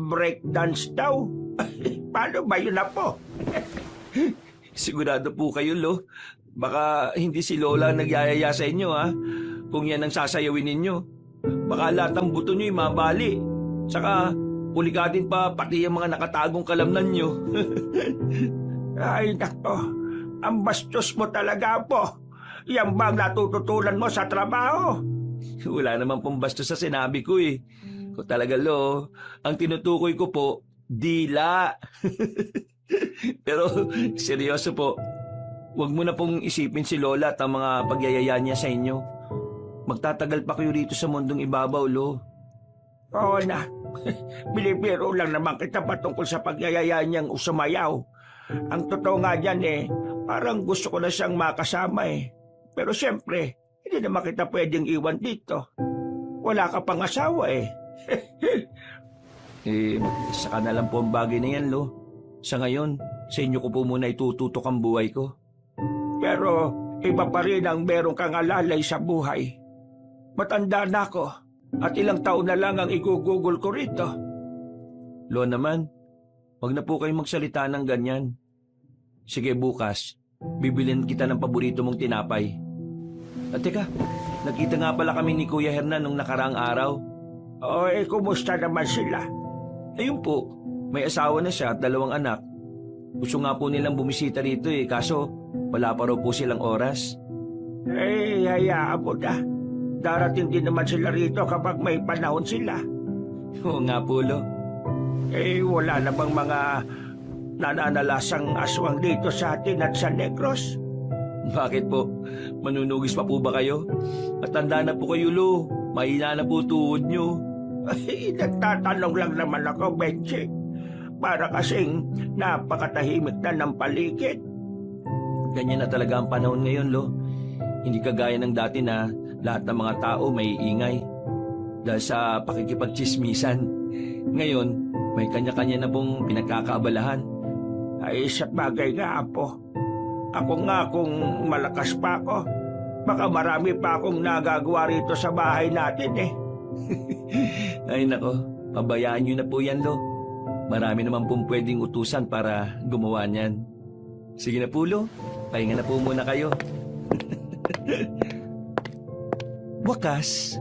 Breakdance daw. Paano ba yun na po? Sigurado po kayo, Lo. Baka hindi si Lola nagyayaya sa inyo, ha? Kung yan ang sasayawin ninyo. Baka lahat ng buto nyo'y mabali. Saka, pulikatin pa pati yung mga nakatagong kalamnan nyo. Ay, nako. Ang bastos mo talaga po. Yan bang natututunan mo sa trabaho? Wala naman pong bastos sa sinabi ko, eh. Kung talaga, Lo, ang tinutukoy ko po, dila. Pero, seryoso po. Huwag mo na pong isipin si Lola at ang mga pagyayaya niya sa inyo. Magtatagal pa kayo rito sa mundong ibabaw, Lo. Oo na. Binibiro lang naman kita patungkol sa pagyayaya niyang usamayaw. Ang totoo nga dyan parang gusto ko na siyang makasama Pero siyempre, hindi naman kita pwedeng iwan dito. Wala ka pang asawa Saka na lang po ang bagay na yan, Lo. Sa ngayon, sa inyo ko po muna itututok ang buhay ko. Pero iba pa rin ang meron kang alalay sa buhay. Matanda na ako at ilang taon na lang ang igugugol ko rito. Lo naman, wag na po kayong magsalita ng ganyan. Sige, bukas, bibilin kita ng paborito mong tinapay. At teka, nakita nga pala kami ni Kuya Hernan nung nakaraang araw. O kumusta naman sila? Ayun po, may asawa na siya at 2 anak. Gusto nga po nilang bumisita rito kaso wala pa raw po silang oras. Hayaan mo na. Darating din naman sila rito kapag may panahon sila. Oo nga po, Lo. Wala na bang mga nananalasang aswang dito sa atin at sa Negros? Bakit po? Manunugis pa po ba kayo? Matanda na po kayo, Lo. Mahina na po tuhod nyo. Nagtatanong lang naman ako, Benji. Para kasing napakatahimik na ng paligid. Ganyan na talaga ang panahon ngayon, Lo. Hindi kagaya ng dati na lahat ng mga tao may ingay. Dahil sa pakikipagtsismisan. Ngayon, may kanya-kanya na pong pinagkakaabalahan. Ay, sa bagay nga, Apo. Ako nga kung malakas pa ako, baka marami pa akong nagagawa rito sa bahay natin Ay nako, pabayaan nyo na po yan, Lo. Marami naman pong pwedeng utusan para gumawa niyan. Sige na po, Lo. Pahinga na po muna kayo. Wakas,